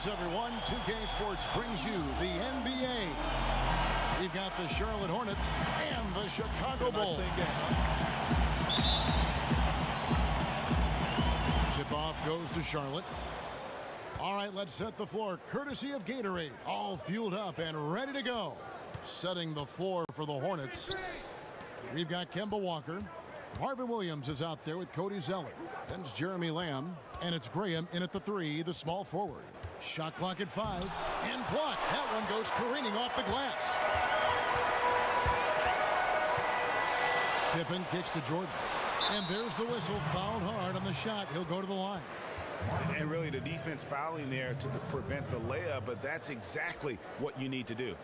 Greetings, everyone. 2K Sports brings you the NBA. We've got the Charlotte Hornets and the Chicago Bulls. Tip-off goes to Charlotte. All right, let's set the floor. Courtesy of Gatorade. All fueled up and ready to go. Setting the floor for the Hornets. We've got Kemba Walker. Marvin Williams is out there with Cody Zeller. Then it's Jeremy Lamb. And it's Graham in at the 3, the small forward. Shot clock at 5. And blocked. That one goes careening off the glass. Pippen kicks to Jordan. And there's the whistle. Fouled hard on the shot. He'll go to the line. And really the defense fouling there to prevent the layup, but that's exactly what you need to do.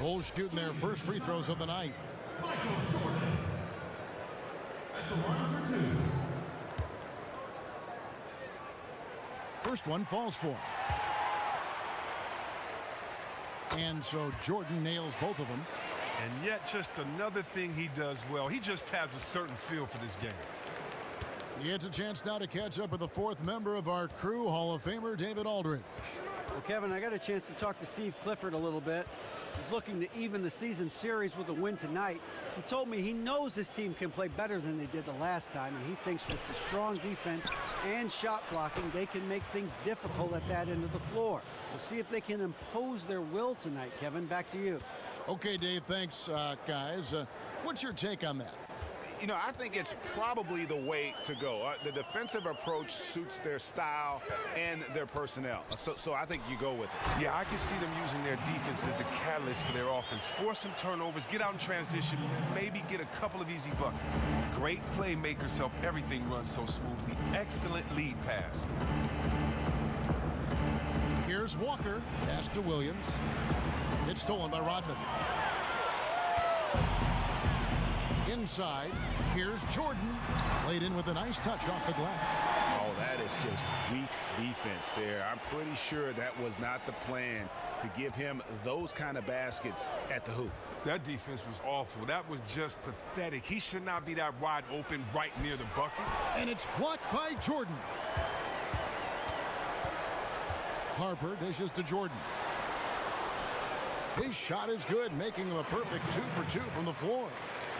Bulls shooting their first free throws of the night. Michael Jordan at the line for 2. First one falls for him. And so Jordan nails both of them. And yet just another thing he does well. He just has a certain feel for this game. It's a chance now to catch up with the 4th member of our crew, Hall of Famer David Aldridge. Well, Kevin, I got a chance to talk to Steve Clifford a little bit. He's looking to even the season series with a win tonight. He told me he knows his team can play better than they did the last time, and he thinks with the strong defense and shot blocking, they can make things difficult at that end of the floor. We'll see if they can impose their will tonight. Kevin, back to you. Okay, Dave, thanks, guys. What's your take on that? You know, I think it's probably the way to go. The defensive approach suits their style and their personnel. So I think you go with it. Yeah, I can see them using their defense as the catalyst for their offense. Force some turnovers, get out in transition, maybe get a couple of easy buckets. Great playmakers help everything run so smoothly. Excellent lead pass. Here's Walker. Pass to Williams. It's stolen by Rodman. Inside, here's Jordan. Played in with a nice touch off the glass. Oh, that is just weak defense there. I'm pretty sure that was not the plan to give him those kind of baskets at the hoop. That defense was awful. That was just pathetic. He should not be that wide open right near the bucket. And it's blocked by Jordan. Harper dishes to Jordan. His shot is good, making him a perfect 2 for 2 from the floor.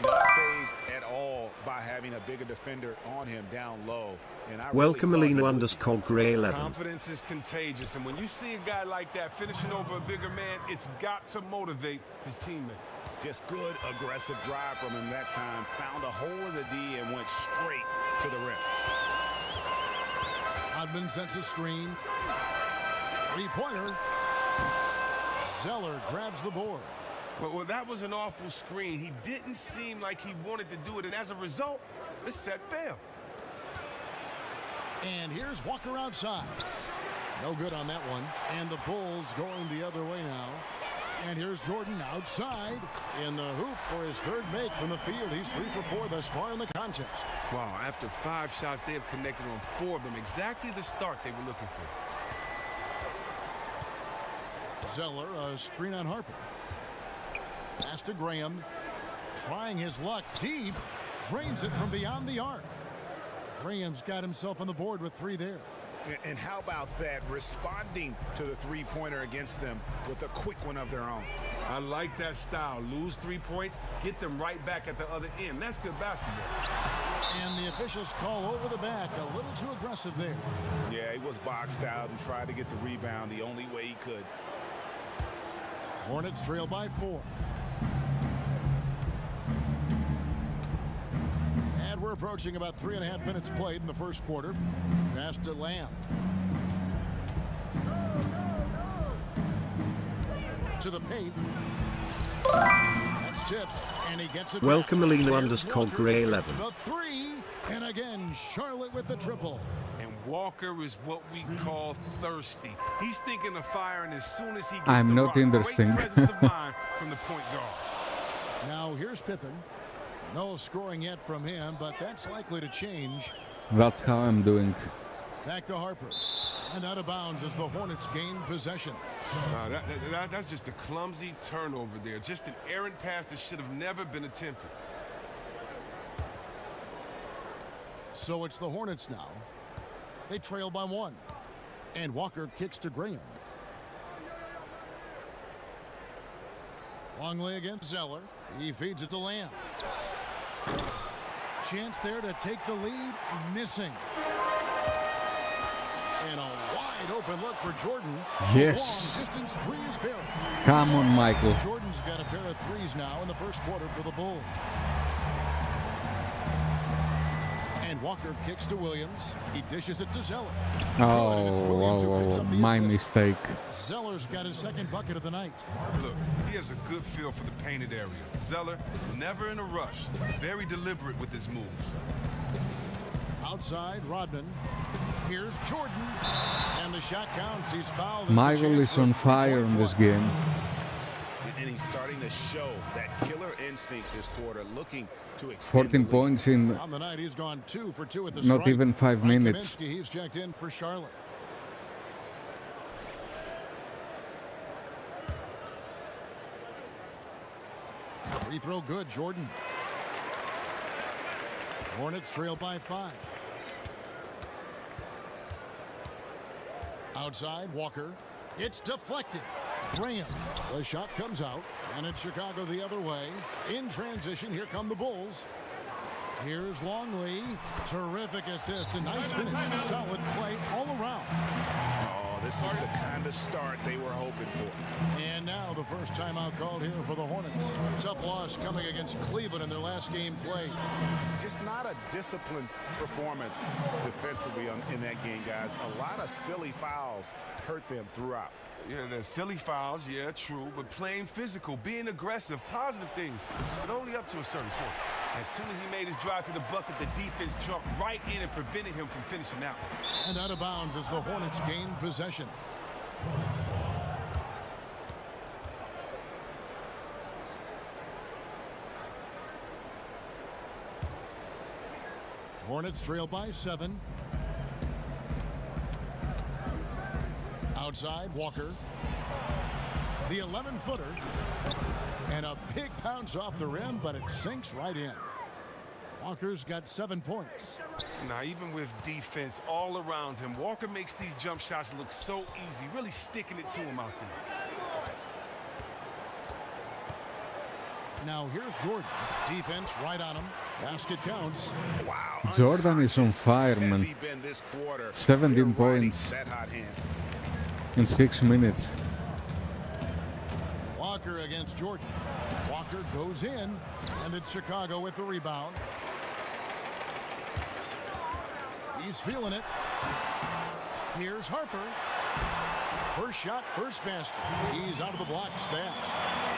Not fazed at all by having a bigger defender on him down low. And I Welcome really Alino_Gray11. Confidence is contagious, and when you see a guy like that finishing over a bigger man, it's got to motivate his teammates. Just good, aggressive drive from him that time. Found a hole in the D and went straight to the rim. Rodman sends a screen. Three-pointer. Zeller grabs the board. Well, that was an awful screen. He didn't seem like he wanted to do it, and as a result, the set failed. And here's Walker outside. No good on that one. And the Bulls going the other way now. And here's Jordan outside in the hoop for his 3rd make from the field. He's 3 for 4 thus far in the contest. Wow, after 5 shots, they have connected on 4 of them. Exactly the start they were looking for. Zeller, a screen on Harper. Pass to Graham. Trying his luck deep. Drains it from beyond the arc. Graham's got himself on the board with 3 there. And how about that, responding to the three-pointer against them with a quick one of their own. I like that style. Lose 3 points, get them right back at the other end. That's good basketball. And the officials call over the back. A little too aggressive there. Yeah, he was boxed out and tried to get the rebound the only way he could. Hornets trail by 4. And we're approaching about 3.5 minutes played in the first quarter. Pass to Lamb. To the paint. That's tipped, and he gets it. Welcome back. Alino_Gray11. The 3, and again Charlotte with the triple. And Walker is what we call thirsty. He's thinking of firing as soon as he gets I'm the not rock. interesting. Great presence of mind from the point guard. Now here's Pippen. No scoring yet from him, but that's likely to change. That's how I'm doing. Back to Harper. And out of bounds as the Hornets gain possession. That's just a clumsy turnover there. Just an errant pass that should have never been attempted. So it's the Hornets now. They trail by 1. And Walker kicks to Graham. Longley against Zeller. He feeds it to Lamb. Chance there to take the lead. Missing. And a wide open look for Jordan. Yes. Long distance three is buried. Come on, Michael. Jordan's got a pair of threes now in the first quarter for the Bulls. And Walker kicks to Williams. He dishes it to Zeller. Oh, my mistake. Zeller's got his second bucket of the night. Look, he has a good feel for the painted area. Zeller, never in a rush. Very deliberate with his moves. Outside, Rodman. Here's Jordan. And the shot counts. He's fouled. Michael is on fire in this game. And he's starting to show that killer instinct this quarter, looking to extend 14 points in on the night. He's gone 2 for 2 at the not strike. even 5 minutes. Kaminsky, he's checked in for Charlotte. Free throw good, Jordan. Hornets trail by 5. Outside, Walker. It's deflected. Graham. The shot comes out, and it's Chicago the other way. In transition, here come the Bulls. Here's Longley. Terrific assist. A nice finish. Solid play all around. Oh, this is the kind of start they were hoping for. And now the first timeout called here for the Hornets. Tough loss coming against Cleveland in their last game played. Just not a disciplined performance defensively in that game, guys. A lot of silly fouls hurt them throughout. Yeah, there's silly fouls, yeah, true, but playing physical, being aggressive, positive things, but only up to a certain point. As soon as he made his drive to the bucket, the defense jumped right in and prevented him from finishing out. And out of bounds as the Hornets gain possession. Hornets trail by 7. Outside, Walker. The 11-footer. And a big bounce off the rim, but it sinks right in. Walker's got 7 points. Now, even with defense all around him, Walker makes these jump shots look so easy, really sticking it to him out there. Now here's Jordan. Defense right on him. Basket counts. Wow. Jordan is on fire, Has man. he been this quarter? 17 They're riding points that hot hand. in 6 minutes. Walker against Jordan. Walker goes in, and it's Chicago with the rebound. He's feeling it. Here's Harper. First shot, first basket. He's out of the blocks fast.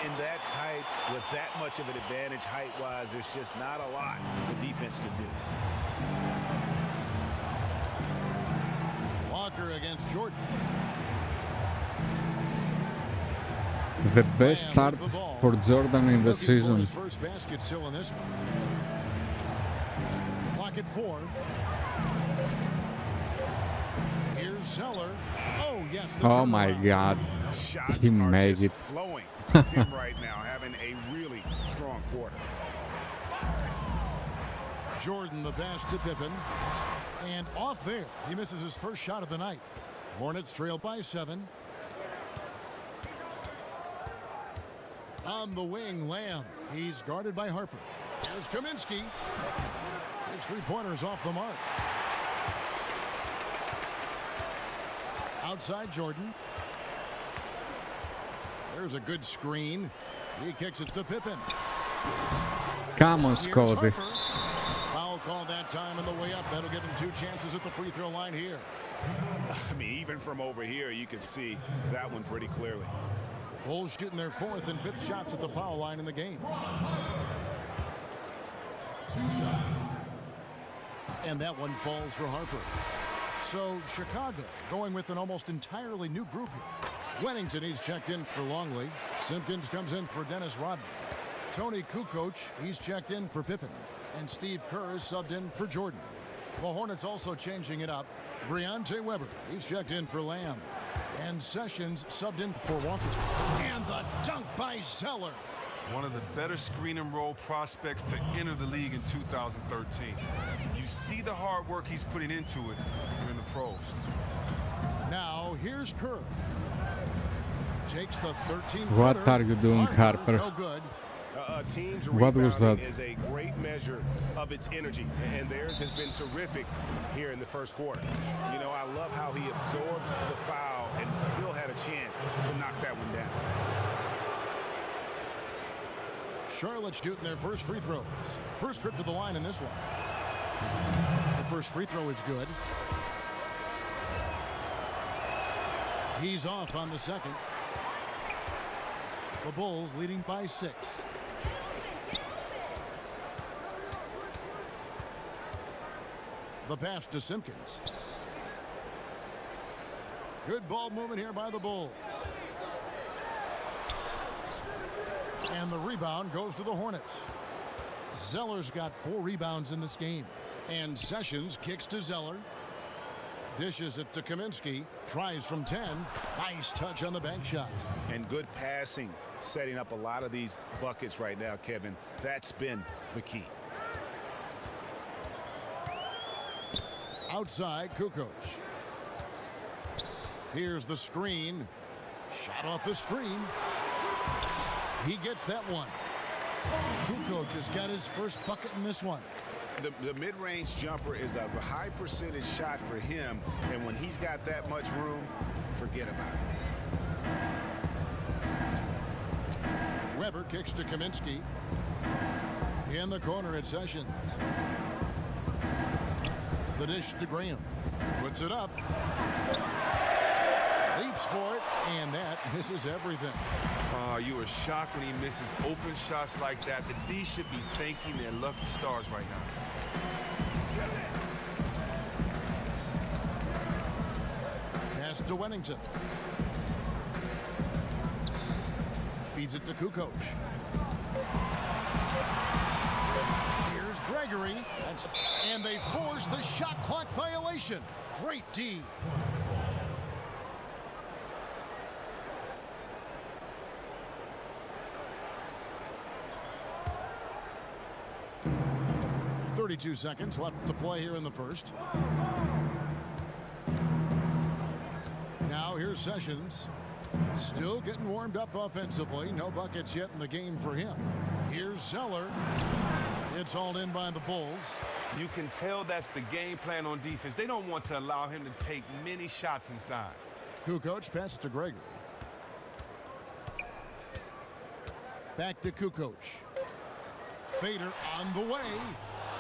In that tight, with that much of an advantage height-wise, there's just not a lot the defense can do. Walker against Jordan. The best start for Jordan in the Looking for season. his first basket still in this one. Clock at 4. Here's Zeller. Oh, yes. the Oh my turnaround. God. Shots He are made just it. flowing from him right now, having a really strong quarter. Jordan the pass to Pippen. And off there. He misses his first shot of the night. Hornets trail by 7. On the wing, Lamb. He's guarded by Harper. Here's Kaminsky. His three-pointer's off the mark. Outside Jordan. There's a good screen. He kicks it to Pippen. Come on, Here's Scotty. Harper. Foul called that time on the way up. That'll give him 2 chances at the free throw line here. I mean, even from over here, you can see that one pretty clearly. Bulls shooting their 4th and 5th shots at the foul line in the game. 2 shots. And that one falls for Harper. So Chicago going with an almost entirely new group here. Wennington, he's checked in for Longley. Simpkins comes in for Dennis Rodman. Tony Kukoc, he's checked in for Pippen. And Steve Kerr is subbed in for Jordan. The Hornets also changing it up. Briante Weber, he's checked in for Lamb. And Sessions subbed in for Walker. And the dunk by Zeller. One of the better screen and roll prospects to enter the league in 2013. You see the hard work he's putting into it here in the pros. Now here's Kerr. Takes the 13. What are you doing, Harper? No good. A team's What was that? rebounding is a great measure of its energy, and theirs has been terrific here in the first quarter. You know, I love how he absorbs the foul and still had a chance to knock that one down. Charlotte shooting their first free throws. First trip to the line in this one. The first free throw is good. He's off on the second. The Bulls leading by 6. The pass to Simpkins. Good ball movement here by the Bulls. And the rebound goes to the Hornets. Zeller's got 4 rebounds in this game. And Sessions kicks to Zeller. Dishes it to Kaminsky. Tries from 10. Nice touch on the bank shot. And good passing, setting up a lot of these buckets right now, Kevin. That's been the key. Outside, Kukoc. Here's the screen. Shot off the screen. He gets that one. Kukoc has got his first bucket in this one. The mid-range jumper is a high percentage shot for him, and when he's got that much room, forget about it. Weber kicks to Kaminsky. In the corner at Sessions. The dish to Graham. Puts it up. Leaps for it, and that misses everything. You are shocked when he misses open shots like that. The D should be thanking their lucky stars right now. Pass to Wennington. Feeds it to Kukoc. Here's Gregory. And they force the shot clock violation. Great D. .32 seconds left to play here in the first. Now here's Sessions. Still getting warmed up offensively. No buckets yet in the game for him. Here's Zeller. It's hauled in by the Bulls. You can tell that's the game plan on defense. They don't want to allow him to take many shots inside. Kukoc passes to Gregory. Back to Kukoc. Fader on the way.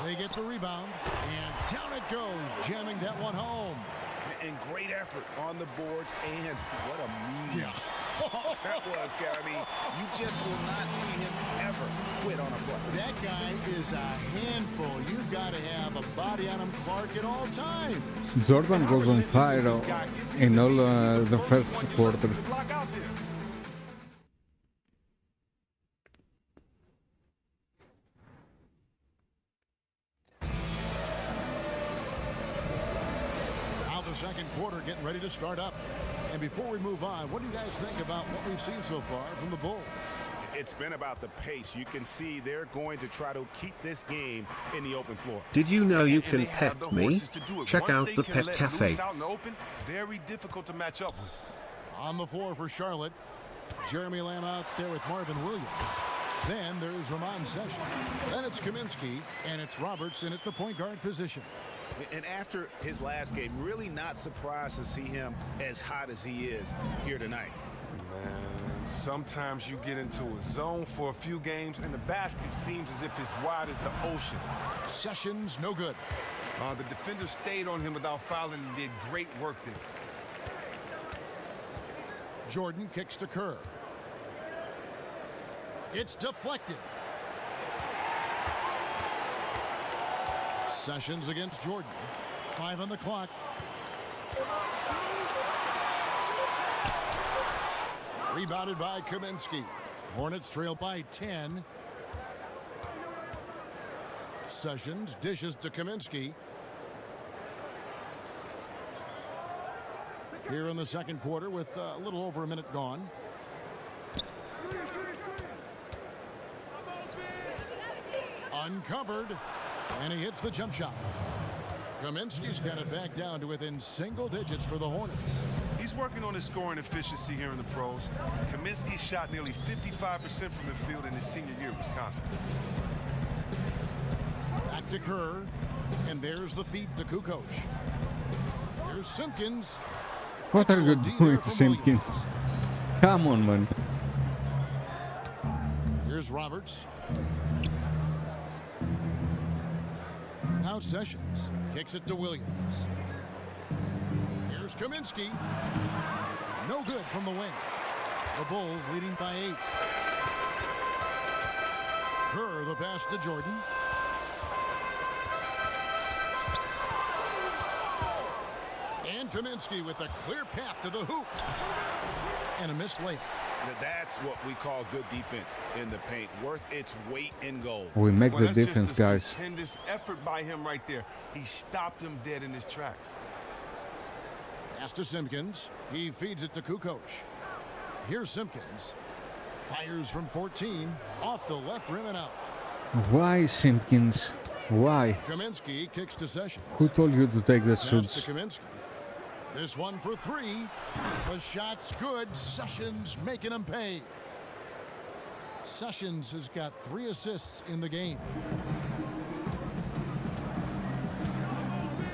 They get the rebound, and down it goes, jamming that one home. And great effort on the boards, and what a move. Yeah. That was, Gary. I mean, you just will not see him ever quit on a bucket. That guy is a handful. You've got to have a body on him, Clark, at all times. Jordan was on fire in all the first quarter. Second quarter getting ready to start up. And before we move on, what do you guys think about what we've seen so far from the Bulls? It's been about the pace. You can see they're going to try to keep this game in the open floor. Did you know you can pet me? Check out the Pet Cafe. Out in the open, very difficult to match up with. On the floor for Charlotte, Jeremy Lamb out there with Marvin Williams. Then there's Ramon Sessions. Then it's Kaminsky, and it's Robertson at the point guard position. And after his last game, really not surprised to see him as hot as he is here tonight. Man, sometimes you get into a zone for a few games, and the basket seems as if it's wide as the ocean. Sessions, no good. The defender stayed on him without fouling and did great work there. Jordan kicks to Kerr. It's deflected. Sessions against Jordan. 5 on the clock. Rebounded by Kaminsky. Hornets trail by 10. Sessions dishes to Kaminsky. Here in the second quarter with a little over a minute gone. Uncovered. And he hits the jump shot. Kaminsky's got it back down to within single digits for the Hornets. He's working on his scoring efficiency here in the pros. Kaminsky shot nearly 55% from the field in his senior year at Wisconsin. Back to Kerr. And there's the feed to Kukoc. Here's Simpkins. What are you Excellent D doing there to from Simpkins? Williams. Come on, man. Here's Roberts. Now Sessions kicks it to Williams. Here's Kaminsky. No good from the wing. The Bulls leading by 8. Kerr the pass to Jordan. And Kaminsky with a clear path to the hoop. And a missed layup. That's what we call good defense in the paint, worth its weight in gold. We make the That's difference, just a guys. Stupendous effort by him right there. He stopped him dead in his tracks. Pass to Simpkins. He feeds it to Kukoc. Here's Simpkins. Fires from 14. Off the left rim and out. Why, Simpkins? Why? Kaminsky kicks to Sessions. Who told you to take the Pass suits? to Kaminsky. This one for 3. The shot's good. Sessions making him pay. Sessions has got 3 assists in the game.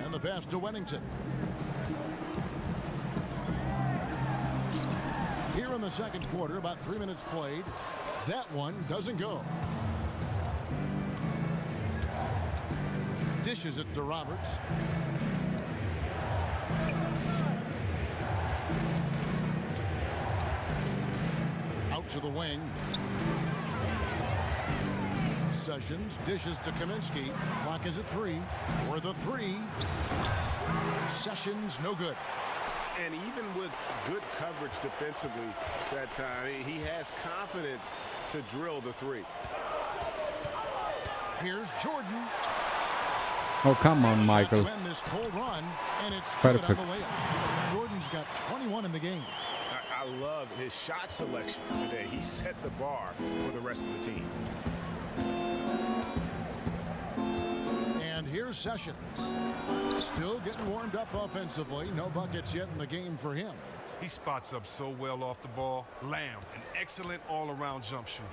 And the pass to Wennington. Here in the second quarter, about 3 minutes played. That one doesn't go. Dishes it to Roberts. Out to the wing. Sessions dishes to Kaminsky. Clock is at 3. For the 3. Sessions no good. And even with good coverage defensively that time, he has confidence to drill the 3. Here's Jordan. Oh, come on, Michael. To end this cold run, and it's Perfect. good on the layup. Jordan's got 21 in the game. I love his shot selection today. He set the bar for the rest of the team. And here's Sessions. Still getting warmed up offensively. No buckets yet in the game for him. He spots up so well off the ball. Lamb, an excellent all-around jump shooter.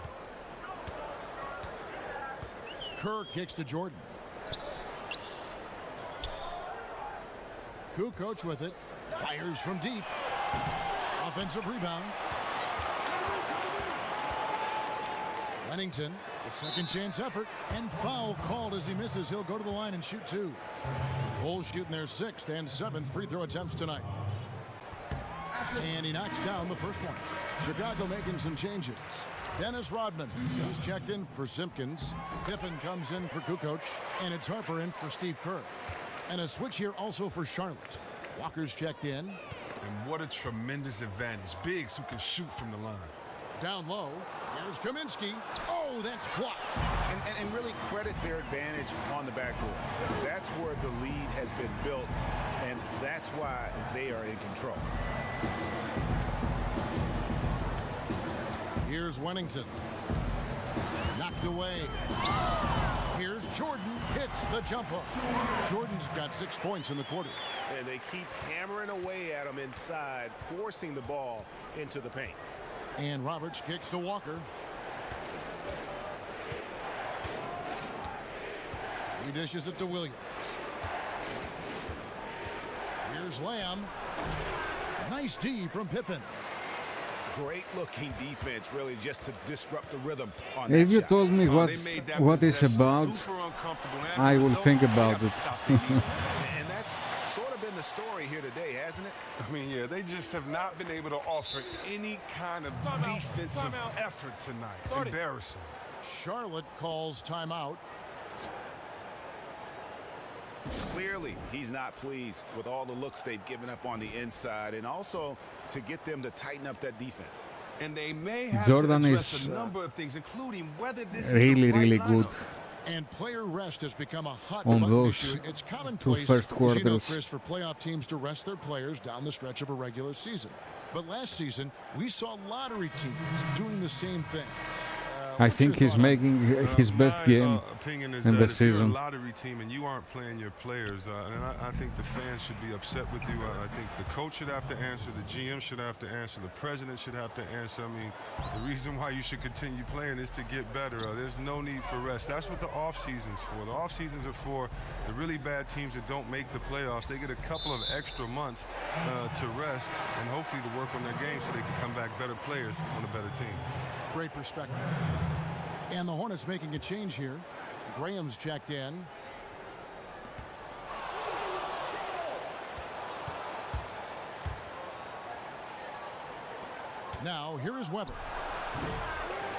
Kerr kicks to Jordan. Kukoc with it. Fires from deep. Offensive rebound. Wennington, the second chance effort, and foul called as he misses. He'll go to the line and shoot 2. Bulls shooting their 6th and 7th free throw attempts tonight. And he knocks down the first one. Chicago making some changes. Dennis Rodman is checked in for Simpkins. Pippen comes in for Kukoc, and it's Harper in for Steve Kerr. And a switch here also for Charlotte. Walker's checked in. And what a tremendous advantage. Bigs who can shoot from the line. Down low, here's Kaminsky. Oh, that's blocked. And really credit their advantage on the backboard. That's where the lead has been built, and that's why they are in control. Here's Wennington. Knocked away. Here's Jordan. Hits the jump hook. Jordan's got 6 points in the quarter. And they keep hammering away at him inside, forcing the ball into the paint. And Roberts kicks to Walker. He dishes it to Williams. Here's Lamb. Nice D from Pippen. Great looking defense, really, just to disrupt the rhythm on that If you shot. told me what it's about, I will think about it. And that's sort of been the story here today, hasn't it? I mean, yeah, they just have not been able to offer any kind of defensive effort tonight. Embarrassing. Charlotte calls timeout. Clearly, he's not pleased with all the looks they've given up on the inside, and also to get them to tighten up that defense. And they may have Jordan to address is a number of things, including whether this really, is the right really lineup. good And player rest has become a hot on button those issue. It's 2 commonplace, first as you know, quarters. Chris, for playoff teams to rest their players down the stretch of a regular season. But last season, we saw lottery teams doing the same thing. I think he's making his best game opinion is in that the if you're a season. lottery team and you aren't playing your players, and I think the fans should be upset with you. I think the coach should have to answer, the GM should have to answer, the president should have to answer. I mean, the reason why you should continue playing is to get better. There's no need for rest. That's what the off season's for. The off seasons are for the really bad teams that don't make the playoffs. They get a couple of extra months to rest and hopefully to work on their game so they can come back better players on a better team. Great perspective. And the Hornets making a change here. Graham's checked in. Now, here is Weber.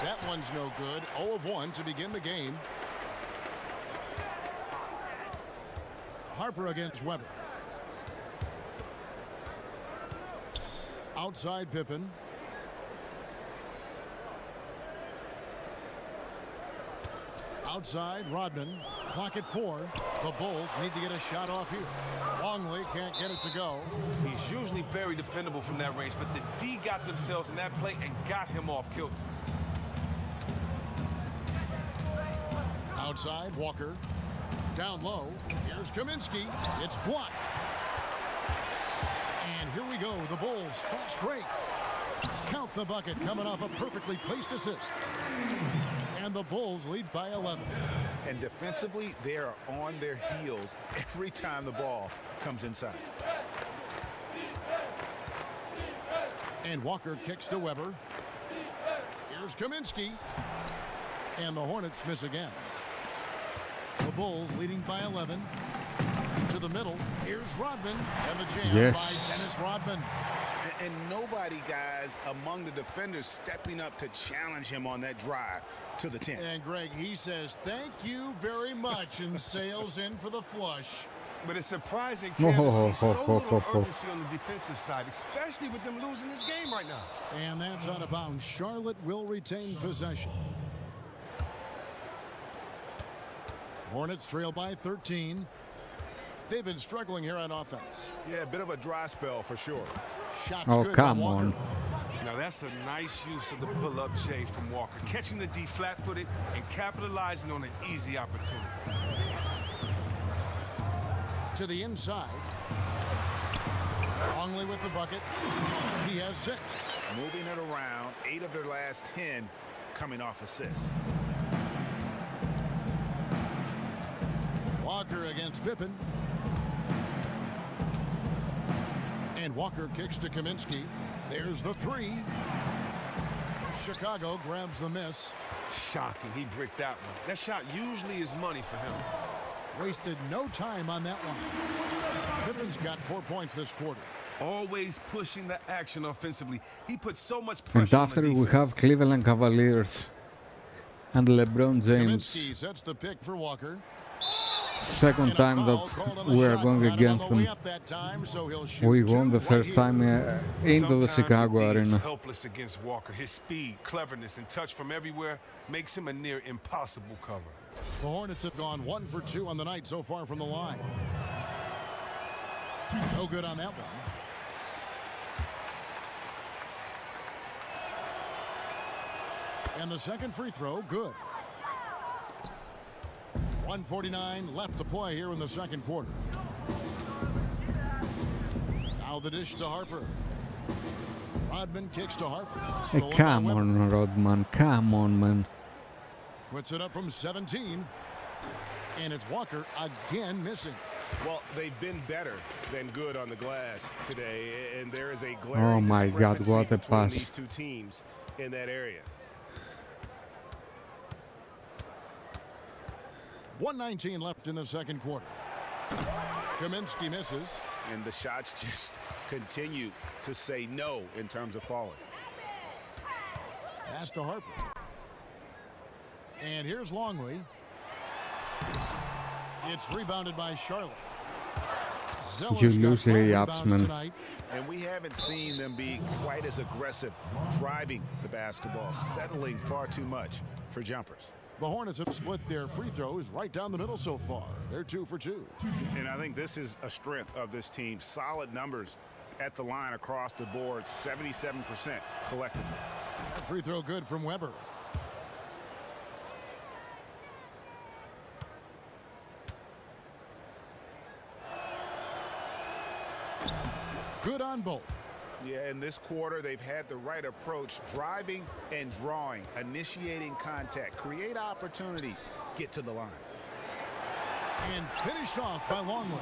That one's no good. 0 of 1 to begin the game. Harper against Weber. Outside Pippen. Outside Rodman. Clock at 4. The Bulls need to get a shot off here. Longley can't get it to go. He's usually very dependable from that range, but the D got themselves in that play and got him off kilter. Outside Walker. Down low. Here's Kaminsky. It's blocked. And here we go. The Bulls fast break. Count the bucket coming off a perfectly placed assist. And the Bulls lead by 11. And defensively, they are on their heels every time the ball comes inside. And Walker kicks to Weber. Here's Kaminsky. And the Hornets miss again. The Bulls leading by 11. To the middle. Here's Rodman. And the jam by Dennis Rodman. And nobody, guys, among the defenders stepping up to challenge him on that drive to the 10. And Greg, he says, thank you very much, and sails in for the flush. But it's surprising Kansas sees so little urgency on the defensive side, especially with them losing this game right now. And that's out of bounds. Charlotte will retain possession. Hornets trail by 13. They've been struggling here on offense. Yeah, a bit of a dry spell for sure. Shots Oh, good come by Walker. on. Now that's a nice use of the pull-up J from Walker, catching the D flat-footed and capitalizing on an easy opportunity. To the inside. Longley with the bucket. He has 6. Moving it around, 8 of their last 10 coming off assists. Walker against Pippen. And Walker kicks to Kaminsky. There's the 3. Chicago grabs the miss. Shocking, he bricked that one. That shot usually is money for him. Wasted no time on that one. Pippen's got 4 points this quarter. Always pushing the action offensively. He put so much And pressure on after the we defense. have Cleveland Cavaliers and LeBron James. Kaminsky sets the pick for Walker. Second time that we are going against them. We won the first time into the Sometimes Chicago the D is arena. helpless against Walker. His speed, cleverness, and touch from everywhere makes him a near impossible cover. The Hornets have gone 1 for 2 on the night so far from the line. No good on that one. And the second free throw, good. 1:49 left to play here in the second quarter. Now the dish to Harper. Rodman kicks to Harper. Hey, come on, Rodman. Come on, man. Puts it up from 17. And it's Walker again missing. Well, they've been better than good on the glass today, and there is a glaring Oh my God, discrepancy what a between pass. these two teams in that area. 1:19 left in the second quarter. Kaminsky misses. And the shots just continue to say no in terms of falling. Pass to Harper. And here's Longley. It's rebounded by Charlotte. Zeller's got lose 5 layups, rebounds man. tonight. And we haven't seen them be quite as aggressive driving the basketball, settling far too much for jumpers. The Hornets have split their free throws right down the middle so far. They're 2 for 2. And I think this is a strength of this team. Solid numbers at the line across the board, 77% collectively. That free throw good from Weber. good on both. Yeah, in this quarter, they've had the right approach, driving and drawing, initiating contact, create opportunities, get to the line. And finished off by Longley.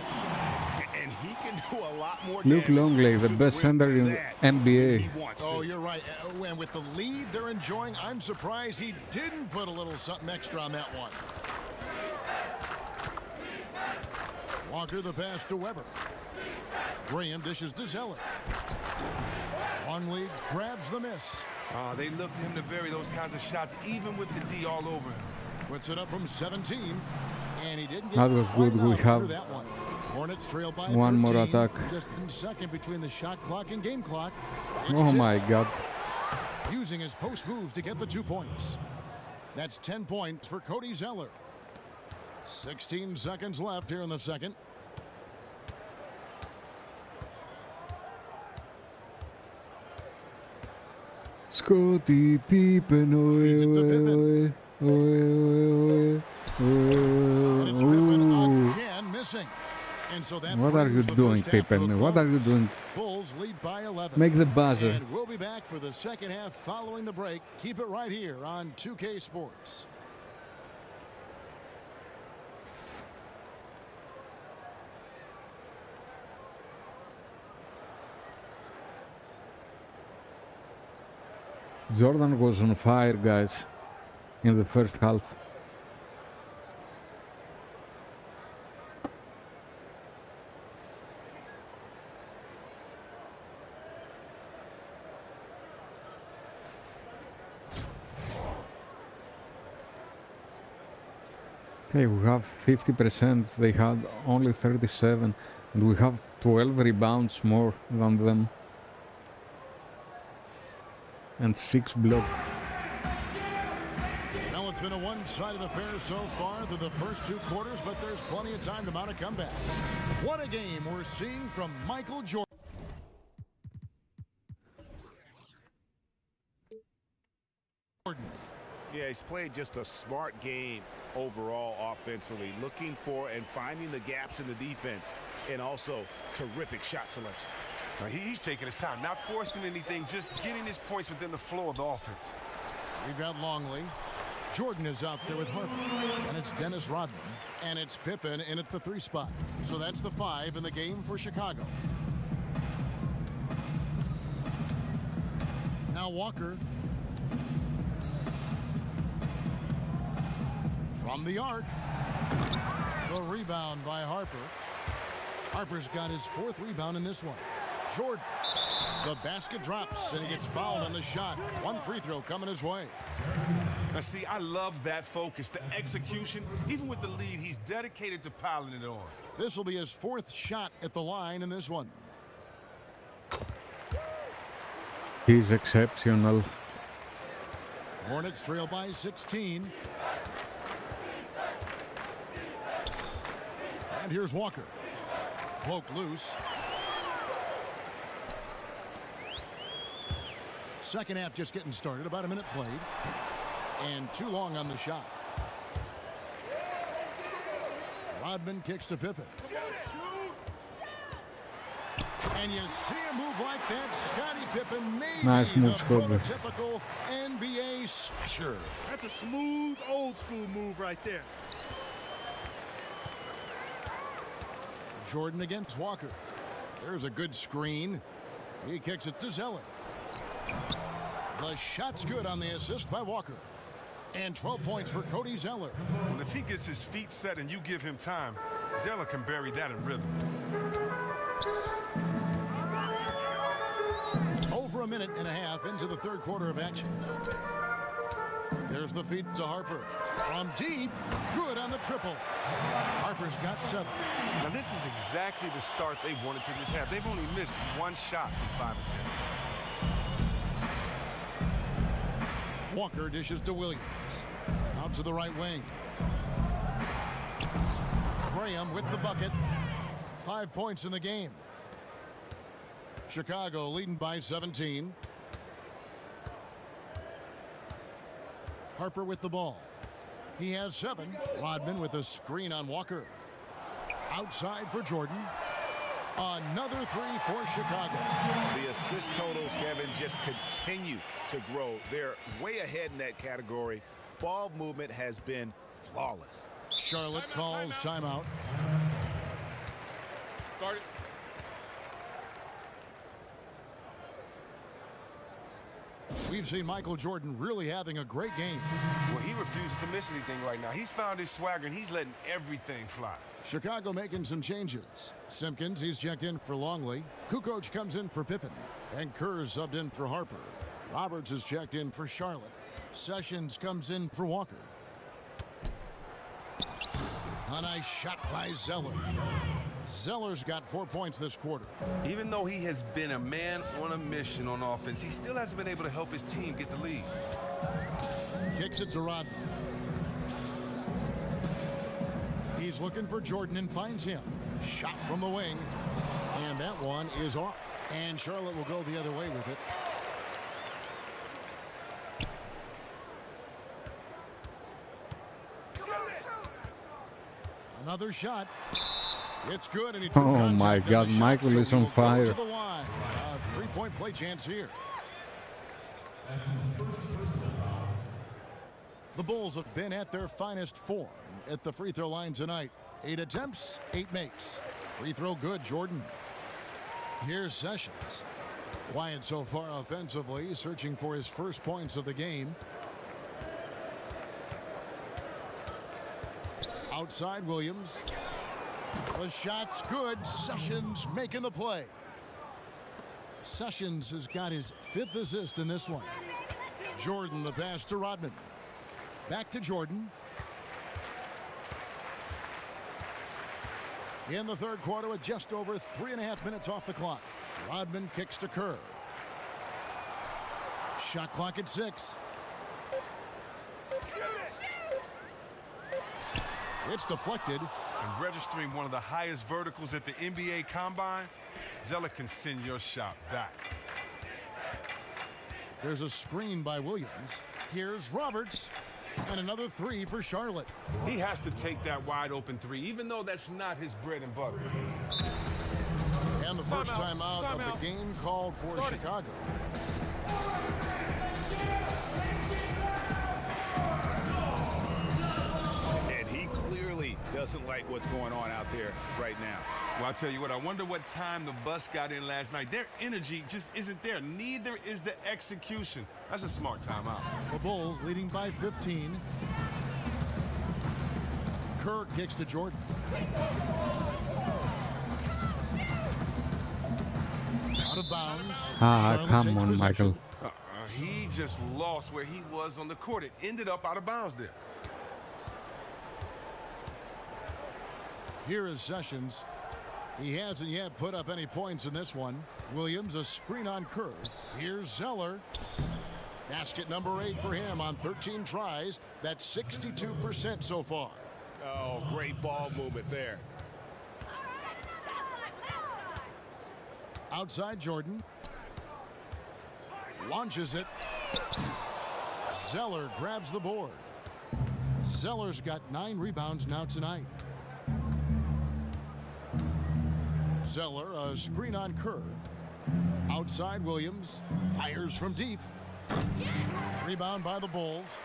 And he can do a lot more Luke Longley, the best center in NBA. Oh, you're right. And with the lead they're enjoying, I'm surprised he didn't put a little something extra on that one. Walker the pass to Weber. Graham dishes to Zeller. Longley grabs the miss. They look to him to bury those kinds of shots, even with the D all over him. Puts it up from 17. And he didn't get That was good. We have that one. Hornets trail by one 13, more attack. Just in second between the shot clock and game clock. Oh my God. Using his post move to get the 2 points. That's 10 points for Cody Zeller. 16 seconds left here in the second. Scottie Pippen, Feeds it to Pippen. And it's Pippen again missing. And so that What are you doing, Pippen? What are you doing? Bulls lead by 11. Make the buzzer. And we'll be back for the second half following the break. Keep it right here on 2K Sports. Jordan was on fire, guys, in the first half. Okay, we have 50%, they had only 37, and we have 12 rebounds more than them. And 6 blocks. Well, it's been a one-sided affair so far through the first 2 quarters, but there's plenty of time to mount a comeback. What a game we're seeing from Michael Jordan. Yeah, he's played just a smart game overall offensively, looking for and finding the gaps in the defense, and also terrific shot selection. He's taking his time, not forcing anything, just getting his points within the flow of the offense. We've got Longley. Jordan is out there with Harper. And it's Dennis Rodman. And it's Pippen in at the 3 spot. So that's the 5 in the game for Chicago. Now Walker. From the arc. The rebound by Harper. Harper's got his 4th rebound in this one. Jordan. The basket drops, and he gets fouled on the shot. 1 free throw coming his way. Now, see, I love that focus, the execution. Even with the lead, he's dedicated to piling it on. This will be his 4th shot at the line in this one. He's exceptional. Hornets trail by 16. And here's Walker. Poked loose. Second half just getting started. About a minute played. And too long on the shot. Rodman kicks to Pippen. And you see a move like that, Scottie Pippen may Nice be move, the Scottie. prototypical NBA slasher. That's a smooth, old-school move right there. Jordan against Walker. There's a good screen. He kicks it to Zeller. The shot's good on the assist by Walker. And 12 points for Cody Zeller. And if he gets his feet set and you give him time, Zeller can bury that in rhythm. Over a minute and a half into the 3rd quarter of action. There's the feed to Harper. From deep, good on the triple. Harper's got 7. Now, this is exactly the start they wanted to this half. They've only missed 1 shot in 5 attempts. Walker dishes to Williams. Out to the right wing. Graham with the bucket. 5 points in the game. Chicago leading by 17. Harper with the ball. He has 7. Rodman with a screen on Walker. Outside for Jordan. Another three for Chicago. The assist totals, Kevin, just continue to grow. They're way ahead in that category. Ball movement has been flawless. Charlotte calls timeout. Guard it. We've seen Michael Jordan really having a great game. Well, he refuses to miss anything right now. He's found his swagger, and he's letting everything fly. Chicago making some changes. Simpkins, he's checked in for Longley. Kukoc comes in for Pippen. And Kerr's subbed in for Harper. Roberts is checked in for Charlotte. Sessions comes in for Walker. A nice shot by Zeller. Zeller's got 4 points this quarter. Even though he has been a man on a mission on offense, he still hasn't been able to help his team get the lead. Kicks it to Rodman. He's looking for Jordan and finds him. Shot from the wing. And that one is off. And Charlotte will go the other way with it. Another shot. It's good, and he took Oh my contact God, on the shot, Michael so is he on will go fire. to the line. A three-point play chance here. The Bulls have been at their finest form at the free throw line tonight. 8 attempts, 8 makes. Free throw good, Jordan. Here's Sessions. Quiet so far offensively, searching for his first points of the game. Outside Williams. The shot's good. Sessions making the play. Sessions has got his 5th assist in this one. Jordan the pass to Rodman. Back to Jordan. In the third quarter with just over 3.5 minutes off the clock. Rodman kicks to Kerr. Shot clock at 6. It's deflected. And registering one of the highest verticals at the NBA Combine, Zeller can send your shot back. There's a screen by Williams. Here's Roberts. And another three for Charlotte. He has to take that wide open three, even though that's not his bread and butter. And the first time out of the game called for Chicago. And he clearly doesn't like what's going on out there right now. Well, I'll tell you what, I wonder what time the bus got in last night. Their energy just isn't there. Neither is the execution. That's a smart timeout. The Bulls leading by 15. Kerr kicks to Jordan. Out of bounds. Charlotte come takes on, possession. Michael. He just lost where he was on the court. It ended up out of bounds there. Here is Sessions. He hasn't yet put up any points in this one. Williams, a screen on Kerr. Here's Zeller. Basket number 8 for him on 13 tries. That's 62% so far. Oh, great ball movement there. Outside Jordan. Launches it. Zeller grabs the board. Zeller's got 9 rebounds now tonight. Zeller, a screen on Kerr. Outside Williams. Fires from deep. Rebound by the Bulls.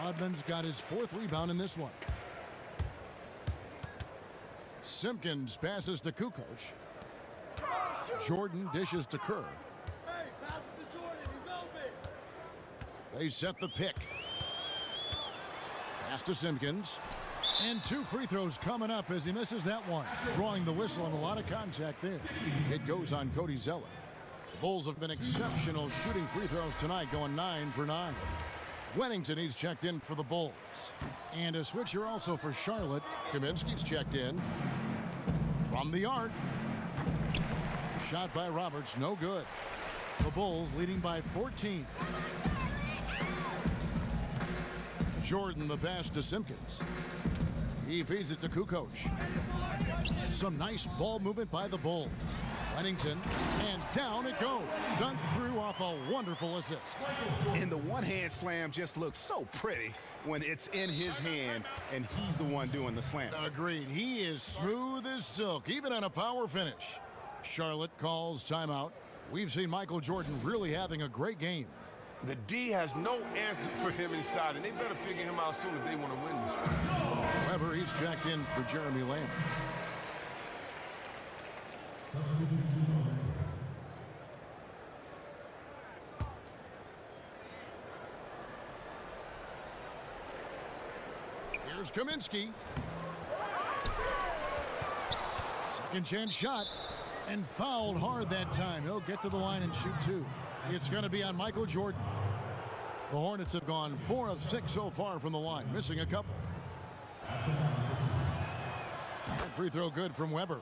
Rodman's got his 4th rebound in this one. Simpkins passes to Kukoc. Jordan dishes to Kerr. Hey, pass it to Jordan. He's open. They set the pick. Pass to Simpkins. And 2 free throws coming up as he misses that one. Drawing the whistle and a lot of contact there. It goes on Cody Zeller. The Bulls have been exceptional shooting free throws tonight, going 9 for 9. Wennington, he's checked in for the Bulls. And a switcher also for Charlotte. Kaminsky's checked in. From the arc. Shot by Roberts, no good. The Bulls leading by 14. Jordan the pass to Simpkins. He feeds it to Kukoc. Some nice ball movement by the Bulls. Wennington, and down it goes. Dunked through off a wonderful assist. And the one-hand slam just looks so pretty. when it's in his hand and he's the one doing the slam. Agreed. He is smooth as silk, even on a power finish. Charlotte calls timeout. We've seen Michael Jordan really having a great game. The D has no answer for him inside, and they better figure him out soon if they want to win this. Weber, he's checked in for Jeremy Lamb. Here's Kaminsky. Second chance shot. And fouled hard that time. He'll get to the line and shoot two. It's going to be on Michael Jordan. The Hornets have gone 4 of 6 so far from the line, missing a couple. That free throw good from Weber.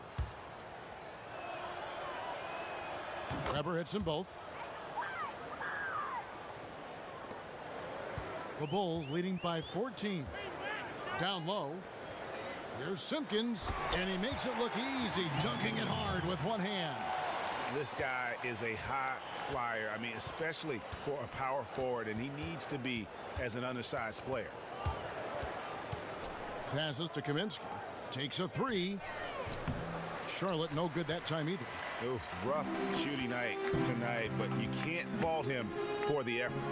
Weber hits them both. The Bulls leading by 14. Down low. Here's Simpkins, and he makes it look easy, dunking it hard with one hand. This guy is a high flyer. I mean, especially for a power forward, and he needs to be as an undersized player. Passes to Kaminsky. Takes a three. Charlotte no good that time either. Oof, rough shooting night tonight, but you can't fault him for the effort.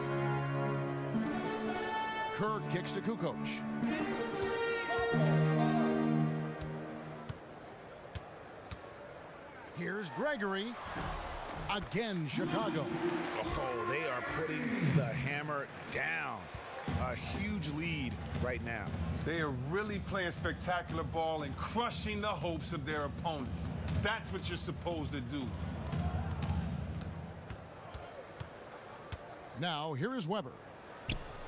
Kerr kicks to Kukoc. Here's Gregory. Again, Chicago. Oh, they are putting the hammer down. A huge lead right now. They are really playing spectacular ball and crushing the hopes of their opponents. That's what you're supposed to do. Now, here is Weber.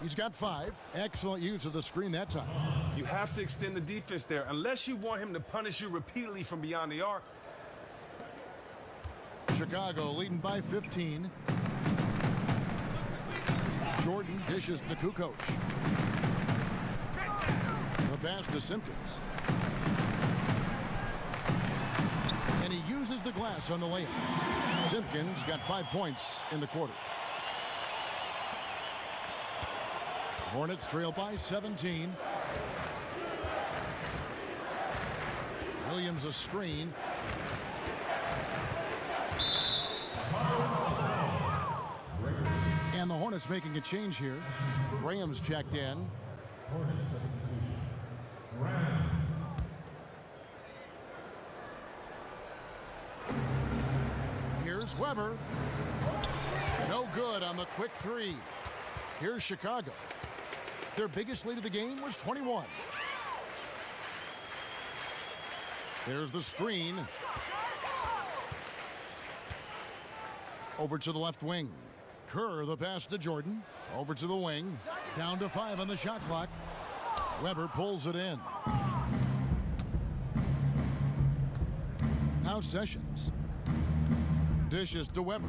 He's got 5. Excellent use of the screen that time. You have to extend the defense there, unless you want him to punish you repeatedly from beyond the arc. Chicago leading by 15. Jordan dishes to Kukoc. The pass to Simpkins. And he uses the glass on the layup. Simpkins got 5 points in the quarter. Hornets trail by 17. Williams a screen. And the Hornets making a change here. Graham's checked in. Hornets substitution. Here's Weber. No good on the quick three. Here's Chicago. Their biggest lead of the game was 21. There's the screen. Over to the left wing. Kerr, the pass to Jordan. Over to the wing. Down to 5 on the shot clock. Weber pulls it in. Now Sessions. Dishes to Weber.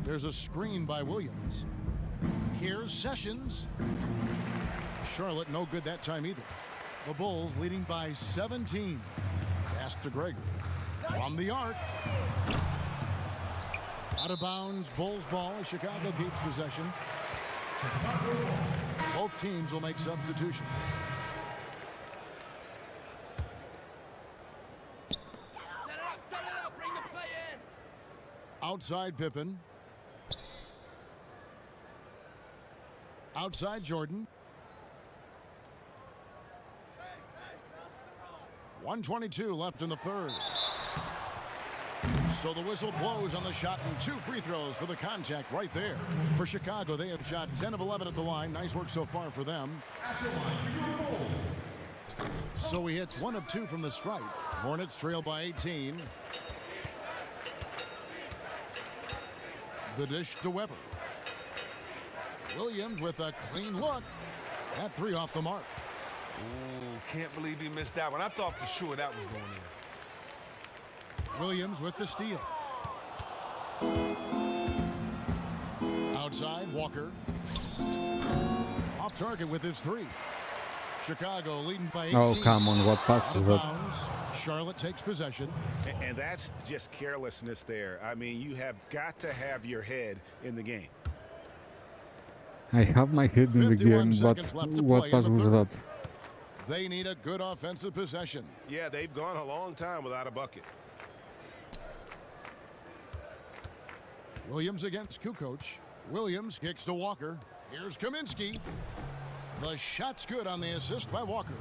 There's a screen by Williams. Here's Sessions. Charlotte no good that time either. The Bulls leading by 17. Pass to Gregory. From the arc. Out of bounds, Bulls ball as Chicago keeps possession. Both teams will make substitutions. Set it up, bring the play in. Outside Pippen. Outside Jordan. 1:22 left in the third. So the whistle blows on the shot and 2 free throws for the contact right there. For Chicago, they have shot 10 of 11 at the line. Nice work so far for them. So he hits 1 of 2 from the stripe. Hornets trail by 18. The dish to Weber. Williams with a clean look. That 3 off the mark. Ooh, can't believe he missed that one. I thought for sure that was going in. Williams with the steal. Outside, Walker. Off target with his 3. Chicago leading by 18. Oh, come on, what pass Out is of that? bounds. Charlotte takes possession. And that's just carelessness there. I mean, you have got to have your head in the game. I have my head in the 51 game, but seconds left to what play pass in the was third. that? They need a good offensive possession. Yeah, they've gone a long time without a bucket. Williams against Kukoc. Williams kicks to Walker. Here's Kaminsky. The shot's good on the assist by Walker.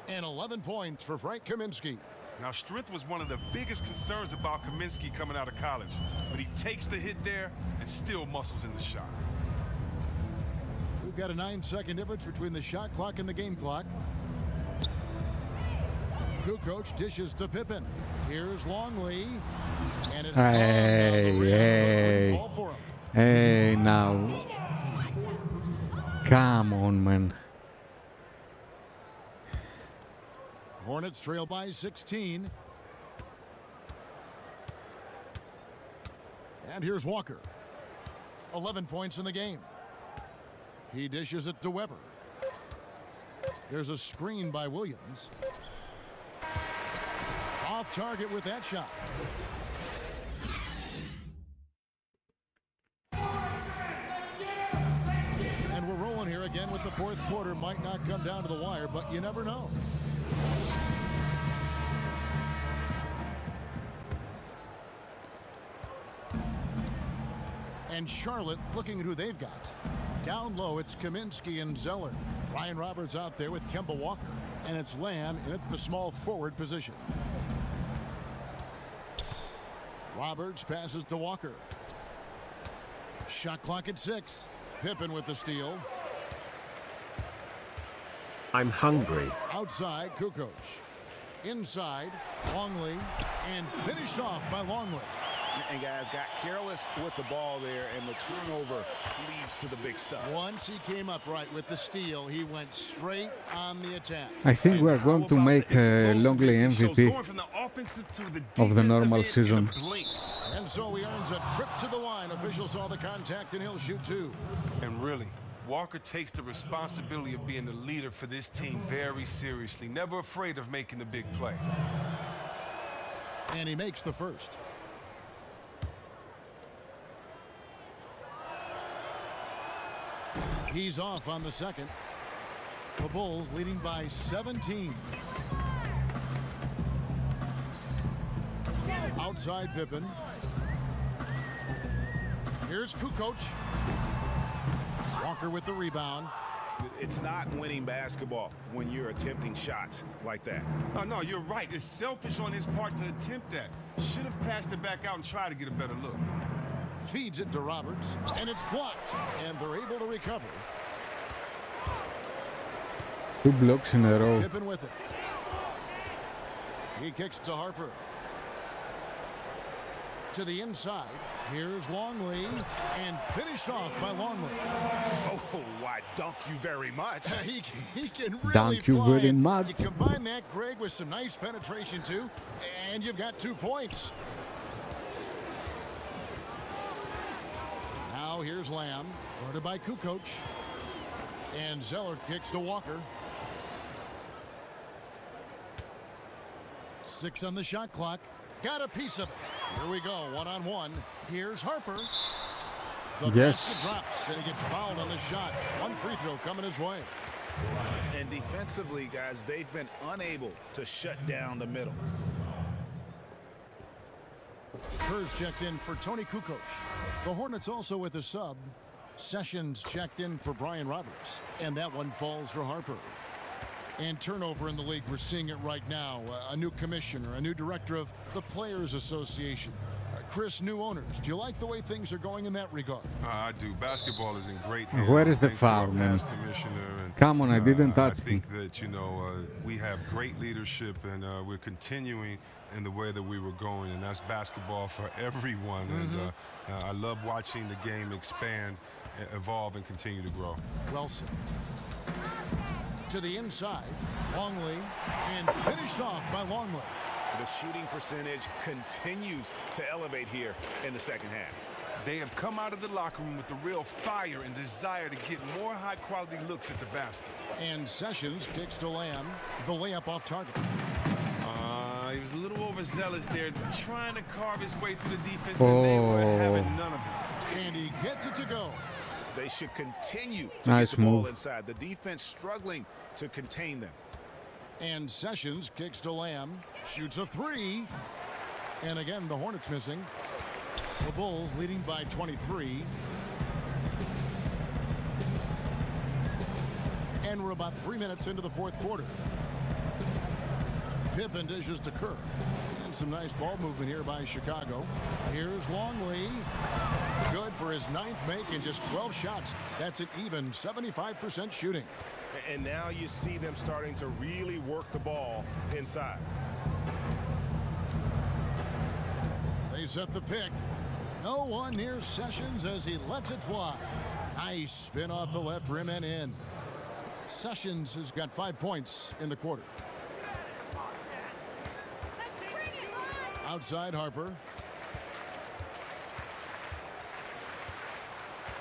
And 11 points for Frank Kaminsky. Now, strength was one of the biggest concerns about Kaminsky coming out of college. But he takes the hit there and still muscles in the shot. We've got a 9-second difference between the shot clock and the game clock. Kukoc dishes to Pippen. Here's Longley. And it Hey, fall for him. hey, now. Come on, man. Hornets trail by 16. And here's Walker. 11 points in the game. He dishes it to Weber. There's a screen by Williams. Off target with that shot. And we're rolling here again with the fourth quarter. Might not come down to the wire, but you never know. And Charlotte looking at who they've got. Down low, it's Kaminsky and Zeller. Ryan Roberts out there with Kemba Walker. And it's Lamb in the small forward position. Roberts passes to Walker. Shot clock at 6. Pippen with the steal. I'm hungry. Outside, Kukoc. Inside, Longley. And finished off by Longley. And guys got careless with the ball there, and the turnover leads to the big stuff. Once he came up right with the steal, he went straight on the attack. I think we are going to make Longley MVP of the normal season. And so he earns a trip to the line. Officials saw the contact, and he'll shoot 2. And really, Walker takes the responsibility of being the leader for this team very seriously. Never afraid of making the big play. And he makes the first. He's off on the second. The Bulls leading by 17. Outside Pippen. Here's Kukoc. Walker with the rebound. It's not winning basketball when you're attempting shots like that. Oh, no, you're right. It's selfish on his part to attempt that. Should have passed it back out and tried to get a better look. Feeds it to Roberts, and it's blocked, and they're able to recover. 2 blocks in a row. Pippen with it. He kicks to Harper. To the inside. Here's Longley, and finished off by Longley. Oh, I dunk you very much. He can really Thank you fly very it. much. You combine that, Greg, with some nice penetration, too, and you've got 2 points. Now here's Lamb, guarded by Kukoc. And Zeller kicks to Walker. 6 on the shot clock. Got a piece of it. Here we go, 1-on-1. Here's Harper. The Yes. basket drops, and he gets fouled on the shot. 1 free throw coming his way. And defensively, guys, they've been unable to shut down the middle. Kerr's checked in for Tony Kukoc. The Hornets also with a sub. Sessions checked in for Brian Roberts. And that one falls for Harper. And turnover in the league, we're seeing it right now. A new commissioner, a new director of the Players Association. Chris, new owners. Do you like the way things are going in that regard? I do. Basketball is in great hands. Where is the thanks to our foul, man? past commissioner, and, Come on, I didn't touch I think that, we have great leadership, and we're continuing in the way that we were going, and that's basketball for everyone. Mm-hmm. And I love watching the game expand, evolve, and continue to grow. Well said. To the inside, Longley, and finished off by Longley. The shooting percentage continues to elevate here in the second half. They have come out of the locker room with a real fire and desire to get more high-quality looks at the basket. And Sessions kicks to Lamb, the layup off target. He was a little overzealous there, trying to carve his way through the defense, and they were having none of it. And he gets it to go. They should continue to Nice get the ball move. inside. The defense struggling to contain them. And Sessions kicks to Lamb, shoots a three. And again, the Hornets missing. The Bulls leading by 23. And we're about 3 minutes into the fourth quarter. Pippen dishes to Kerr. And some nice ball movement here by Chicago. Here's Longley. Good for his 9th make in just 12 shots. That's an even 75% shooting. And now you see them starting to really work the ball inside. They set the pick. No one near Sessions as he lets it fly. Nice spin off the left rim and in. Sessions has got 5 points in the quarter. Outside Harper.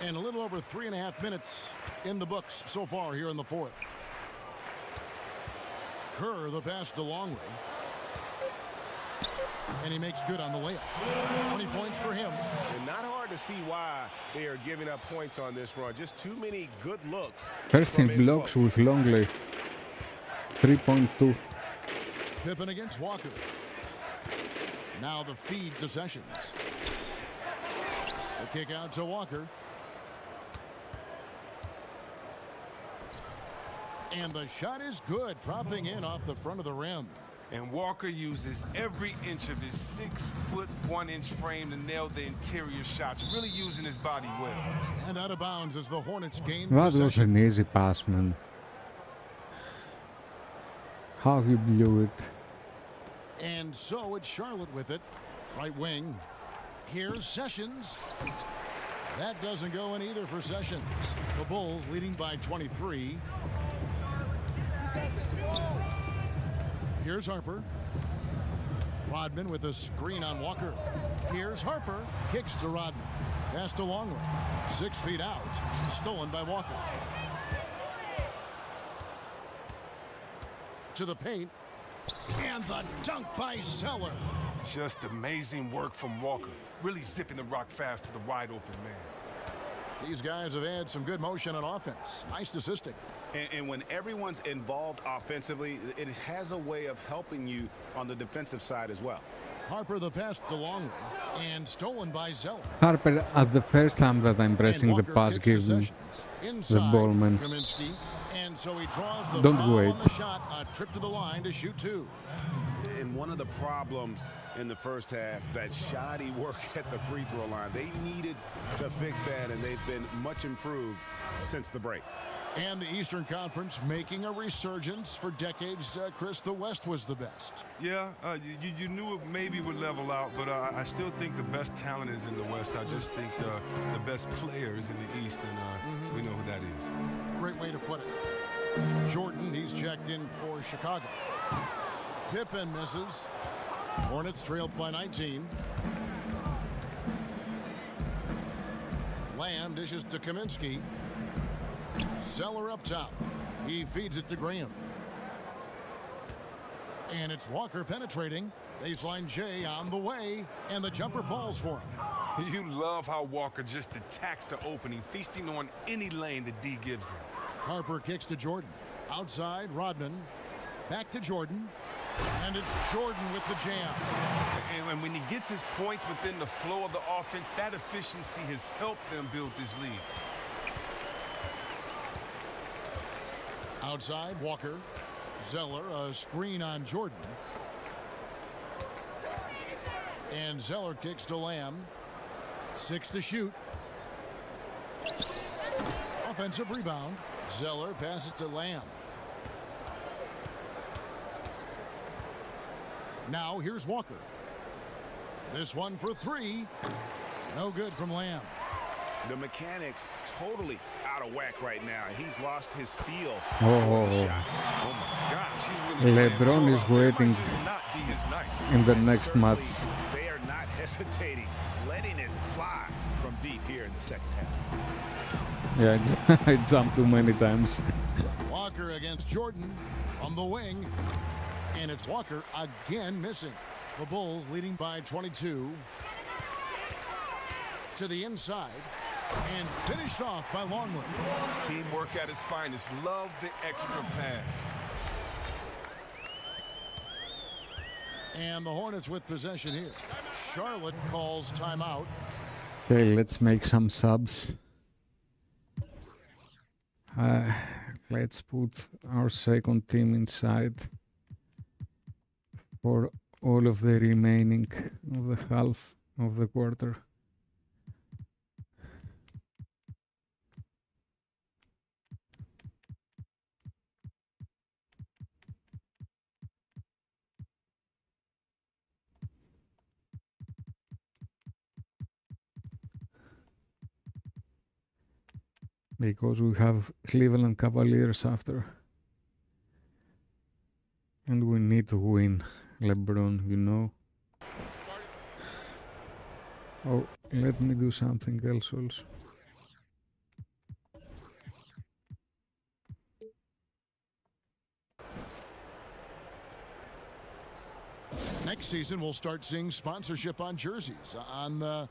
And a little over 3.5 minutes in the books so far here in the fourth. Kerr, the pass to Longley. And he makes good on the layup. 20 points for him. And not hard to see why they are giving up points on this run. Just too many good looks. First in blocks with Longley. 3.2. Pippen against Walker. Now the feed to Sessions. The kick out to Walker. And the shot is good, dropping in off the front of the rim. And Walker uses every inch of his 6'1" frame to nail the interior shots, really using his body well. And out of bounds as the Hornets gain That was possession. an easy pass, man. How he blew it. And so it's Charlotte with it. Right wing. Here's Sessions. That doesn't go in either for Sessions. The Bulls leading by 23. Here's Harper. Rodman with a screen on Walker. Here's Harper. Kicks to Rodman. Pass to Longley. 6 feet out. Stolen by Walker. To the paint. And the dunk by Zeller. Just amazing work from Walker. Really zipping the rock fast to the wide open man. These guys have had some good motion on offense. Nice assisting. And when everyone's involved offensively, it has a way of helping you on the defensive side as well. Harper the pass to Longley. And stolen by Zeller. Harper, at the first time that I'm pressing the pass, gives me the ball, man. Kaminsky. And so he draws the Don't foul wait. on the shot. A trip to the line to shoot 2. And one of the problems in the first half, that shoddy work at the free throw line. They needed to fix that, and they've been much improved since the break. And the Eastern Conference making a resurgence. For decades, Chris, the West was the best. Yeah, you knew it maybe would level out, but I still think the best talent is in the West. I just think the best player is in the East, and we know who that is. Great way to put it. Jordan, he's checked in for Chicago. Pippen misses. Hornets trailed by 19. Lamb dishes to Kaminsky. Zeller up top. He feeds it to Graham. And it's Walker penetrating. Baseline J on the way. And the jumper falls for him. You love how Walker just attacks the opening, feasting on any lane that D gives him. Harper kicks to Jordan. Outside, Rodman. Back to Jordan. And it's Jordan with the jam. And when he gets his points within the flow of the offense, that efficiency has helped them build this lead. Outside, Walker. Zeller, a screen on Jordan. And Zeller kicks to Lamb. 6 to shoot. Offensive rebound. Zeller passes to Lamb. Now here's Walker. This one for 3. No good from Lamb. The mechanics totally out of whack right now. He's lost his feel. Oh, my gosh, he's really LeBron is waiting just not be his night. in the next Certainly, match. they are not hesitating, letting it fly. from deep here in the second half. Yeah, it jumped too many times. Walker against Jordan from the wing. And it's Walker again missing. The Bulls leading by 22. To the inside. And finished off by Longwood. Teamwork at its finest. Love the extra pass. And the Hornets with possession here. Charlotte calls timeout. Okay, let's make some subs. Let's put our second team inside for all of the remaining of the half of the quarter. Because we have Cleveland Cavaliers after. And we need to win, LeBron, you know. Oh, let me do something else also. Next season, we'll start seeing sponsorship on jerseys. On the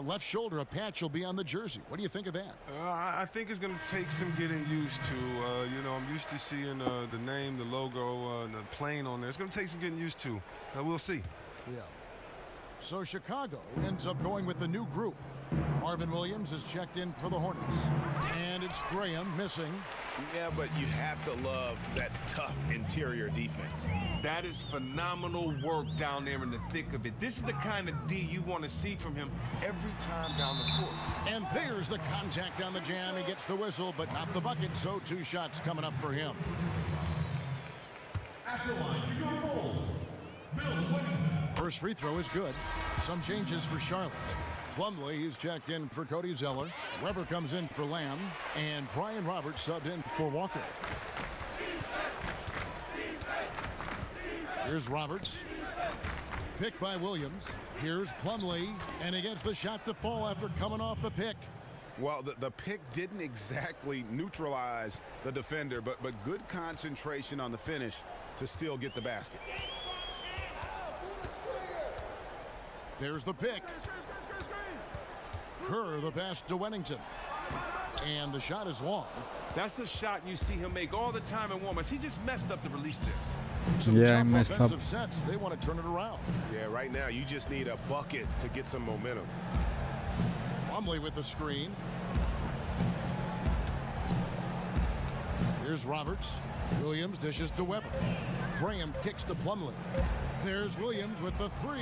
left shoulder, a patch will be on the jersey. What do you think of that? I think it's going to take some getting used to. You know, I'm used to seeing the name, the logo, the plane on there. It's going to take some getting used to. We'll see. Yeah. So Chicago ends up going with the new group. Marvin Williams is checked in for the Hornets. And it's Graham missing. Yeah, but you have to love that tough interior defense. That is phenomenal work down there in the thick of it. This is the kind of D you want to see from him every time down the court. And there's the contact on the jam. He gets the whistle, but not the bucket, so 2 shots coming up for him. At the line for your Bulls, Bill Whittington. First free throw is good. Some changes for Charlotte. Plumlee, he's checked in for Cody Zeller. Weber comes in for Lamb. And Brian Roberts subbed in for Walker. Here's Roberts. Pick by Williams. Here's Plumlee. And he gets the shot to fall after coming off the pick. Well, the pick didn't exactly neutralize the defender, but good concentration on the finish to still get the basket. There's the pick. Kerr, the pass to Wennington. And the shot is long. That's a shot you see him make all the time in warm-ups. He just messed up the release there. Some Yeah, I tough messed offensive up. sets. They want to turn it around. Yeah, right now you just need a bucket to get some momentum. Plumlee with the screen. Here's Roberts. Williams dishes to Weber. Graham kicks to Plumlee. There's Williams with the 3.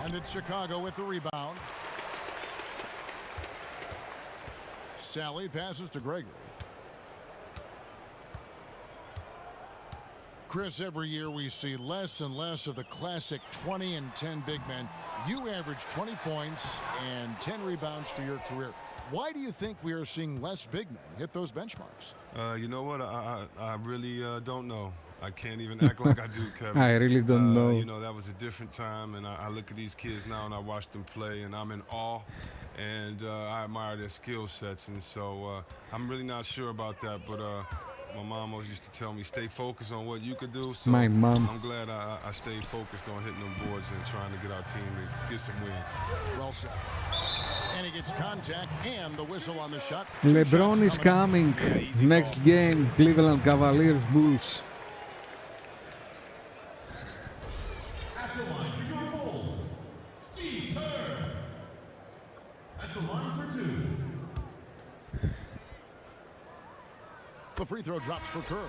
And it's Chicago with the rebound. Sally passes to Gregory. Chris, every year we see less and less of the classic 20 and 10 big men. You average 20 points and 10 rebounds for your career. Why do you think we are seeing less big men hit those benchmarks? You know what? I really don't know. I can't even act like I do, Kevin. I really don't know. You know, that was a different time, and I look at these kids now and I watch them play, and I'm in awe, and I admire their skill sets, and so I'm really not sure about that, but my mom always used to tell me, stay focused on what you can do. So My mom. I'm glad I stayed focused on hitting them boards and trying to get our team to get some wins. Well said. And he gets contact and the whistle on the shot. LeBron is coming. Next game, Cleveland Cavaliers Bulls. At the line for your Bulls, Steve Kerr. At the line for 2. The free throw drops for Kerr.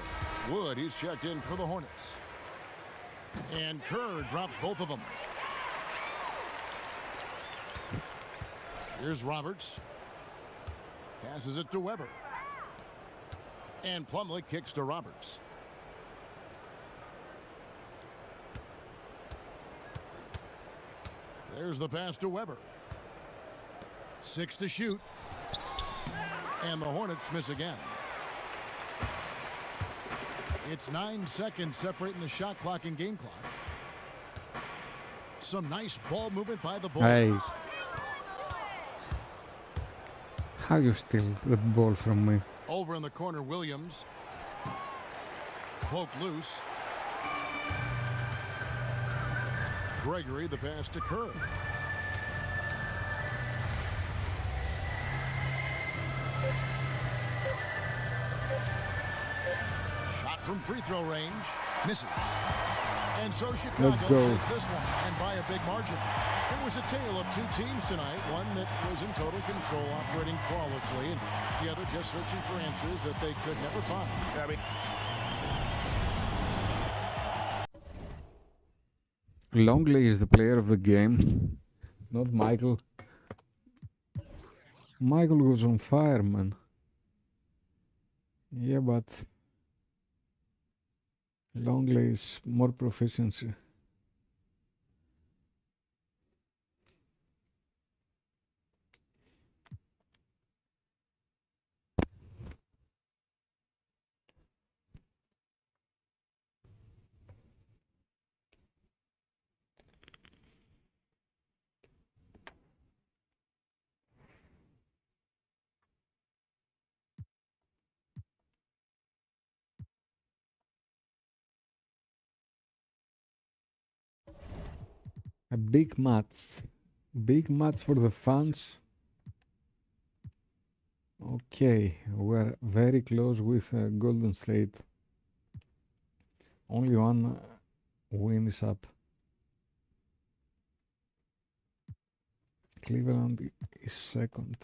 Wood, he's checked in for the Hornets. And Kerr drops both of them. Here's Roberts. Passes it to Weber. And Plumlee kicks to Roberts. There's the pass to Weber. 6 to shoot. And the Hornets miss again. It's 9 seconds separating the shot clock and game clock. Some nice ball movement by the Bulls. Hey. How you steal that ball from me? Over in the corner, Williams. Poked loose. Gregory, the pass to Kerr. Shot from free throw range. Misses. And so Chicago takes this one, and by a big margin. It was a tale of two teams tonight, one that was in total control, operating flawlessly, and the other just searching for answers that they could never find. Longley is the player of the game, not Michael. Michael was on fire, man. Yeah, but Longley is more proficiency. A big match for the fans. Okay, we're very close with Golden State. Only one win is up. Cleveland is second.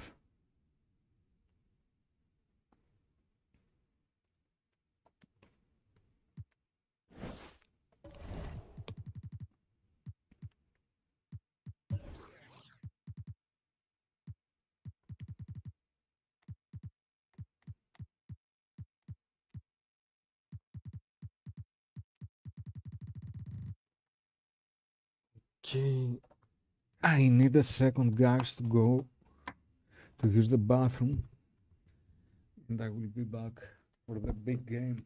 Okay, I need a second, guys, to go to use the bathroom, and I will be back for the big game.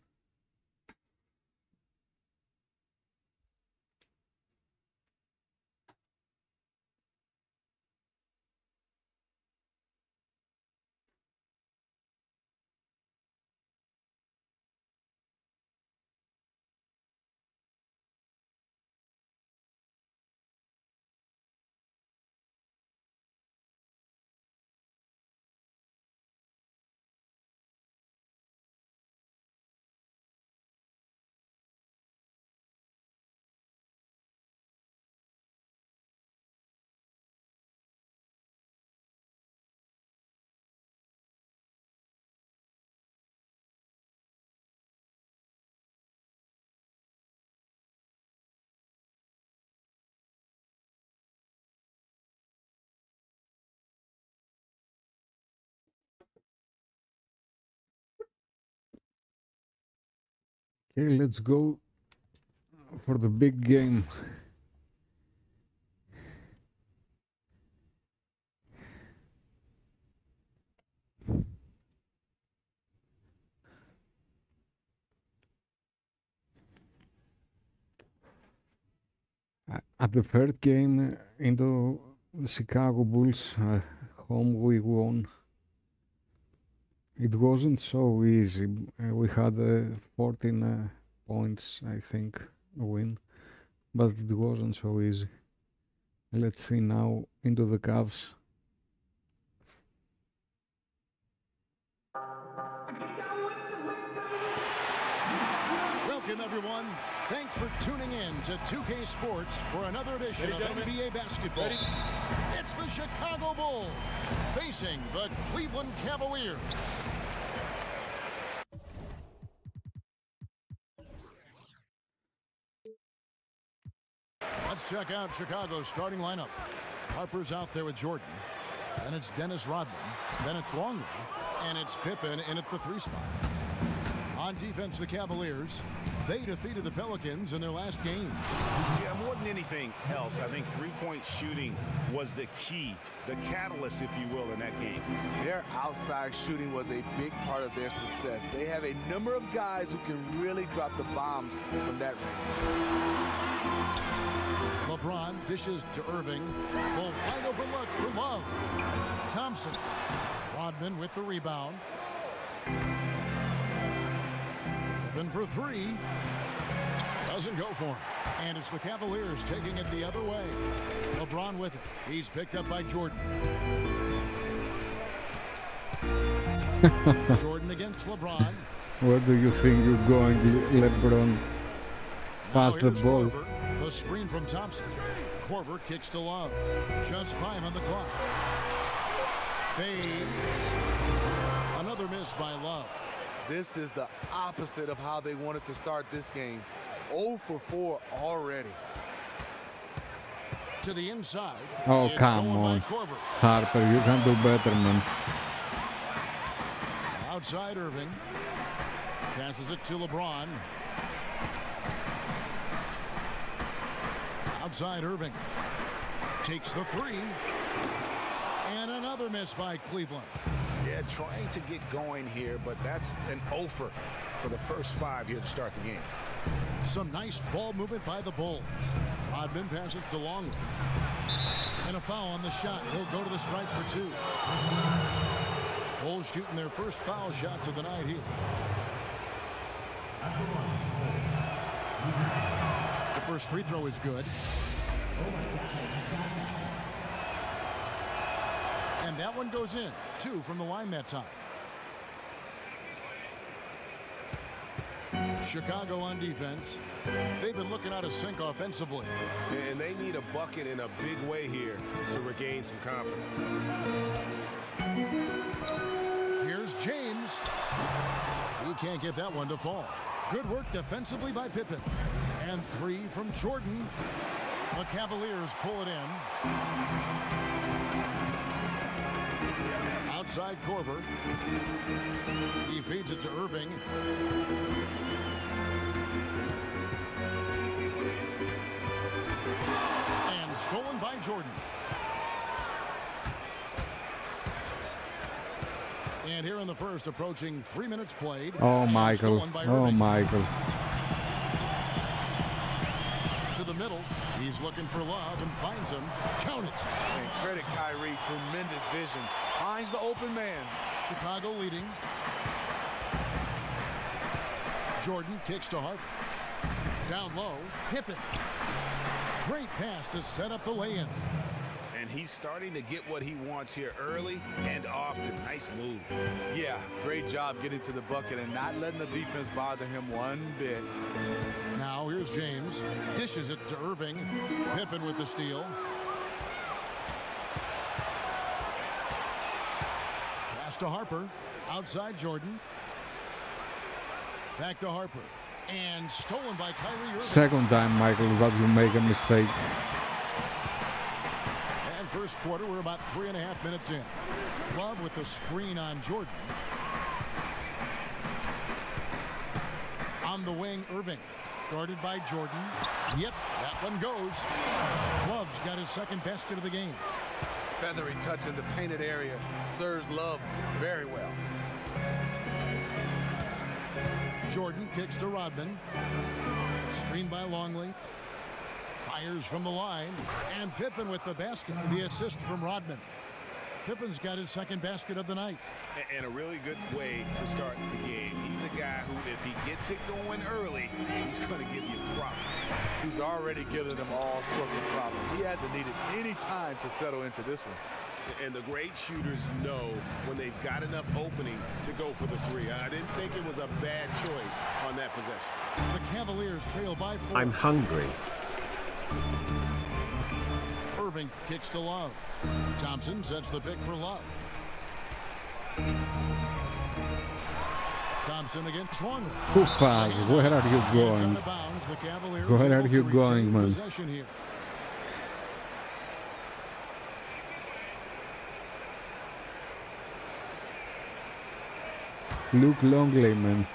Okay, let's go for the big game. At the third game into the Chicago Bulls home, we won. It wasn't so easy. We had 14 points, I think, a win, but it wasn't so easy. Let's see now into the Cavs. Welcome, everyone. Thanks for tuning in to 2K Sports for another edition of NBA basketball. It's the Chicago Bulls facing the Cleveland Cavaliers. Let's check out Chicago's starting lineup. Harper's out there with Jordan. Then it's Dennis Rodman. Then it's Longley. And it's Pippen in at the 3 spot. On defense, the Cavaliers, they defeated the Pelicans in their last game. Yeah, more than anything else, I think three-point shooting was the key, the catalyst, if you will, in that game. Their outside shooting was a big part of their success. They have a number of guys who can really drop the bombs from that range. LeBron dishes to Irving. Full wide open look for Love. Thompson. Rodman with the rebound. Open for three. Doesn't go for him. And it's the Cavaliers taking it the other way. LeBron with it. He's picked up by Jordan. Jordan against LeBron. Where do you think you're going, LeBron? Pass the ball. Korver. The screen from Thompson. Korver kicks to Love. Just 5 on the clock. Fades. Another miss by Love. This is the opposite of how they wanted to start this game. 0 for 4 already. To the inside. Oh, It's come stolen by on. Korver. Harper, you can do better, man. Outside Irving. Passes it to LeBron. Outside Irving. Takes the three. And another miss by Cleveland. Yeah, trying to get going here, but that's an offer for the first 5 here to start the game. Some nice ball movement by the Bulls. Rodman passes to Longley. And a foul on the shot. He'll go to the stripe for 2. Bulls shooting their first foul shots of the night here. The first free throw is good. And that one goes in. 2 from the line that time. Chicago on defense. They've been looking out of sync offensively. And they need a bucket in a big way here to regain some confidence. Here's James. He can't get that one to fall. Good work defensively by Pippen. And 3 from Jordan. The Cavaliers pull it in. Outside Korver. He feeds it to Irving. And stolen by Jordan. And here in the first, approaching 3 minutes played. Oh, Michael. Oh, Michael. To the middle. He's looking for Love and finds him. Count it. And credit Kyrie, tremendous vision. Finds the open man. Chicago leading. Jordan kicks to Harper. Down low. Pippen. Great pass to set up the lay-in. And he's starting to get what he wants here early and often. Nice move. Yeah, great job getting to the bucket and not letting the defense bother him one bit. Now here's James. Dishes it to Irving. Pippen with the steal. Pass to Harper. Outside Jordan. Back to Harper. And stolen by Kyrie Irving. Second time, Michael, that you make a mistake. And first quarter, we're about 3.5 minutes in. Love with the screen on Jordan. On the wing, Irving. Guarded by Jordan. Yep, that one goes. Love's got his second basket of the game. Feathery touch in the painted area. Serves Love very well. Jordan kicks to Rodman. Screened by Longley. Fires from the line. And Pippen with the basket. The assist from Rodman. Pippen's got his second basket of the night. And a really good way to start the game. He's a guy who, if he gets it going early, he's going to give you problems. He's already given them all sorts of problems. He hasn't needed any time to settle into this one. And the great shooters know when they've got enough opening to go for the three. I didn't think it was a bad choice on that possession. The Cavaliers trail by 4. I'm hungry. Irving kicks to Love. Thompson sets the pick for Love. Thompson against Longley. Kupak, where are you going? Where are you going, man? Luke Longley, man.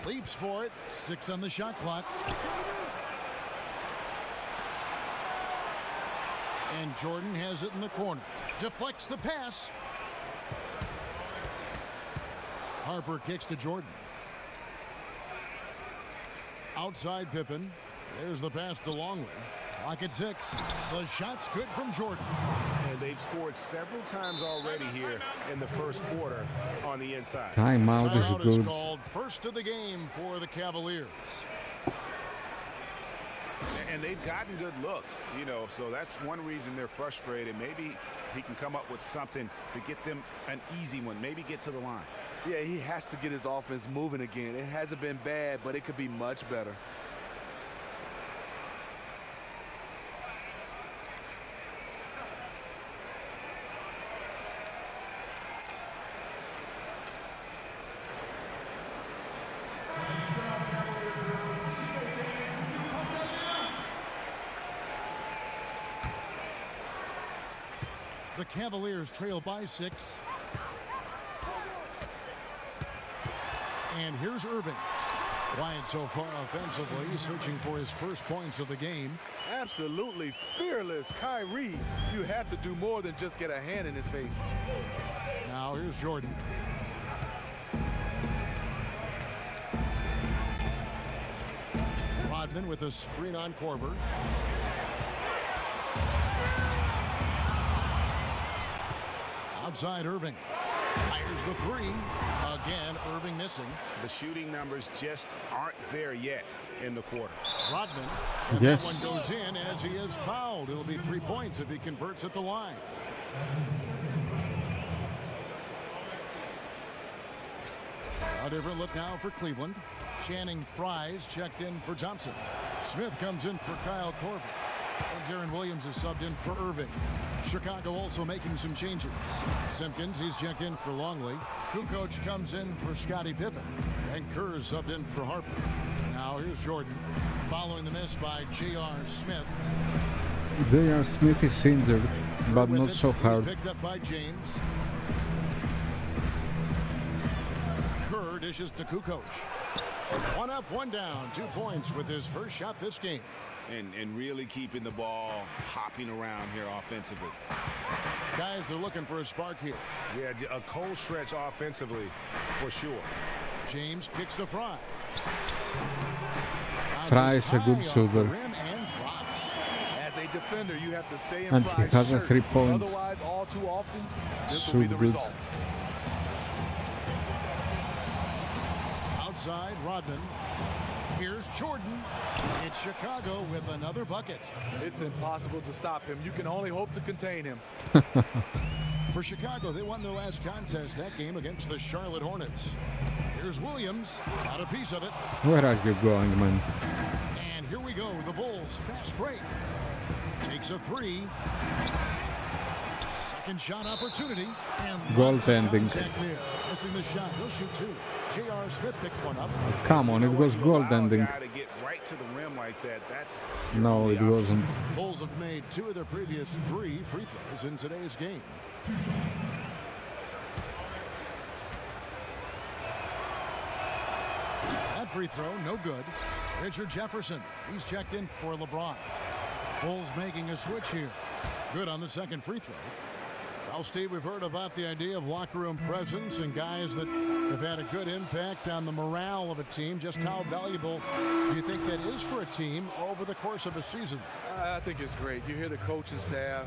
Leaps for it. 6 on the shot clock. And Jordan has it in the corner. Deflects the pass. Harper kicks to Jordan. Outside Pippen. There's the pass to Longley. Clock at 6. The shot's good from Jordan. And they've scored several times already here in the first quarter on the inside. Timeout is Timeout good. is called, first of the game for the Cavaliers. And they've gotten good looks, so that's one reason they're frustrated. Maybe he can come up with something to get them an easy one, maybe get to the line. Yeah, he has to get his offense moving again. It hasn't been bad, but it could be much better. The Cavaliers trail by 6. And here's Irving. Quiet so far offensively, searching for his first points of the game. Absolutely fearless. Kyrie, you have to do more than just get a hand in his face. Now here's Jordan. Rodman with a screen on Korver. Outside Irving. Fires the three. Again, Irving missing. The shooting numbers just aren't there yet in the quarter. Rodman. And Yes. that one goes in as he is fouled. It'll be 3 points if he converts at the line. A different look now for Cleveland. Channing Fries checked in for Thompson. Smith comes in for Kyle Korver. And Deron Williams is subbed in for Irving. Chicago also making some changes. Simpkins, he's checked in for Longley. Kukoc comes in for Scottie Pippen. And Kerr is subbed in for Harper. Now here's Jordan. Following the miss by J.R. Smith. J.R. Smith is injured, but With not it, so he's hard. picked up by James. Kerr dishes to Kukoc. 1 up, 1 down. 2 points with his first shot this game. And really keeping the ball hopping around here offensively. Guys are looking for a spark here. Yeah, a cold stretch offensively for sure. James kicks to Fry. Fry is a good High off the shooter. rim and drops. As a defender, you have to stay in And he Fry's has a shirt. 3-point Otherwise, all too often, this will be shoot the good. result. Outside, Rodman. Here's Jordan. It's Chicago with another bucket. It's impossible to stop him. You can only hope to contain him. For Chicago, they won their last contest that game against the Charlotte Hornets. Here's Williams. Got a piece of it. Where are you going, man? And here we go. The Bulls fast break. Takes a 3. Second shot opportunity. And Goaltending. contact there. Missing the shot. He'll shoot 2. J.R. Smith picks one up. Come on, it was goaltending. To get right to the rim like that, that's No, it wasn't. Bulls have made 2 of their previous 3 free throws in today's game. That free throw, no good. Richard Jefferson, he's checked in for LeBron. Bulls making a switch here. Good on the second free throw. Well, Steve, we've heard about the idea of locker room presence and guys that have had a good impact on the morale of a team. Just how valuable do you think that is for a team over the course of a season? I think it's great. You hear the coaching staff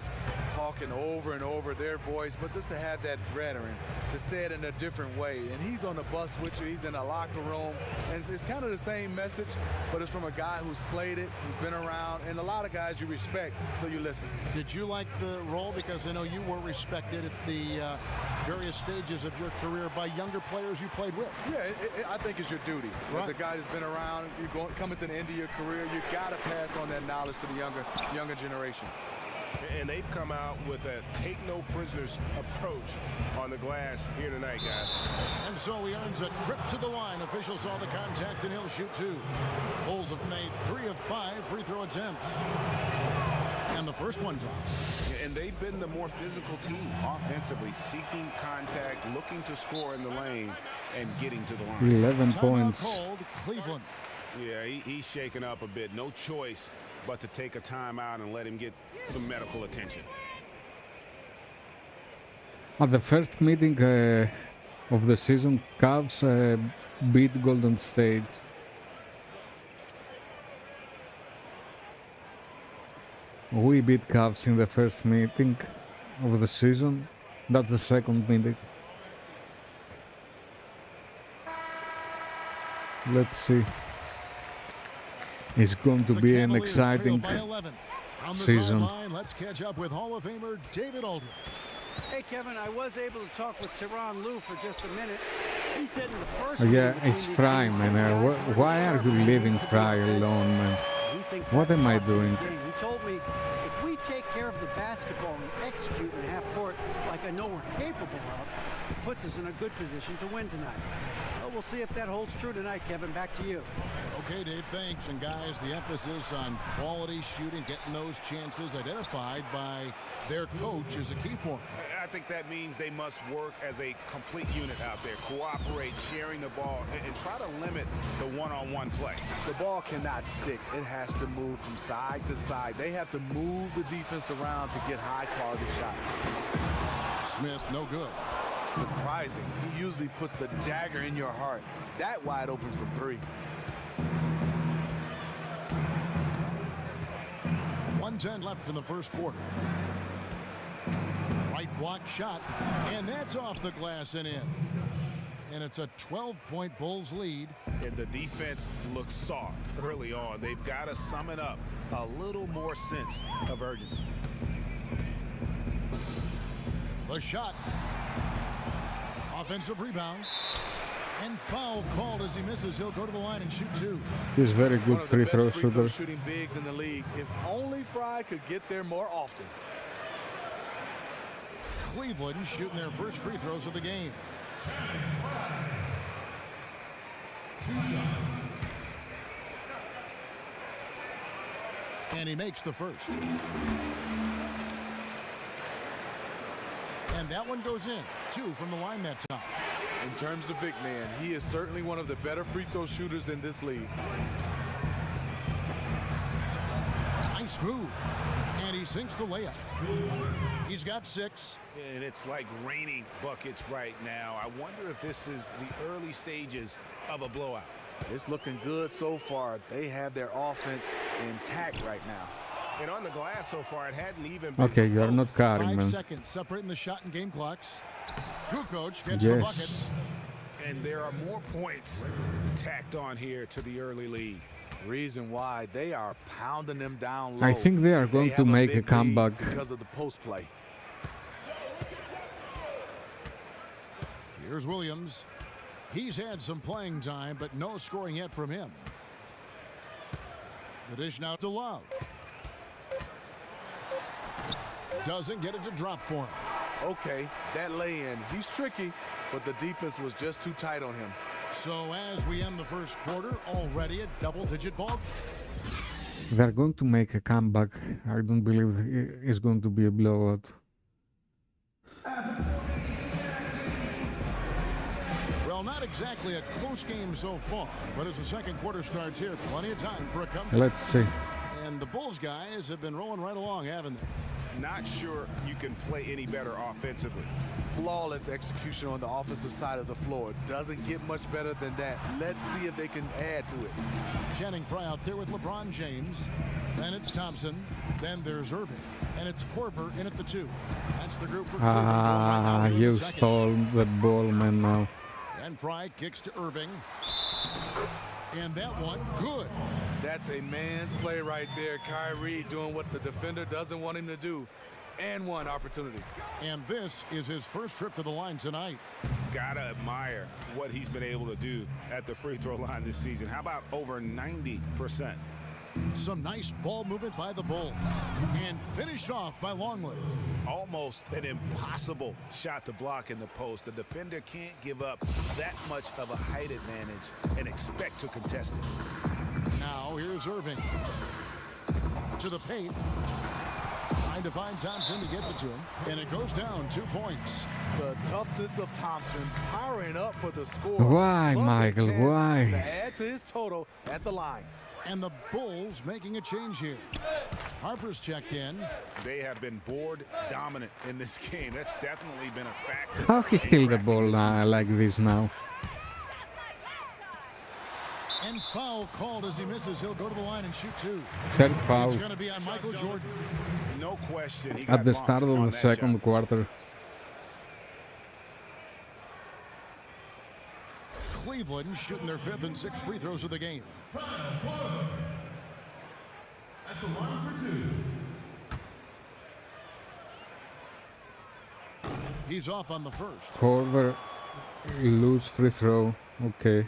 talking over and over their voice, but just to have that veteran to say it in a different way. And he's on the bus with you. He's in the locker room. And it's kind of the same message, but it's from a guy who's played it, who's been around, and a lot of guys you respect, so you listen. Did you like the role? Because I know you were respected at the various stages of your career by younger players you played with. Yeah, I think it's your duty. Right. As a guy that's been around, you're coming to the end of your career, you got to pass on that knowledge to the younger generation. And they've come out with a take no prisoners approach on the glass here tonight, guys. And so he earns a trip to the line. Officials saw the contact and he'll shoot 2. Bulls have made 3 of 5 free throw attempts. And the first one drops. And they've been the more physical team offensively, seeking contact, looking to score in the lane, and getting to the line. 11 Timeout points. called, Cleveland. Yeah, he's shaken up a bit. No choice but to take a timeout and let him get some medical attention. At the first meeting of the season, Cavs beat Golden State. We beat Cavs in the first meeting. of the season. That's the second minute. Let's see. It's going to be an exciting season. Let's catch up with Hall of Famer David Aldridge. Hey, Kevin, I was able to talk with Tyronn Lue for just a minute. He said in the first Yeah, meeting it's between Fry, these man. teams, these guys were Why are you really leaving good to be Fry offensive. alone, man? He thinks What that am I cost them the doing? game. He told me if we take care of the basketball and execute in half court like I know we're capable of, it puts us in a good position to win tonight. Well, we'll see if that holds true tonight, Kevin. Back to you. Okay, Dave, thanks. And guys, the emphasis on quality shooting, getting those chances identified by their coach is a key for them. I think that means they must work as a complete unit out there, cooperate, sharing the ball, and try to limit the one-on-one play. The ball cannot stick. It has to move from side to side. They have to move the defense around to get high-quality shots. Smith, no good. Surprising. He usually puts the dagger in your heart. That wide open from three. 1:10 left in the first quarter. Right block shot, and that's off the glass and in. And it's a 12-point Bulls lead. And the defense looks soft early on. They've got to sum it up. A little more sense of urgency. The shot. Offensive rebound. And foul called as he misses. He'll go to the line and shoot two. He's very good One of the free best throw free throw shooter. shooting bigs in the league. If only Fry could get there more often. Cleveland shooting their first free throws of the game. 2 shots. And he makes the first. And that one goes in. 2 from the line that time. In terms of big man, he is certainly one of the better free throw shooters in this league. Nice move. And he sinks the layup. He's got 6. And it's like raining buckets right now. I wonder if this is the early stages of a blowout. It's looking good so far. They have their offense intact right now. And on the glass so far, it hadn't even been Okay, you're close. not cutting, 5 man. seconds separating the shot and game clocks. Kukoc gets the bucket. Yes. And there are more points tacked on here to the early lead. Reason why they are pounding them down low. I think they are going to have make a big lead comeback. because of the post play. Here's Williams. He's had some playing time, but no scoring yet from him. The dish now to Love. Doesn't get it to drop for him. Okay, that lay-in, he's tricky, but the defense was just too tight on him. So as we end the first quarter, already a double-digit ball. They're going to make a comeback. I don't believe it's going to be a blowout. Well, not exactly a close game so far, but as the second quarter starts here, plenty of time for a comeback. Let's see. And the Bulls guys have been rolling right along, haven't they? Not sure you can play any better offensively. Flawless execution on the offensive side of the floor. Doesn't get much better than that. Let's see if they can add to it. Channing Frye out there with LeBron James. Then it's Thompson. Then there's Irving. And it's Korver in at the 2. That's the group for Cleveland. Ah, Right now, you in the second. stole the ball, man, now. And Frye kicks to Irving. And that one, good. That's a man's play right there. Kyrie doing what the defender doesn't want him to do. And one opportunity. And this is his first trip to the line tonight. Gotta admire what he's been able to do at the free throw line this season. How about over 90%? Some nice ball movement by the Bulls. And finished off by Longley. Almost an impossible shot to block in the post. The defender can't give up that much of a height advantage and expect to contest it. Now here's Irving. To the paint. Trying to find Thompson. He gets it to him. And it goes down 2 points. The toughness of Thompson powering up for the score. Why, Plus a Michael, chance why? To add to his total at the line. And the Bulls making a change here. Harper's checked in. They have been board dominant in this game. That's definitely been a factor. How he steal the in ball crafting this like this now? And Foul called as he misses. He'll go to the line and shoot two. Third foul It's going to be on Michael Jordan. No question. He at got the bumped start of on the that second shot. quarter. Cleveland shooting their 5th and 6th free throws of the game. At the line for two. He's off on the first. Corver, loose free throw. Okay.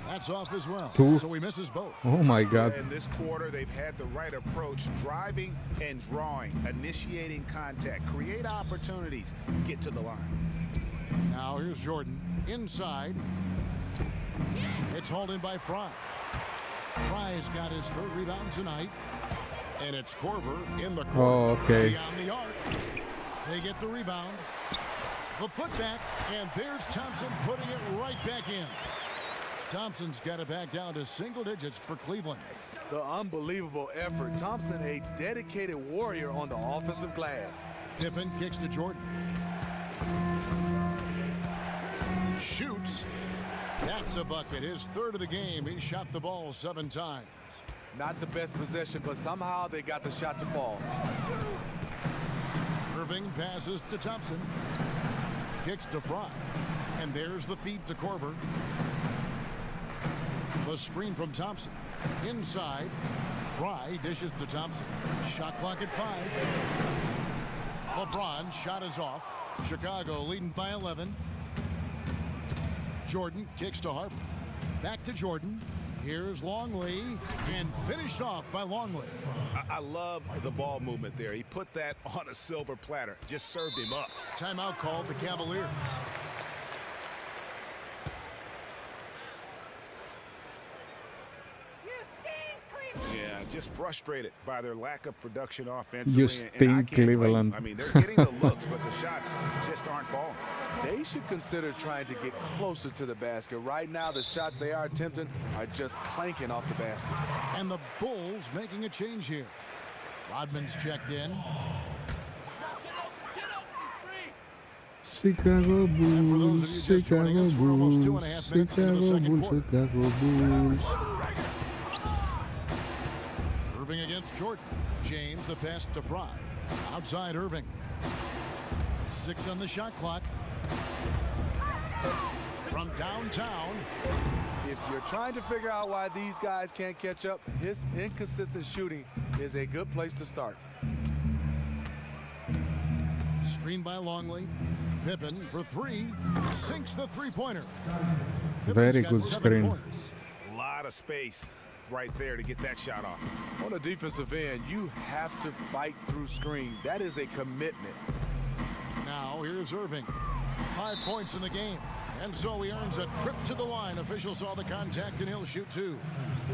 That's off as well. Two. So he misses both. Oh my God. In this quarter, they've had the right approach, driving and drawing, initiating contact, create opportunities, get to the line. Now here's Jordan inside. It's hauled in by Fry. Fry's got his 3rd rebound tonight. And it's Corver in the corner. Oh, okay. Beyond the arc. They get the rebound. The putback. And there's Thompson putting it right back in. Thompson's got it back down to single digits for Cleveland. The unbelievable effort. Thompson, a dedicated warrior on the offensive glass. Pippen kicks to Jordan. Shoots. That's a bucket. His 3rd of the game. He shot the ball 7 times. Not the best possession, but somehow they got the shot to fall. Irving passes to Thompson. Kicks to Fry. And there's the feed to Corver. The screen from Thompson. Inside. Fry dishes to Thompson. Shot clock at 5. LeBron shot is off. Chicago leading by 11. Jordan kicks to Harper. Back to Jordan. Here's Longley. And finished off by Longley. I love the ball movement there. He put that on a silver platter. Just served him up. Timeout called the Cavaliers. Yeah, just frustrated by their lack of production offensively. You and I stink, can't blame Cleveland. them. I mean, they're getting the looks, but the shots just aren't falling. They should consider trying to get closer to the basket. Right now, the shots they are attempting are just clanking off the basket. And the Bulls making a change here. Rodman's checked in. Chicago And for those Bulls, of you just joining Chicago us, we're almost 2.5 Bulls, minutes into the Chicago second Bulls, quarter. Chicago Bulls. Irving against Jordan. James the pass to Fry. Outside Irving. 6 on the shot clock. From downtown. If you're trying to figure out why these guys can't catch up, his inconsistent shooting is a good place to start. Screen by Longley. Pippen for 3. Sinks the 3-pointer. Very good screen. Points. A lot of space right there to get that shot off. On the defensive end, you have to fight through screen. That is a commitment. Now here's Irving. 5 points in the game. And so he earns a trip to the line. Officials saw the contact and he'll shoot 2.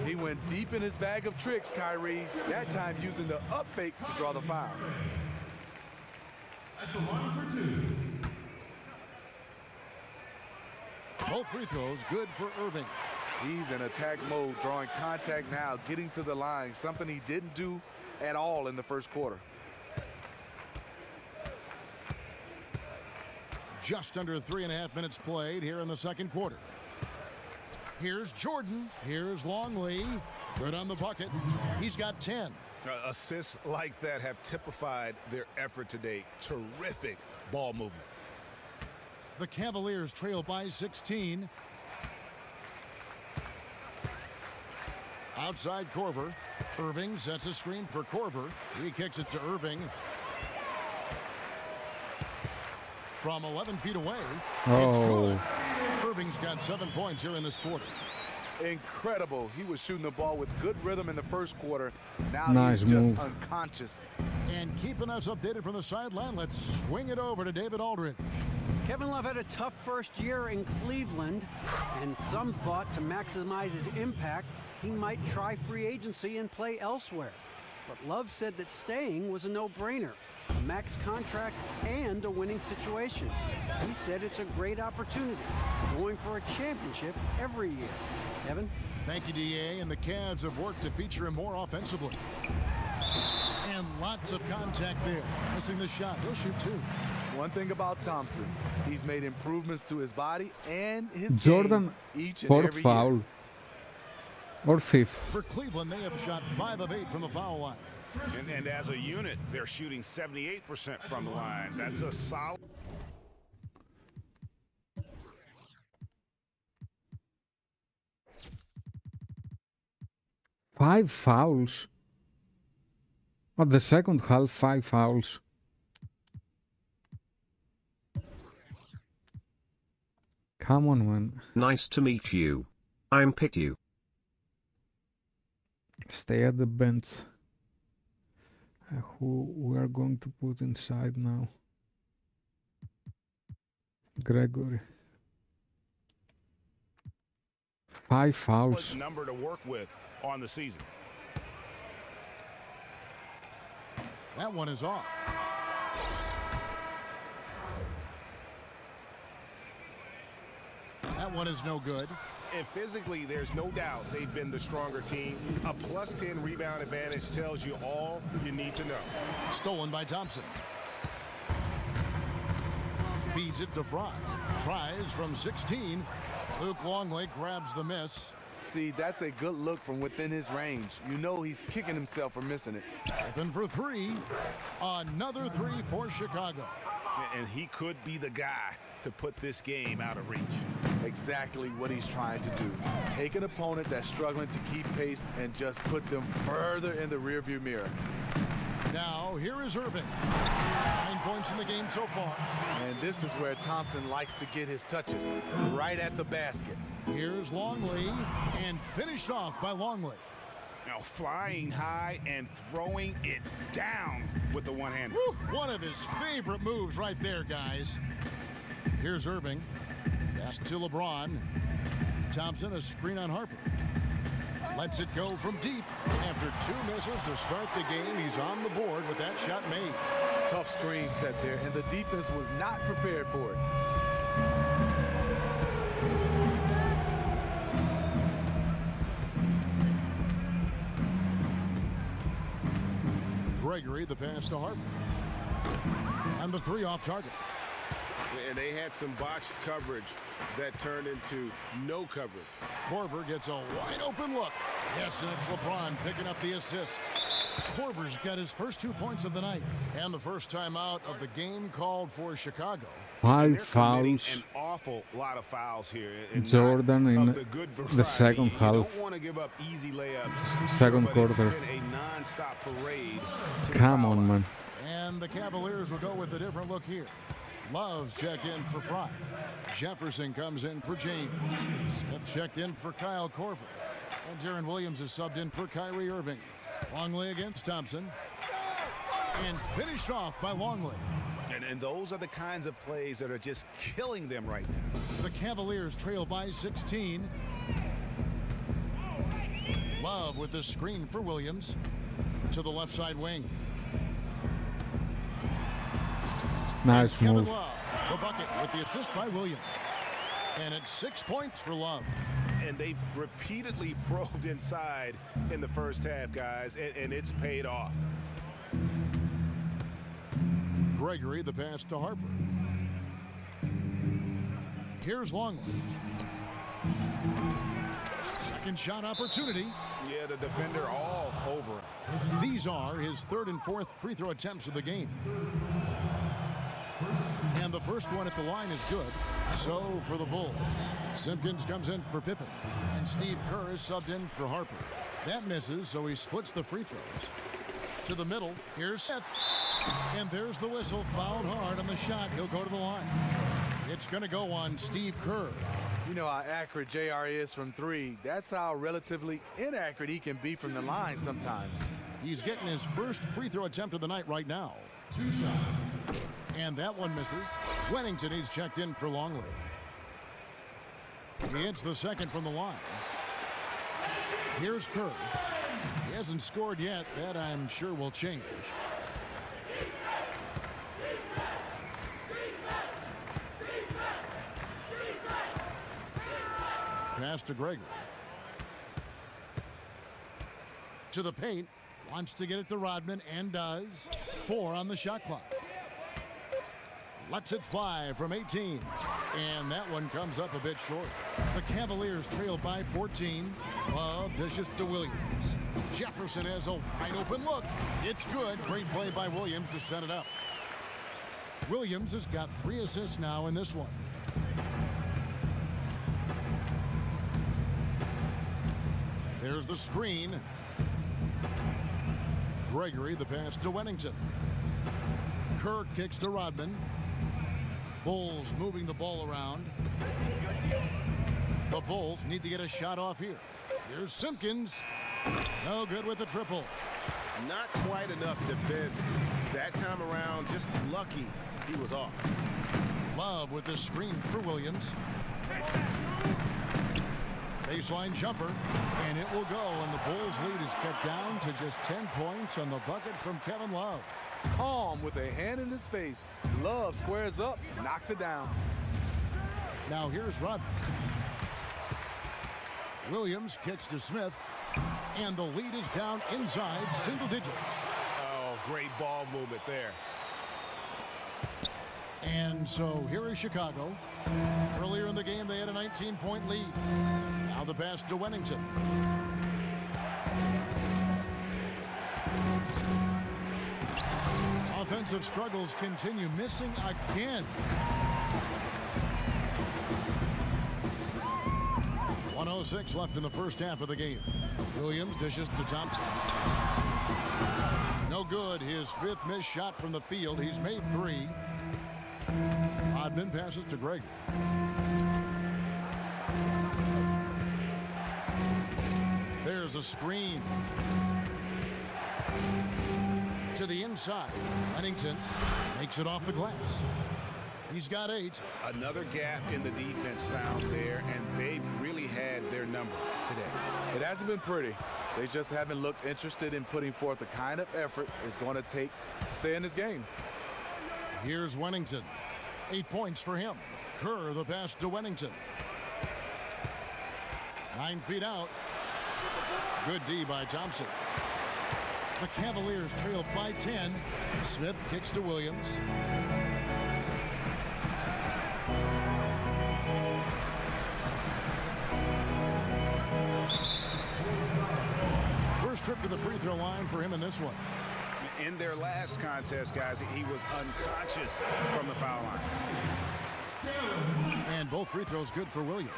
He went deep in his bag of tricks, Kyrie. That time using the up fake to draw the foul. At the line for 2. Both free throws good for Irving. He's in attack mode, drawing contact now, getting to the line, something he didn't do at all in the first quarter. Just under 3.5 minutes played here in the second quarter. Here's Jordan. Here's Longley. Good on the bucket. He's got 10. Assists like that have typified their effort today. Terrific ball movement. The Cavaliers trail by 16. Outside Corver. Irving sets a screen for Corver. He kicks it to Irving. From 11 feet away. It's good. Irving's got 7 points here in this quarter. Incredible. He was shooting the ball with good rhythm in the first quarter. Now Nice he's just move. unconscious. And keeping us updated from the sideline, let's swing it over to David Aldridge. Kevin Love had a tough first year in Cleveland, and some thought to maximize his impact, he might try free agency and play elsewhere. But Love said that staying was a no-brainer, a max contract and a winning situation. He said it's a great opportunity, going for a championship every year. Kevin? Thank you, DA. And the Cavs have worked to feature him more offensively. And lots of contact there. Missing the shot. He'll shoot 2. One thing about Thompson, he's made improvements to his body and his Jordan, game each and fourth every foul. year. or 5th. For Cleveland, they have shot 5 of 8 from the foul line. And as a unit, they're shooting 78% from the line. That's a solid. Five fouls. At the second half, 5 fouls. Come on, man. Nice to meet you. I'm pick you. Stay at the bench. Who we are going to put inside now? Gregory. 5 fouls. Number to work with on the season. That one is off. That one is no good. And physically, there's no doubt they've been the stronger team. A plus 10 rebound advantage tells you all you need to know. Stolen by Thompson. Feeds it to Fry. Tries from 16. Luke Longley grabs the miss. See, that's a good look from within his range. You know he's kicking himself for missing it. Open for 3. Another 3 for Chicago. And he could be the guy to put this game out of reach. Exactly what he's trying to do. Take an opponent that's struggling to keep pace and just put them further in the rearview mirror. Now, here is Irving. 9 points in the game so far. And this is where Thompson likes to get his touches, right at the basket. Here's Longley, and finished off by Longley. Now flying high and throwing it down with the one-hander. One of his favorite moves right there, guys. Here's Irving. Pass to LeBron. Thompson, a screen on Harper. Lets it go from deep. After 2 misses to start the game, he's on the board with that shot made. Tough screen set there, and the defense was not prepared for it. Gregory, the pass to Harper. And the 3 off target. And they had some botched coverage that turned into no coverage. Korver gets a wide open look. Yes, and it's LeBron picking up the assist. Korver's got his first 2 points of the night. And the first time out of the game called for Chicago. 5 fouls. An awful lot of fouls here. Jordan in the second half. You don't want to give up easy layups. Second but quarter. It's been a non-stop parade. Come on, man. And the Cavaliers will go with a different look here. Love's check in for Fry. Jefferson comes in for James. Smith checked in for Kyle Korver. And Deron Williams is subbed in for Kyrie Irving. Longley against Thompson. And finished off by Longley. And those are the kinds of plays that are just killing them right now. The Cavaliers trail by 16. Love with the screen for Williams. To the left side wing. Nice Kevin move. Love, the bucket with the assist by Williams. And it's 6 points for Love. And they've repeatedly probed inside in the first half, guys, and it's paid off. Gregory, the pass to Harper. Here's Longley. Second shot opportunity. Yeah, the defender all over him. These are his 3rd and 4th free throw attempts of the game. And the first one at the line is good. So for the Bulls. Simpkins comes in for Pippen. And Steve Kerr is subbed in for Harper. That misses, so he splits the free throws. To the middle, here's Seth. And there's the whistle, fouled hard on the shot. He'll go to the line. It's going to go on Steve Kerr. You know how accurate JR is from 3. That's how relatively inaccurate he can be from the line sometimes. He's getting his first free throw attempt of the night right now. 2 shots. And that one misses. Wennington, he's checked in for Longley. He hits the second from the line. Here's Kerr. He hasn't scored yet. That, I'm sure, will change. Pass to Gregory. To the paint. Wants to get it to Rodman and does. 4 on the shot clock. Lets it fly from 18. And that one comes up a bit short. The Cavaliers trail by 14. Love dishes to Williams. Jefferson has a wide open look. It's good. Great play by Williams to set it up. Williams has got 3 assists now in this one. There's the screen. Gregory, the pass to Wennington. Kerr kicks to Rodman. Bulls moving the ball around. The Bulls need to get a shot off here. Here's Simpkins. No good with the triple. Not quite enough defense that time around. Just lucky he was off. Love with the screen for Williams. Baseline jumper, and it will go, and the Bulls lead is cut down to just 10 points on the bucket from Kevin Love. Calm with a hand in his face. Love squares up, knocks it down. Now here's Rodman. Williams kicks to Smith, and the lead is down inside single digits. Oh, great ball movement there. And so here is Chicago. Earlier in the game, they had a 19-point lead. Now the pass to Wennington. Offensive struggles continue, missing again. 1:06 left in the first half of the game. Williams dishes to Thompson. No good. His 5th missed shot from the field. He's made 3. Rodman passes to Greg. There's a screen. To the inside. Wennington makes it off the glass. He's got 8. Another gap in the defense found there, and they've really had their number today. It hasn't been pretty. They just haven't looked interested in putting forth the kind of effort it's going to take to stay in this game. Here's Wennington. 8 points for him. Kerr, the pass to Wennington. 9 feet out. Good D by Thompson. The Cavaliers trail by 10. Smith kicks to Williams. First trip to the free throw line for him in this one. In their last contest, guys, he was unconscious from the foul line. And both free throws good for Williams.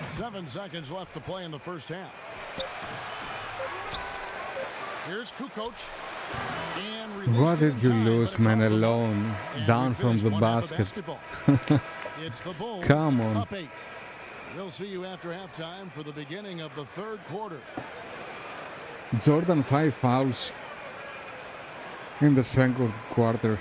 7 seconds left to play in the first half. Here's Kukoc. What did you lose, man, alone? Down from the basket. It's the Bulls. Come on. Up 8. We'll see you after halftime for the beginning of the third quarter. Jordan 5 fouls in the second quarter.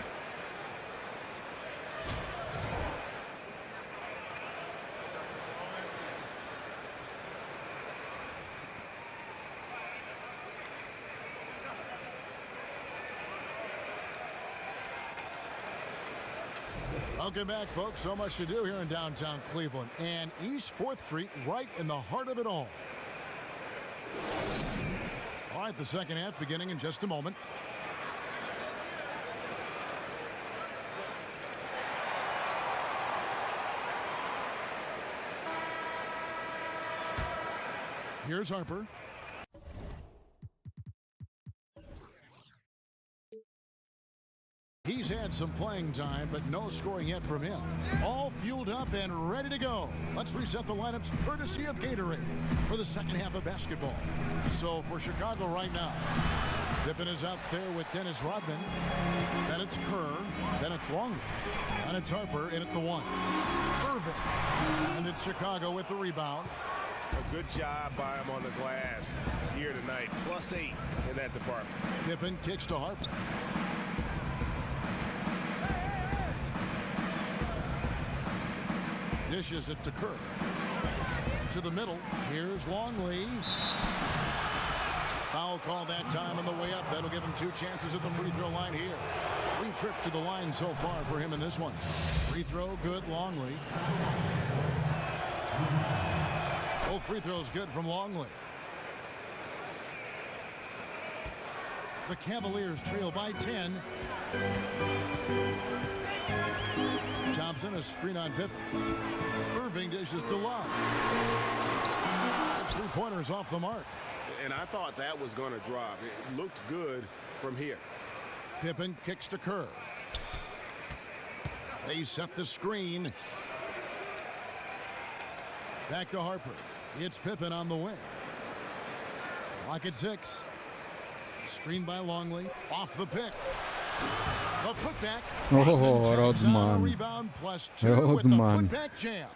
Welcome back, folks. So much to do here in downtown Cleveland and East 4th Street, right in the heart of it all. All right, the second half beginning in just a moment. Here's Harper. He's had some playing time, but no scoring yet from him. All fueled up and ready to go. Let's reset the lineups courtesy of Gatorade for the second half of basketball. So for Chicago right now, Pippen is out there with Dennis Rodman. Then it's Kerr. Then it's Longley. And it's Harper in at the 1. Irving. And it's Chicago with the rebound. A good job by him on the glass here tonight. +8 in that department. Pippen kicks to Harper. Dishes it to Kerr. To the middle. Here's Longley. Foul call that time on the way up. That'll give him 2 chances at the free throw line here. 3 trips to the line so far for him in this one. Free throw good, Longley. Both free throws good from Longley. The Cavaliers trail by 10. Thompson, a screen on Pippen. Irving dishes to Love. That's 3-pointers off the mark. And I thought that was going to drop. It looked good from here. Pippen kicks to Kerr. They set the screen. Back to Harper. It's Pippen on the wing. Lock at 6. Screen by Longley. Off the pick. The putback. Oh, Rodman. Rebound +2 with the putback jam.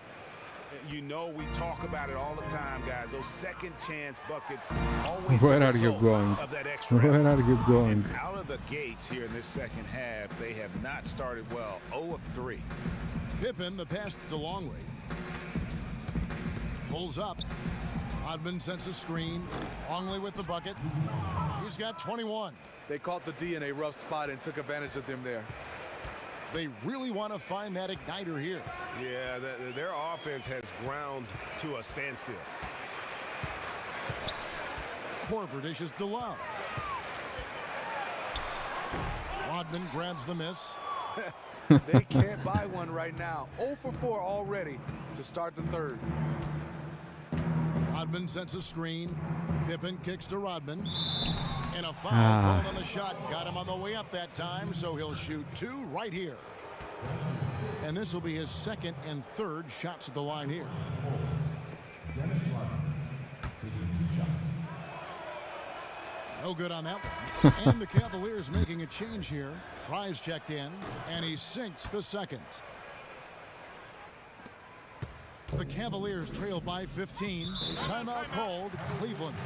You know, we talk about it all the time, guys. Those second chance buckets always Where are you going? of that extra Where effort. are you going? And out of the gates here in this second half, they have not started well. 0 of 3. Pippen, the pass to Longley. Pulls up. Rodman sends a screen. Longley with the bucket. He's got 21. They caught the D in a rough spot and took advantage of them there. They really want to find that igniter here. Yeah, their offense has ground to a standstill. Korver dishes to Love. Rodman grabs the miss. They can't buy one right now. 0 for 4 already to start the third. Rodman sends a screen. Pippen kicks to Rodman. And a foul called on the shot. Got him on the way up that time, so he'll shoot 2 right here. And this will be his second and third shots at the line here. No good on that one. And the Cavaliers making a change here. Fry's checked in, and he sinks the second. The Cavaliers trail by 15. Timeout called, Cleveland.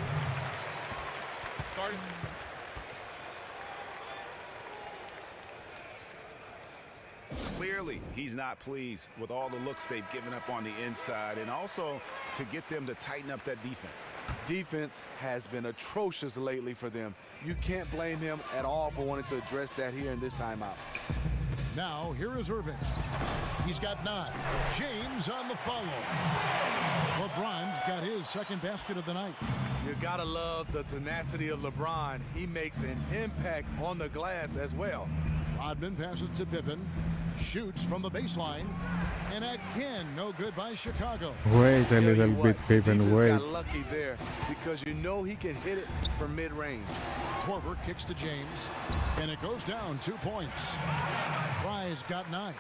Clearly, he's not pleased with all the looks they've given up on the inside, and also to get them to tighten up that defense. Defense has been atrocious lately for them. You can't blame him at all for wanting to address that here in this timeout. Now, here is Irving. He's got 9. James on the follow. LeBron's got his second basket of the night. You gotta love the tenacity of LeBron. He makes an impact on the glass as well. Rodman passes to Pippen. Shoots from the baseline. And again, no good by Chicago. Wait a little bit, Pippen, wait. Got lucky there because you know he can hit it from mid-range. Korver kicks to James. And it goes down 2 points. Fry's got 9.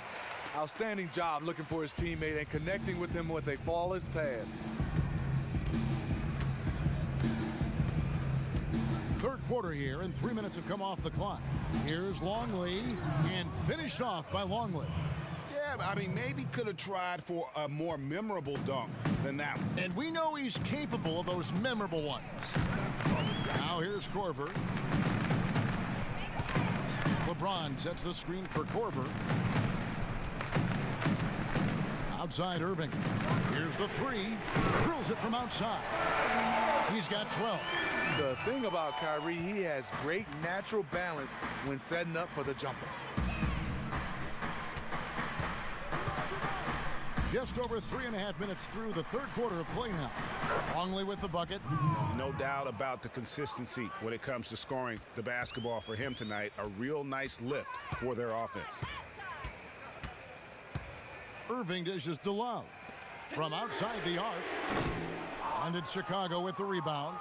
Outstanding job looking for his teammate and connecting with him with a flawless pass. Third quarter here, and 3 minutes have come off the clock. Here's Longley, and finished off by Longley. Yeah, I mean, maybe could have tried for a more memorable dunk than that one. And we know he's capable of those memorable ones. Now here's Korver. LeBron sets the screen for Korver. Outside Irving. Here's the 3. Drills it from outside. He's got 12. The thing about Kyrie, he has great natural balance when setting up for the jumper. Just over 3.5 minutes through the third quarter of play now. Longley with the bucket. No doubt about the consistency when it comes to scoring the basketball for him tonight. A real nice lift for their offense. Irving dishes to Love. From outside the arc. And it's Chicago with the rebound.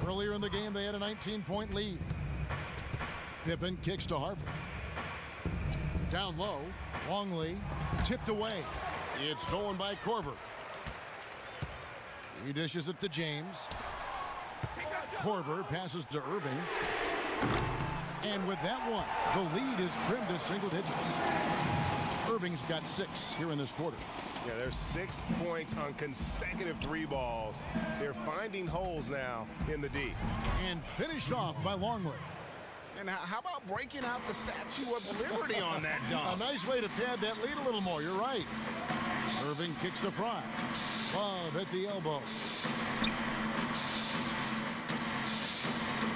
Earlier in the game, they had a 19-point lead. Pippen kicks to Harper. Down low, Longley tipped away. It's stolen by Korver. He dishes it to James. Korver passes to Irving. And with that one, the lead is trimmed to single digits. Irving's got 6 here in this quarter. Yeah, there's 6 points on consecutive 3 balls. They're finding holes now in the D. And finished off by Longley. And how about breaking out the Statue of Liberty on that dunk? A nice way to pad that lead a little more. You're right. Irving kicks to Fry. Love at the elbow.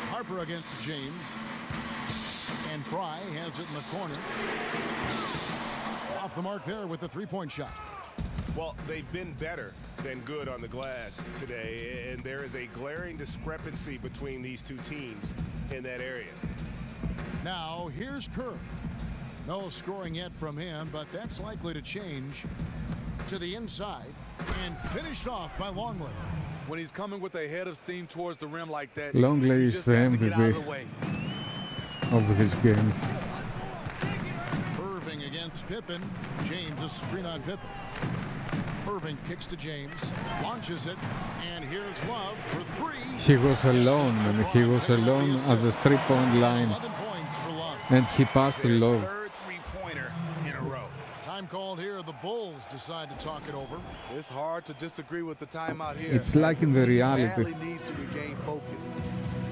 Harper against James. And Fry has it in the corner. Off the mark there with the 3-point shot. Well, they've been better than good on the glass today, and there is a glaring discrepancy between these two teams in that area. Now here's Kerr. No scoring yet from him, but that's likely to change. To the inside and finished off by Longley. When he's coming with a head of steam towards the rim like that, Longley you is just the have to get out of the MVP way. of this game. Irving against Pippen. James a screen on Pippen. Irving kicks to James, launches it, and here's Love for three. He was alone, and he was alone at the three-point line, 11 points for Love. and he passed to Love. Third three-pointer in a row. Time called here. The Bulls decide to talk it over. It's hard to disagree with the timeout here. It's like in the reality. Badly needs to regain focus.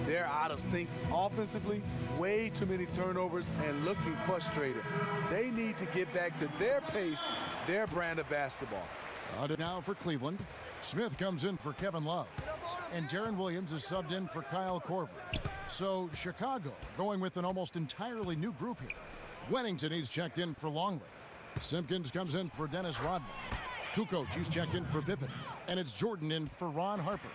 They're out of sync offensively, way too many turnovers, and looking frustrated. They need to get back to their pace, their brand of basketball. Now for Cleveland. Smith comes in for Kevin Love. And Darren Williams is subbed in for Kyle Korver. So Chicago going with an almost entirely new group here. Wennington, he's checked in for Longley. Simpkins comes in for Dennis Rodman. Kukoc, he's checked in for Pippen. And it's Jordan in for Ron Harper.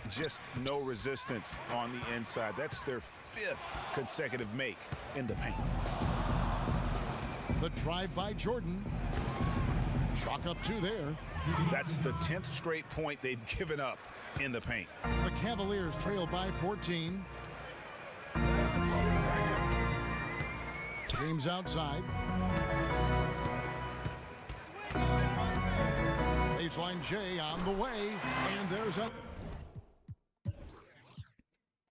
Just no resistance on the inside. That's their 5th consecutive make in the paint. The drive by Jordan. Chalk up 2 there. That's the 10th straight point they've given up in the paint. The Cavaliers trail by 14. James outside. Baseline J on the way. And there's a...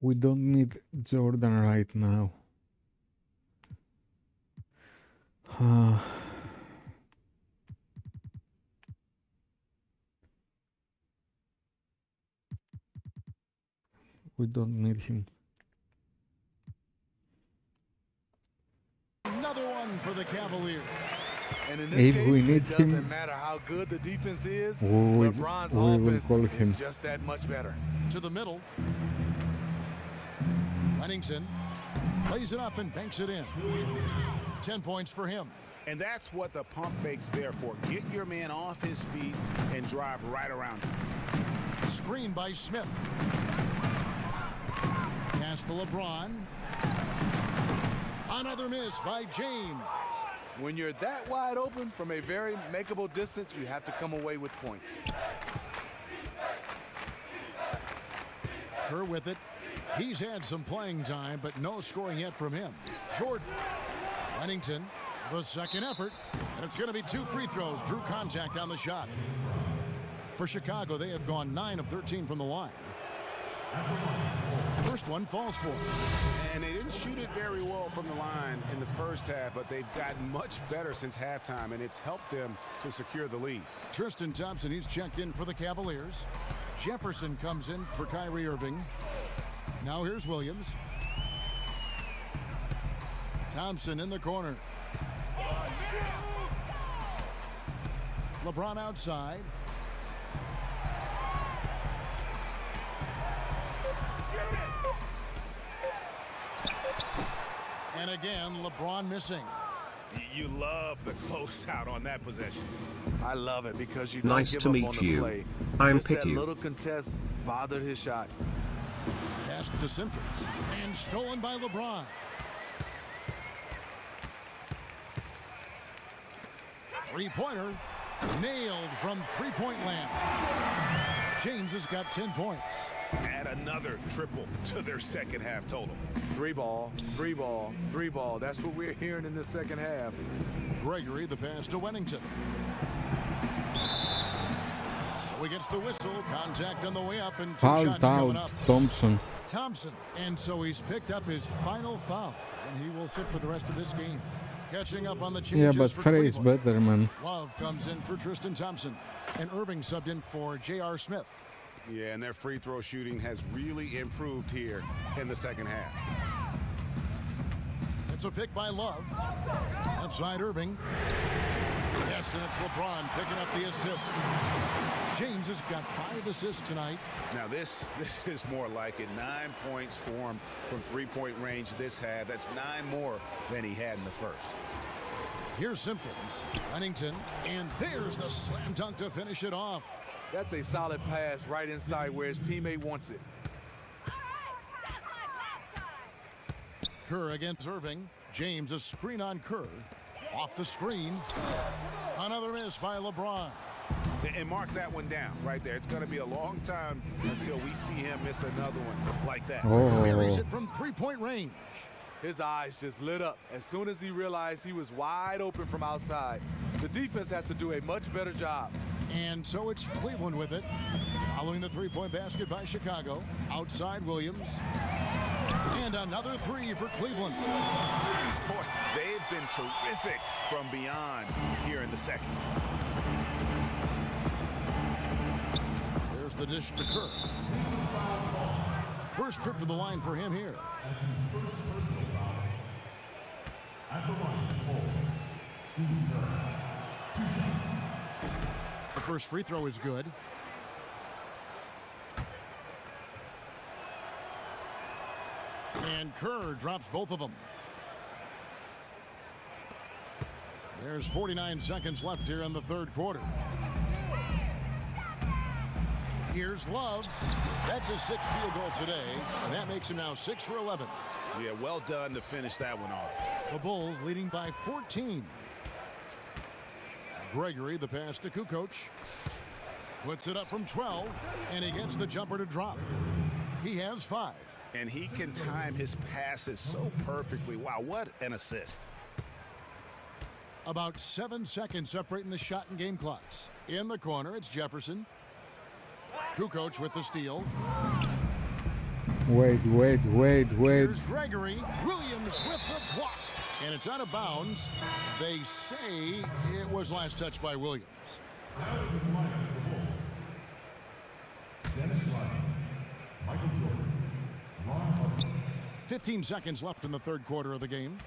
We don't need Jordan right now. We don't need him. Another one for the Cavaliers. And in this If case, we need it doesn't him, matter how good the defense is, we LeBron's will offense call him. is just that much better. To the middle. Wennington plays it up and banks it in. 10 points for him. And that's what the pump fake's there for. Get your man off his feet and drive right around him. Screen by Smith. Pass to LeBron. Another miss by James. When you're that wide open from a very makeable distance, you have to come away with points. Kerr with it. He's had some playing time, but no scoring yet from him. Jordan. Wennington, the second effort. And it's going to be 2 free throws. Drew contact on the shot. For Chicago, they have gone 9 of 13 from the line. First one falls for them. And they didn't shoot it very well from the line in the first half, but they've gotten much better since halftime, and it's helped them to secure the lead. Tristan Thompson, he's checked in for the Cavaliers. Jefferson comes in for Kyrie Irving. Now here's Williams. Thompson in the corner. LeBron outside. And again, LeBron missing. You love the closeout on that possession. I love it because you don't Nice give to up meet on the you. play. I'm Just that Picky. little contest bothered his shot. Pass to Simpkins. And stolen by LeBron. Three-pointer. Nailed from three-point land. James has got 10 points. Add another triple to their second half total. 3 ball, 3 ball, 3 ball. That's what we're hearing in the second half. Gregory, the pass to Wennington. So he gets the whistle. Contact on the way up, and 2 Foul shots coming out, up. Thompson. Thompson. And so he's picked up his final foul, and he will sit for the rest of this game. Catching up on the changes Yeah, but for Frey is Cleveland. better, man. Love comes in for Tristan Thompson. And Irving subbed in for J.R. Smith. Yeah, and their free throw shooting has really improved here in the second half. It's a pick by Love. Outside Irving. Yes, and it's LeBron picking up the assist. James has got 5 assists tonight. Now this is more like it. 9 points for him from three-point range this half. That's 9 more than he had in the first. Here's Simpkins. Wennington. And there's the slam dunk to finish it off. That's a solid pass right inside where his teammate wants it. Kerr against Irving. James, a screen on Kerr. Off the screen. Another miss by LeBron. And mark that one down right there. It's going to be a long time until we see him miss another one like that. Buries it from three-point range. His eyes just lit up as soon as he realized he was wide open from outside. The defense has to do a much better job. And so it's Cleveland with it. Following the three-point basket by Chicago. Outside Williams. And another three for Cleveland. Boy, they've been terrific from beyond here in the second. There's the dish to Kerr. First trip to the line for him here. That's his first personal foul. At the line for the Bulls, Stephen Kerr. 2 shots. The first free throw is good. And Kerr drops both of them. There's 49 seconds left here in the third quarter. Here's Love. That's his 6th field goal today, and that makes him now 6 for 11. Yeah, well done to finish that one off. The Bulls leading by 14. Gregory, the pass to Kukoc. Puts it up from 12, and he gets the jumper to drop. He has 5. And he can time his passes so perfectly. Wow, what an assist. About 7 seconds separating the shot and game clocks. In the corner, it's Jefferson. Kukoc with the steal. Wait. Here's Gregory. Williams with the block. And it's out of bounds. They say it was last touched by Williams. Now in the line for the Bulls, Dennis Rodman, Michael Jordan, Ron Harper. 15 seconds left in the third quarter of the game.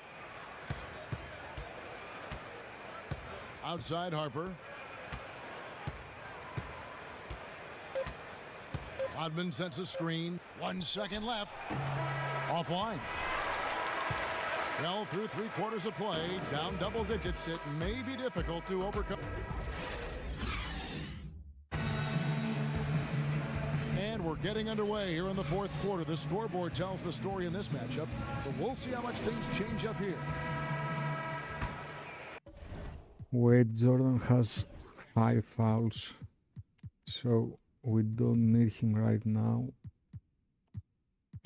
Outside Harper. Rodman sets a screen. 1 second left. Offline. Well, through 3 quarters of play, down double digits, it may be difficult to overcome. And we're getting underway here in the fourth quarter. The scoreboard tells the story in this matchup, but we'll see how much things change up here. Wade Jordan has 5 fouls, so we don't need him right now.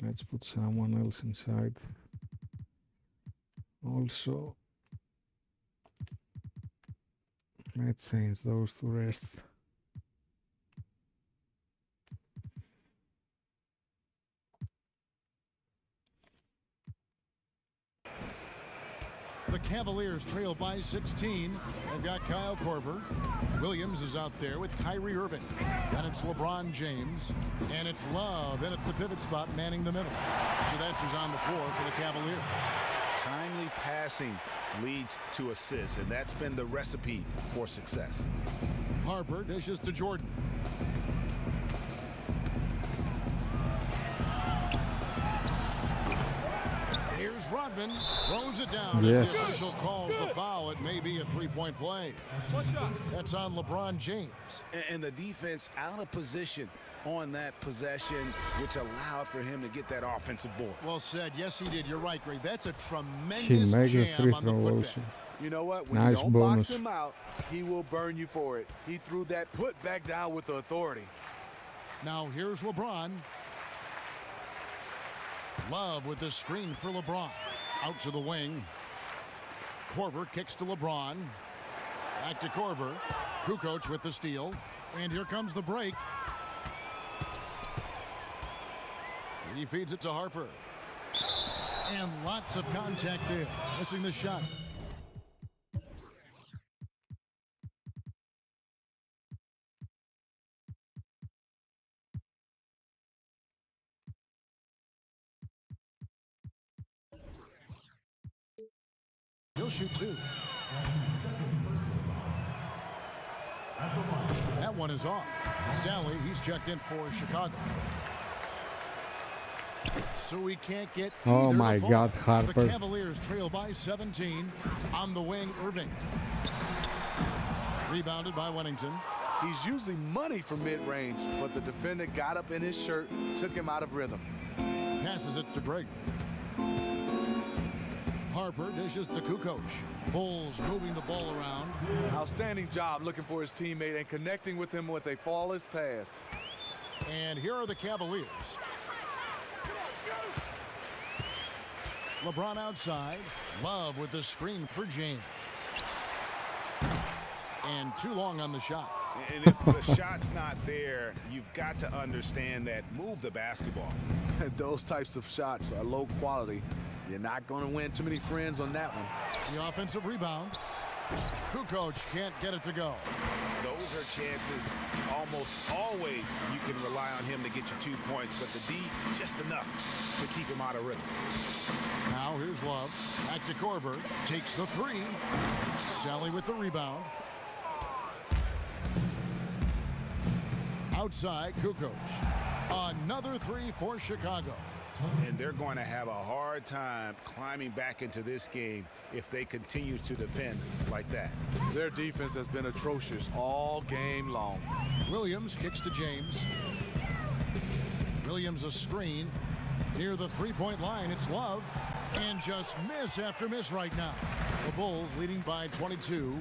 Let's put someone else inside. Also, let's change those to rest. The Cavaliers trail by 16. They've got Kyle Korver. Williams is out there with Kyrie Irving. And it's LeBron James. And it's Love in at the pivot spot, manning the middle. So that's who's on the floor for the Cavaliers. Timely passing leads to assists, and that's been the recipe for success. Harper dishes to Jordan. Here's Rodman, throws it down. Yes. As the official calls the foul, it may be a 3-point play. That's on LeBron James. And the defense out of position on that possession, which allowed for him to get that offensive board. Well said. Yes, he did. You're right, Greg. That's a He tremendous made a free jam on the throw putback. also. You know what? When Nice you don't bonus. box him out, he will burn you for it. He threw that put back down with the authority. Now here's LeBron. Love with the screen for LeBron. Out to the wing. Korver kicks to LeBron. Back to Korver. Kukoc with the steal. And here comes the break. He feeds it to Harper. And lots of contact there. Missing the shot. He'll shoot 2. That one is off. Sally, he's checked in for Chicago. So we can't get Oh either my to fall. God, The Harper. Cavaliers trail by 17. On the wing, Irving. Rebounded by Wennington. He's usually money from mid-range, but the defender got up in his shirt, took him out of rhythm. Passes it to Gregory. Harper dishes to Kukoc. Bulls moving the ball around. Outstanding job looking for his teammate and connecting with him with a flawless pass. And here are the Cavaliers. LeBron outside. Love with the screen for James. And too long on the shot. And if the shot's not there, you've got to understand that. Move the basketball. Those types of shots are low quality. You're not going to win too many friends on that one. The offensive rebound. Kukoc can't get it to go. Those are chances. Almost always you can rely on him to get you 2 points, but the D, just enough to keep him out of rhythm. Now here's Love. Back to Korver. Takes the three. Sally with the rebound. Outside, Kukoc. Another three for Chicago. And they're going to have a hard time climbing back into this game if they continue to defend like that. Their defense has been atrocious all game long. Williams kicks to James. Williams a screen. Near the three-point line, it's Love. And just miss after miss right now. The Bulls leading by 22.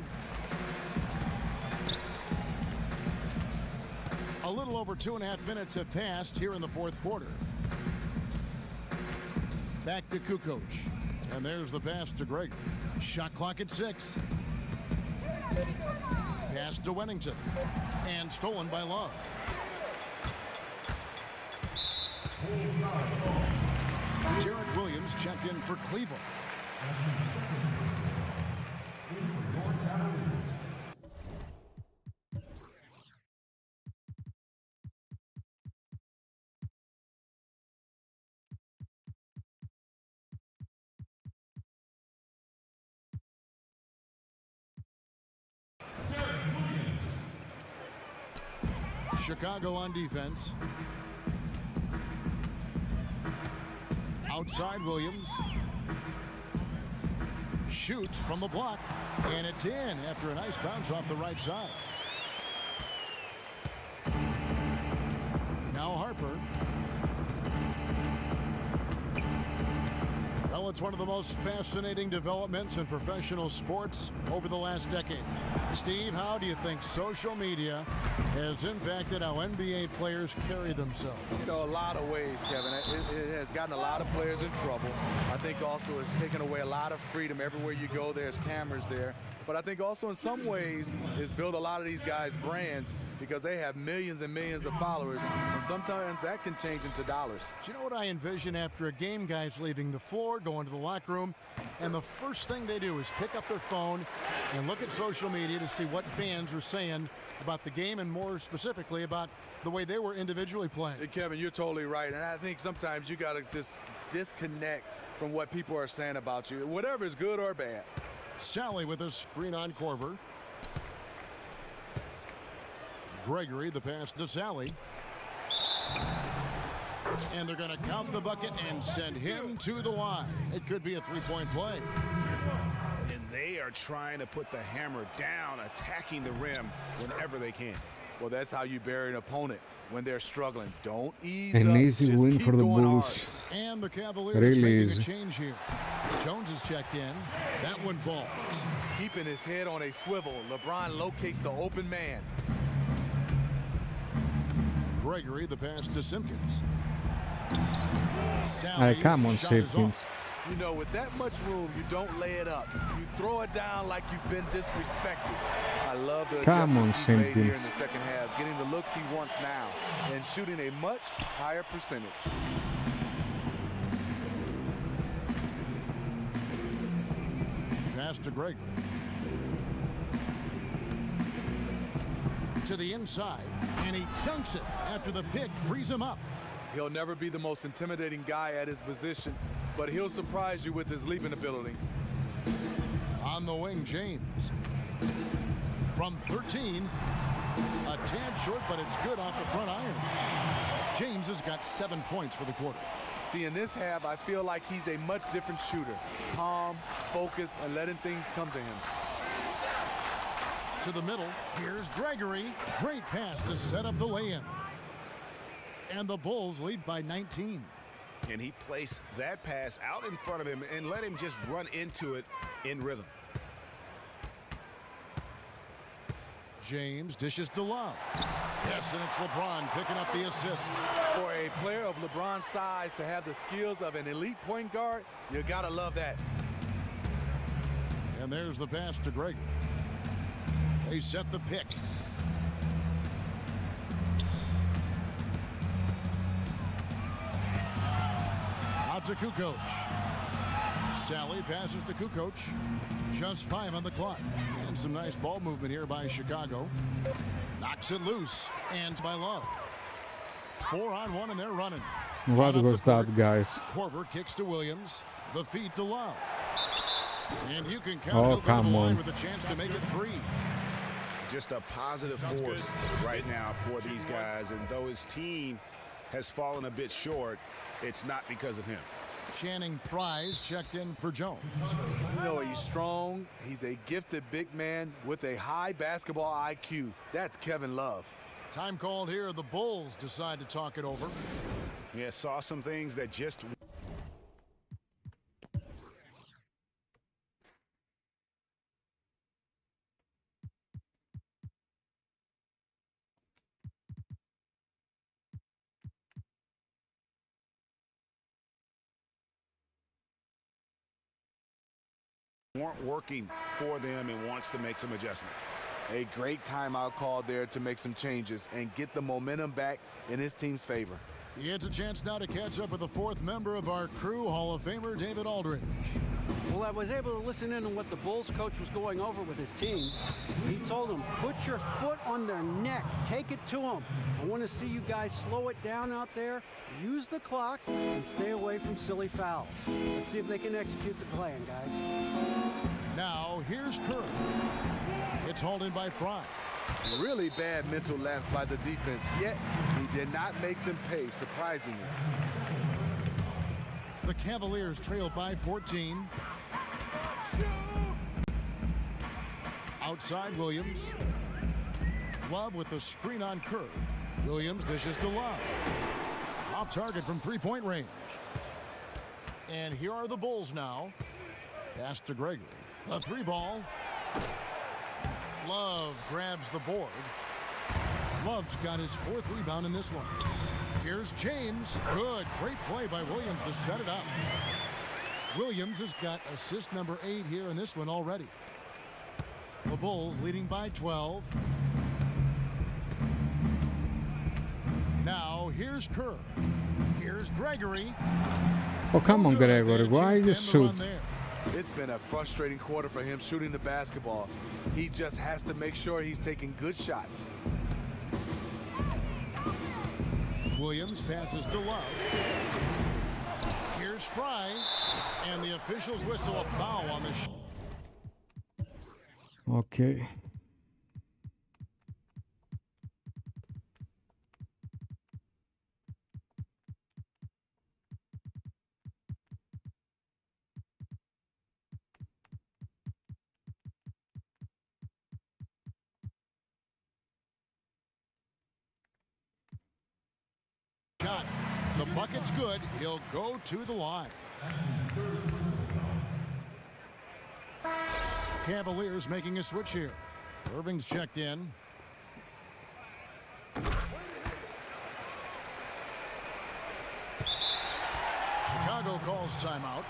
A little over 2.5 minutes have passed here in the fourth quarter. Back to Kukoc. And there's the pass to Greg. Shot clock at 6. Pass to Wennington. And stolen by Love. Derek Williams checked in for Cleveland. Chicago on defense. Outside Williams. Shoots from the block. And it's in after a nice bounce off the right side. Now Harper. Well, it's one of the most fascinating developments in professional sports over the last decade. Steve, how do you think social media has impacted how NBA players carry themselves? You know, a lot of ways, Kevin. It has gotten a lot of players in trouble. I think also it's taken away a lot of freedom. Everywhere you go, there's cameras there. But I think also in some ways it's built a lot of these guys' brands because they have millions and millions of followers. And sometimes that can change into dollars. Do you know what I envision after a game? Guys leaving the floor, going to the locker room, and the first thing they do is pick up their phone and look at social media to see what fans are saying about the game and more specifically about the way they were individually playing. Hey, Kevin, you're totally right. And I think sometimes you got to just disconnect from what people are saying about you, whatever is good or bad. Sally with a screen on Korver. Gregory, the pass to Sally. And they're going to count the bucket and send him to the line. It could be a three-point play. And they are trying to put the hammer down, attacking the rim whenever they can. Well, that's how you bury an opponent when they're struggling. Don't ease An up. easy Just win keep for the going Bulls. hard. And the Cavaliers Really making easy. a change here. Jones is checked in. That one falls. Keeping his head on a swivel, LeBron locates the open man. Gregory, the pass to Simpkins. Sally's Come on, shot is Simpkins. off. You know, with that much room, you don't lay it up. You throw it down like you've been disrespected. I love the Come on, adjustments he's made here in Simpkins. the second half, getting the looks he wants now and shooting a much higher percentage. Pass to Gregory. To the inside, and he dunks it after the pick frees him up. He'll never be the most intimidating guy at his position, but he'll surprise you with his leaping ability. On the wing, James. From 13, a tad short, but it's good off the front iron. James has got 7 points for the quarter. See, in this half, I feel like he's a much different shooter. Calm, focused, and letting things come to him. To the middle, here's Gregory. Great pass to set up the lay-in. And the Bulls lead by 19. And he placed that pass out in front of him and let him just run into it in rhythm. James dishes to Love. Yes, and it's LeBron picking up the assist. For a player of LeBron's size to have the skills of an elite point guard, you gotta love that. And there's the pass to Gregory. They set the pick. Out to Kukoc. Sally passes to Kukoc. Just 5 on the clock. And some nice ball movement here by Chicago. Knocks it loose. And by Love. 4-on-1 and they're running. What was that, guys? Korver kicks to Williams. The feed to Love. And you can count Oh, over the come line on. with a chance to make it 3. Just a positive force right now for these guys. And though his team has fallen a bit short, it's not because of him. Channing Fries checked in for Jones. You know, he's strong. He's a gifted big man with a high basketball IQ. That's Kevin Love. Time called here. The Bulls decide to talk it over. Yeah, saw some things that just... weren't working for them and wants to make some adjustments. A great timeout call there to make some changes and get the momentum back in his team's favor. He gets a chance now to catch up with the 4th member of our crew, Hall of Famer David Aldridge. Well, I was able to listen in on what the Bulls coach was going over with his team. He told them, put your foot on their neck. Take it to them. I want to see you guys slow it down out there, use the clock, and stay away from silly fouls. Let's see if they can execute the plan, guys. Now, here's Curry. It's hauled in by Fry. Really bad mental lapse by the defense, yet he did not make them pay, surprisingly. The Cavaliers trail by 14. Outside Williams. Love with the screen on Kerr. Williams dishes to Love. Off target from 3-point range. And here are the Bulls now. Pass to Gregory. The 3 ball. Love grabs the board. Love's got his 4th rebound in this one. Here's James. Good. Great play by Williams to set it up. Williams has got assist number 8 here in this one already. The Bulls leading by 12. Now here's Kerr. Here's Gregory. Oh, come on, Good. Gregory. They had a Why chance you to end the shoot? run there. It's been a frustrating quarter for him shooting the basketball. He just has to make sure he's taking good shots. Williams passes to Love. Here's Fry. And the officials whistle a foul on the shot. Okay. The bucket's good. He'll go to the line. Cavaliers making a switch here. Irving's checked in. Chicago calls timeout.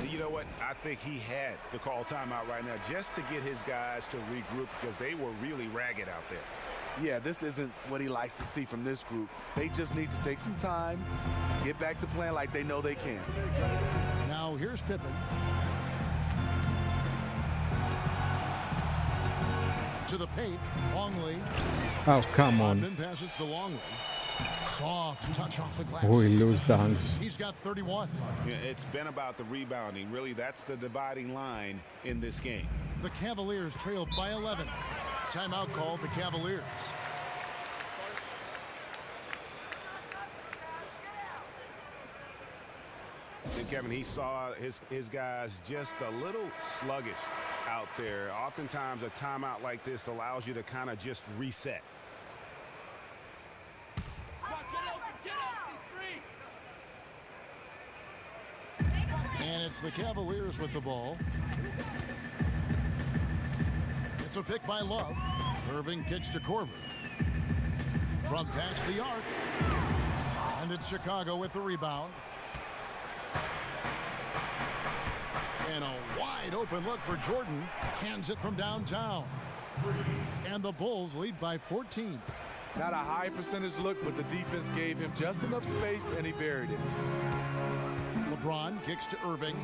You know what? I think he had to call timeout right now just to get his guys to regroup because they were really ragged out there. Yeah, this isn't what he likes to see from this group. They just need to take some time, get back to playing like they know they can. Now here's Pippen. To the paint, Longley. Oh, come on. Rodman passes to Longley. Soft touch off the glass. Oh, he lose dunks. He's got 31. Yeah, it's been about the rebounding. Really, that's the dividing line in this game. The Cavaliers trail by 11. Timeout called the Cavaliers. And Kevin, he saw his guys just a little sluggish out there. Oftentimes a timeout like this allows you to kind of just reset. Get open, he's free. And it's the Cavaliers with the ball. It's a pick by Love. Irving kicks to Korver. From past the arc. And it's Chicago with the rebound. And a wide open look for Jordan. Hands it from downtown. And the Bulls lead by 14. Not a high percentage look, but the defense gave him just enough space and he buried it. LeBron kicks to Irving.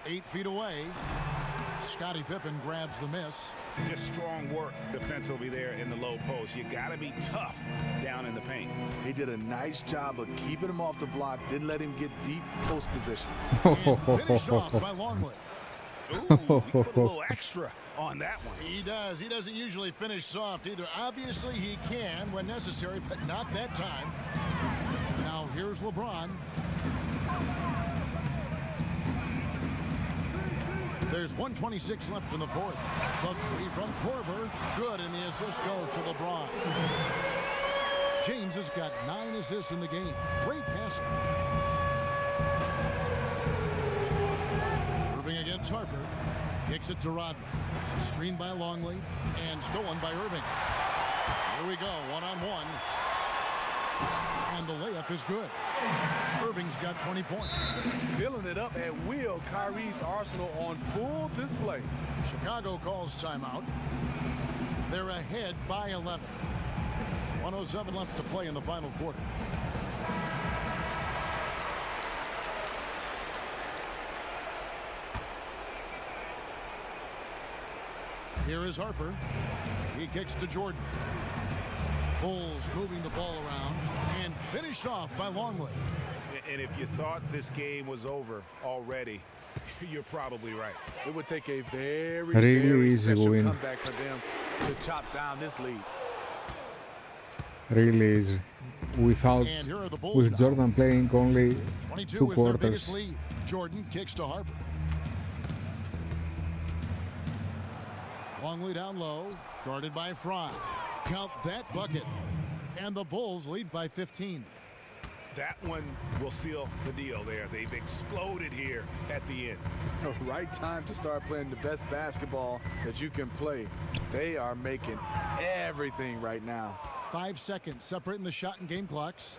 Eight feet away. Scottie Pippen grabs the miss. Just strong work defensively there in the low post. You got to be tough down in the paint. He did a nice job of keeping him off the block, didn't let him get deep post position. And finished off by Longley. Ooh, he put a little extra on that one. He does. He doesn't usually finish soft either. Obviously, he can when necessary, but not that time. Now, here's LeBron. There's 1:26 left in the fourth. The three from Korver. Good, and the assist goes to LeBron. James has got 9 assists in the game. Great passer. Irving against Harper. Kicks it to Rodman. Screened by Longley. And stolen by Irving. Here we go, one-on-one. And the layup is good. Irving's got 20 points. Filling it up at will. Kyrie's arsenal on full display. Chicago calls timeout. They're ahead by 11. 1:07 left to play in the final quarter. Here is Harper. He kicks to Jordan. Bulls moving the ball around and finished off by Longley. And if you thought this game was over already, you're probably right. It would take a very, Really very easy special win. comeback for them to chop down this lead. Really easy. Without, And here are the Bulls with now. Jordan playing only 22 2 is their biggest quarters. lead. Jordan kicks to Harper. Longley down low, guarded by Fry. Count that bucket. And the Bulls lead by 15. That one will seal the deal there. They've exploded here at the end. The right time to start playing the best basketball that you can play. They are making everything right now. 5 seconds separating the shot and game clocks.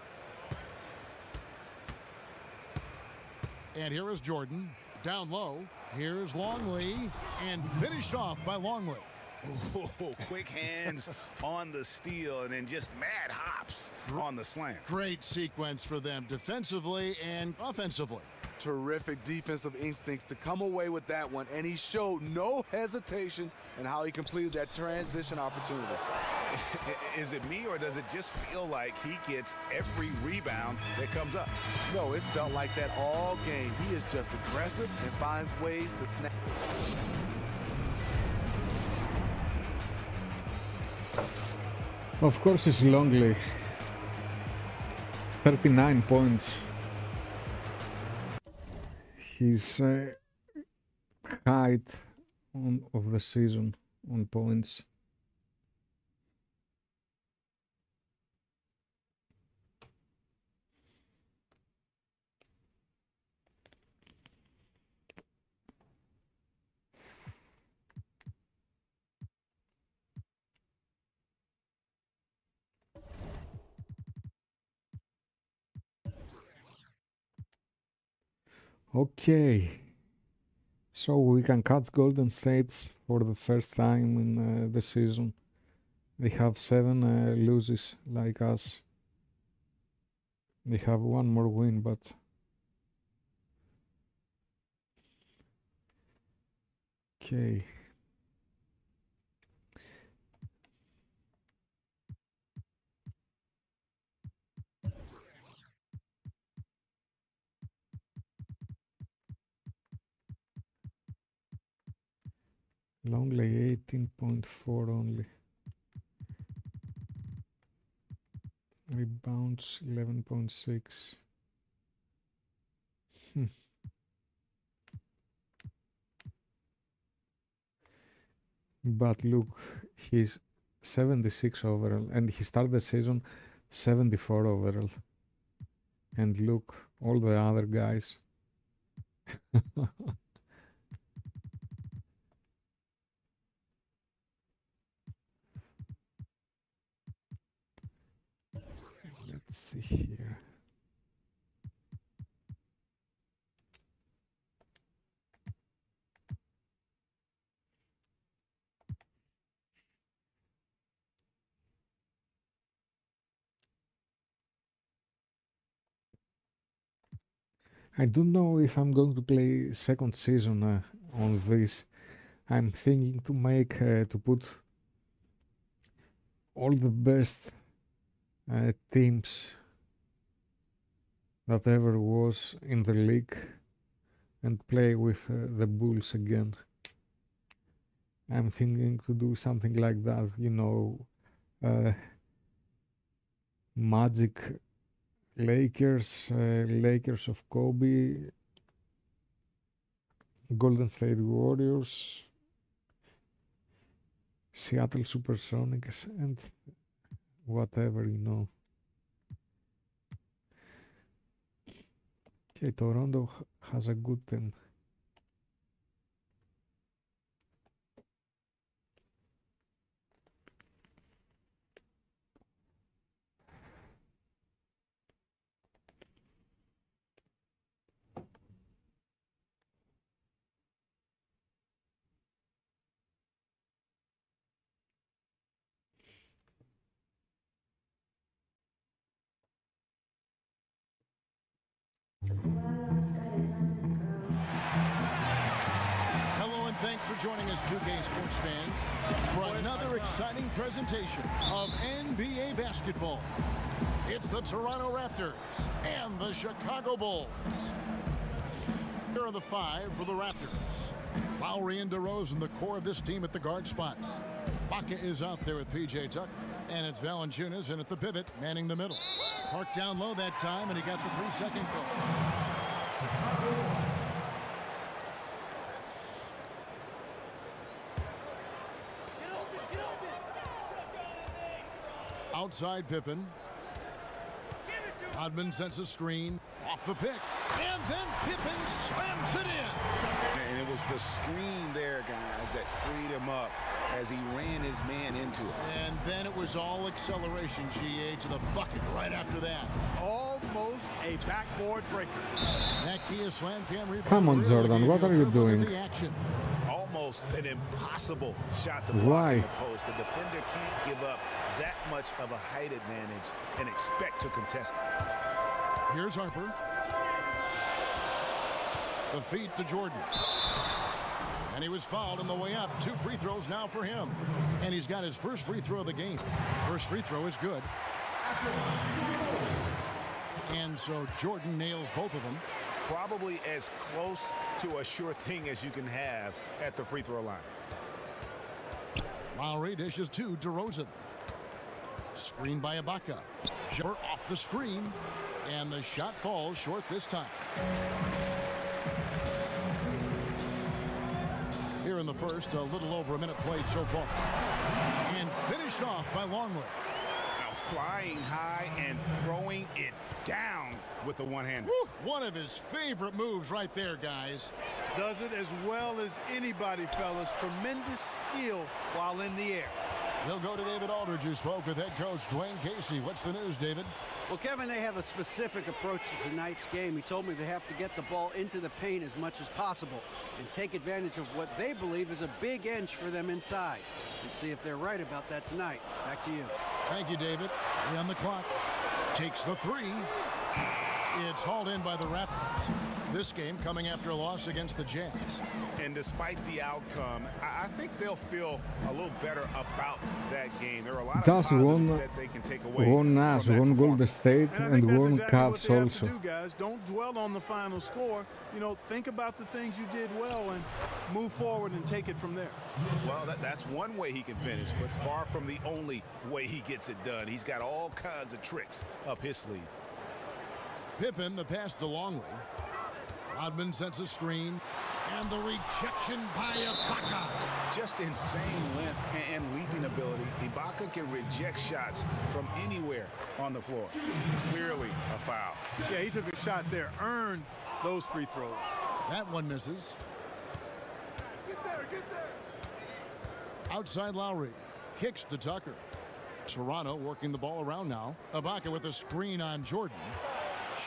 And here is Jordan. Down low. Here's Longley. And finished off by Longley. Ooh, quick hands on the steal and then just mad hops on the slam. Great sequence for them defensively and offensively. Terrific defensive instincts to come away with that one, and he showed no hesitation in how he completed that transition opportunity. Is it me, or does it just feel like he gets every rebound that comes up? No, it's felt like that all game. He is just aggressive and finds ways to snap. Of course, it's Longley. 39 points. His height of the season on points. Okay, so we can catch Golden States for the first time in the season. They have 7 losses like us. They have 1 more win, but okay. Longley 18.4 only. Rebounds 11.6. But look, he's 76 overall, and he started the season 74 overall. And look, all the other guys. Let's see here. I don't know if I'm going to play second season on this. I'm thinking to make to put all the best teams that ever was in the league and play with the Bulls again. I'm thinking to do something like that, you know, Magic, Lakers, Lakers of Kobe, Golden State Warriors, Seattle Supersonics, and whatever, you know. Okay, Toronto has a good team. Hello and thanks for joining us, 2K Sports fans, for another exciting presentation of NBA basketball. It's the Toronto Raptors and the Chicago Bulls. Here are the five for the Raptors. Lowry and DeRozan, the core of this team at the guard spots. Baca is out there with P.J. Tucker, and it's Valanciunas in at the pivot, manning the middle. Parked down low that time, and he got the 3-second goal. Outside Pippen. Rodman sends a screen off the pick, and then Pippen slams it in. And it was the screen there, guys, that freed him up as he ran his man into it. And then it was all acceleration, GA, to the bucket right after that. Almost a backboard breaker. That Kia slam cam rebound. Come on, really Jordan, gave what you a are you good look at doing? the action. Almost an impossible shot to block Why? in the post. The defender can't give up that much of a height advantage and expect to contest it. Here's Harper. The feed to Jordan. And he was fouled on the way up. 2 free throws now for him. And he's got his first free throw of the game. First free throw is good. And so Jordan nails both of them. Probably as close to a sure thing as you can have at the free throw line. Lowry dishes to DeRozan. Screen by Ibaka. Short off the screen. And the shot falls short this time. Here in the first, a little over a minute played so far. And finished off by Longley. Now flying high and throwing it down with the one-hander. One of his favorite moves right there, guys. Does it as well as anybody, fellas. Tremendous skill while in the air. He'll go to David Aldridge, who spoke with head coach Dwayne Casey. What's the news, David? Well, Kevin, they have a specific approach to tonight's game. He told me they have to get the ball into the paint as much as possible and take advantage of what they believe is a big inch for them inside. We'll see if they're right about that tonight. Back to you. Thank you, David. 3 on the clock. Takes the 3. It's hauled in by the Raptors. This game coming after a loss against the Jazz. And despite the outcome, I think they'll feel a little better about that game. There are a lot of Just positives that they can take away. won us, from that won Golden performance. State, And I and think that's won exactly what Cavs they have also. to do, guys. Don't dwell on the final score. You know, think about the things you did well and move forward and take it from there. Well, that's one way he can finish, but far from the only way he gets it done. He's got all kinds of tricks up his sleeve. Pippen, the pass to Longley. Rodman sets a screen. And the rejection by Ibaka. Just insane length and leaping ability. Ibaka can reject shots from anywhere on the floor. Clearly a foul. Yeah, he took a shot there, earned those free throws. That one misses. Get there. Outside Lowry. Kicks to Tucker. Toronto working the ball around now. Ibaka with a screen on Jordan.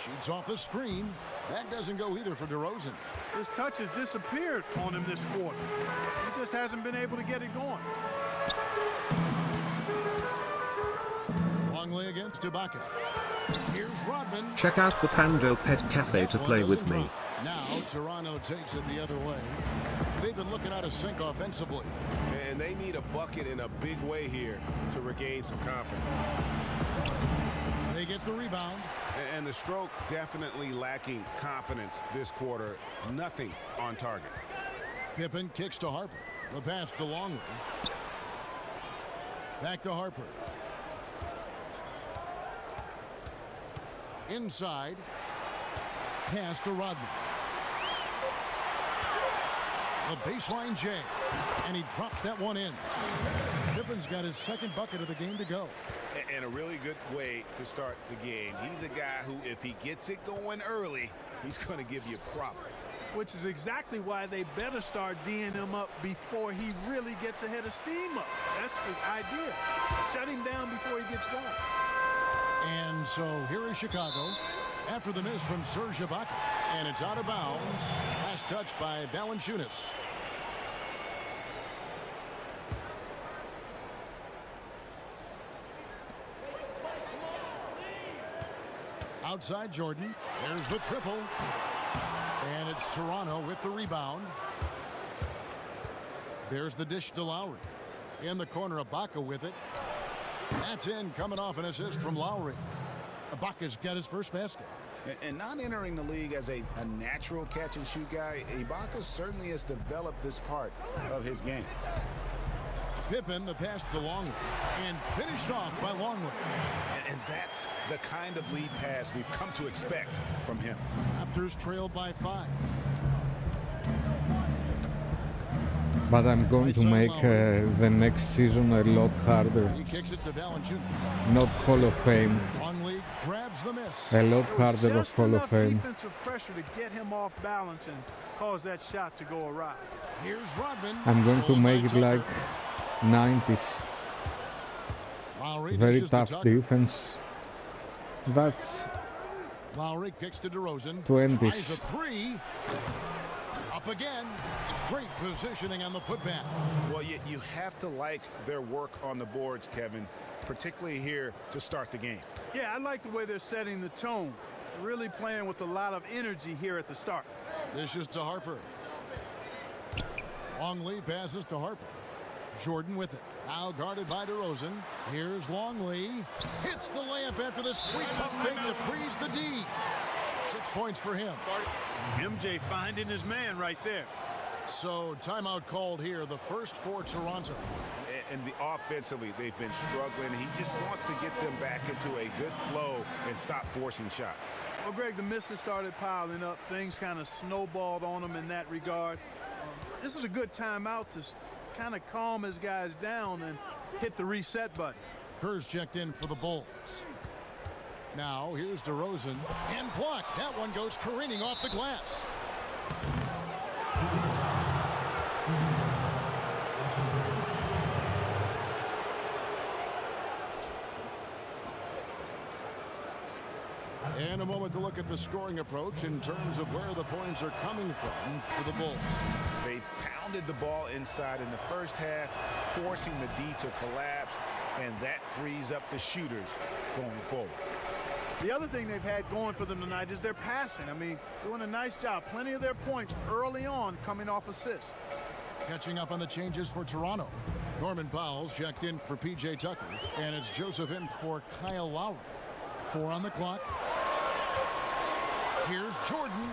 Shoots off the screen. That doesn't go either for DeRozan. His touch has disappeared on him this quarter. He just hasn't been able to get it going. Longley against Ibaka. Here's Rodman. Check out the Pando Pet Cafe to play with me. Now Toronto takes it the other way. They've been looking out of sync offensively. And they need a bucket in a big way here to regain some confidence. They get the rebound. And the stroke definitely lacking confidence this quarter. Nothing on target. Pippen kicks to Harper. The pass to Longley. Back to Harper. Inside. Pass to Rodman. The baseline J. And he drops that one in. Pippen's got his second bucket of the game to go. And a really good way to start the game. He's a guy who, if he gets it going early, he's going to give you problems. Which is exactly why they better start D'ing him up before he really gets ahead of steam up. That's the idea. Shut him down before he gets going. And so here is Chicago after the miss from Serge Ibaka. And it's out of bounds. Last touch by Valanciunas. Outside Jordan. There's the triple. And it's Toronto with the rebound. There's the dish to Lowry. In the corner, Ibaka with it. That's in, coming off an assist from Lowry. Ibaka's got his first basket. And not entering the league as a natural catch-and-shoot guy, Ibaka certainly has developed this part of his game. Pippen, the pass to Longley, and finished off by Longley. And that's the kind of lead pass we've come to expect from him. Raptors trailed by 5. But I'm going to make the next season a lot harder. He kicks it to Valanciunas. Not Hall of Fame. Longley grabs the miss. A lot harder of Just Hall of enough Fame. defensive pressure to get him off balance and cause that shot to go awry. Here's Rodman. I'm going to Stolen by make it Tucker. like 90s. Lowry Very dishes to tough Tucker. defense. That's Lowry kicks to DeRozan. 20s. Tries a 3. Up again. Great positioning on the putback. Well, you have to like their work on the boards, Kevin, particularly here to start the game. Yeah, I like the way they're setting the tone. Really playing with a lot of energy here at the start. This is to Harper. Longley passes to Harper. Jordan with it. Now guarded by DeRozan. Here's Longley. Hits the layup after the sweet pump fake to freeze the D. 6 points for him. MJ finding his man right there. So timeout called here. The first for Toronto. And offensively, they've been struggling. He just wants to get them back into a good flow and stop forcing shots. Well, Greg, the misses started piling up. Things kind of snowballed on him in that regard. This is a good timeout to kind of calm his guys down and hit the reset button. Kerr's checked in for the Bulls. Now here's DeRozan and blocked. That one goes careening off the glass. And a moment to look at the scoring approach in terms of where the points are coming from for the Bulls. They pounded the ball inside in the first half, forcing the D to collapse, and that frees up the shooters going forward. The other thing they've had going for them tonight is their passing. I mean, doing a nice job. Plenty of their points early on coming off assists. Catching up on the changes for Toronto. Norman Powell's checked in for P.J. Tucker, and it's Joseph in for Kyle Lowry. 4 on the clock. Here's Jordan.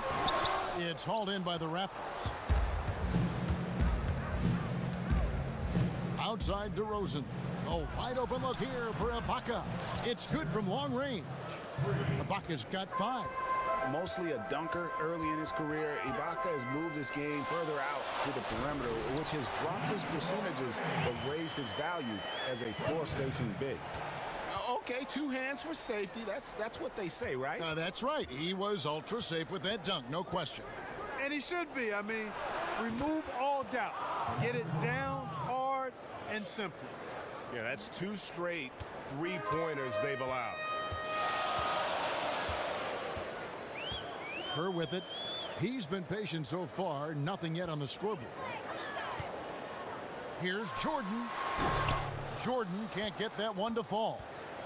It's hauled in by the Raptors. Outside DeRozan. A wide open look here for Ibaka. It's good from long range. Ibaka's got 5. Mostly a dunker early in his career, Ibaka has moved his game further out to the perimeter, which has dropped his percentages but raised his value as a floor-spacing big. Okay, 2 hands for safety. That's what they say, right? That's right. He was ultra safe with that dunk, no question. And he should be. I mean, remove all doubt. Get it down hard and simply. Yeah, that's 2 straight 3-pointers they've allowed. Kerr with it. He's been patient so far. Nothing yet on the scoreboard. Here's Jordan. Jordan can't get that one to fall.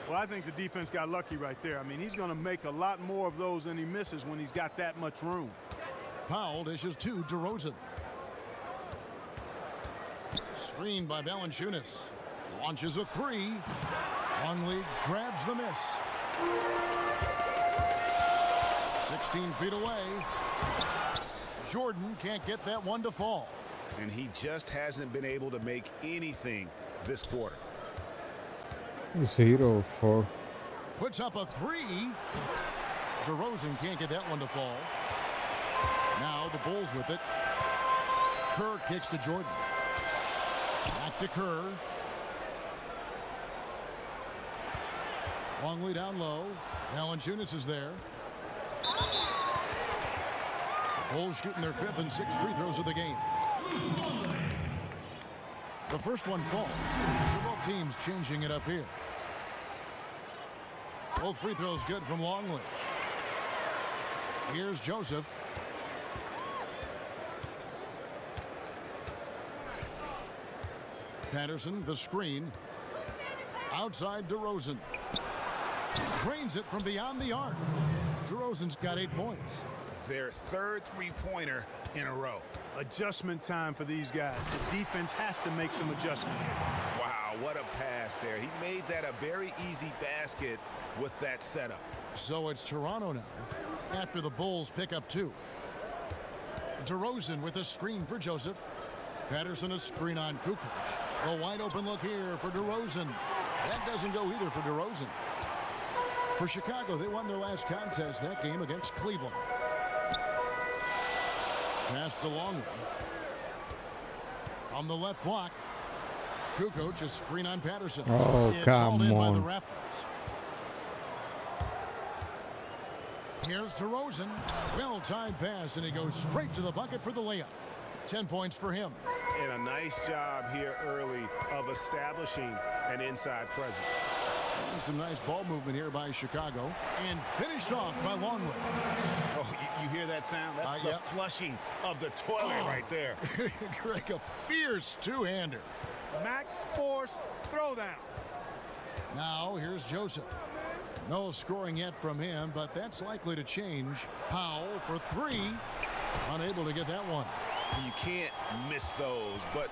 Well, I think the defense got lucky right there. I mean, he's going to make a lot more of those than he misses when he's got that much room. Powell dishes to DeRozan. Screened by Valanciunas. Launches a 3. Longley grabs the miss. 16 feet away. Jordan can't get that one to fall. And he just hasn't been able to make anything this quarter. 0-4. Puts up a 3. DeRozan can't get that one to fall. Now the Bulls with it. Kerr kicks to Jordan. Back to Kerr. Longley down low. Valanciunas is there. Bulls shooting their 5th and 6th free throws of the game. The first one falls. So both teams changing it up here. Both free throws good from Longley. Here's Joseph. Patterson, the screen. Outside DeRozan. Drains it from beyond the arc. DeRozan's got 8 points. Their 3rd 3-pointer in a row. Adjustment time for these guys. The defense has to make some adjustment. Wow, what a pass there. He made that a very easy basket with that setup. So it's Toronto now after the Bulls pick up 2. DeRozan with a screen for Joseph. Patterson a screen on Kukoc. A wide open look here for DeRozan. That doesn't go either for DeRozan. For Chicago, they won their last contest that game against Cleveland. Pass to Longley. From the left block. Kukoc a screen on Patterson. Oh, it's come hauled in by the on. Raptors. Here's DeRozan. Well-timed pass, and he goes straight to the bucket for the layup. 10 points for him. And a nice job here early of establishing an inside presence. And some nice ball movement here by Chicago. And finished off by Longley. Oh, you hear that sound? That's the flushing of the toilet right there. Greg, a fierce two-hander. Max force throwdown. Now here's Joseph. No scoring yet from him, but that's likely to change. Powell for 3. Unable to get that one. You can't miss those, but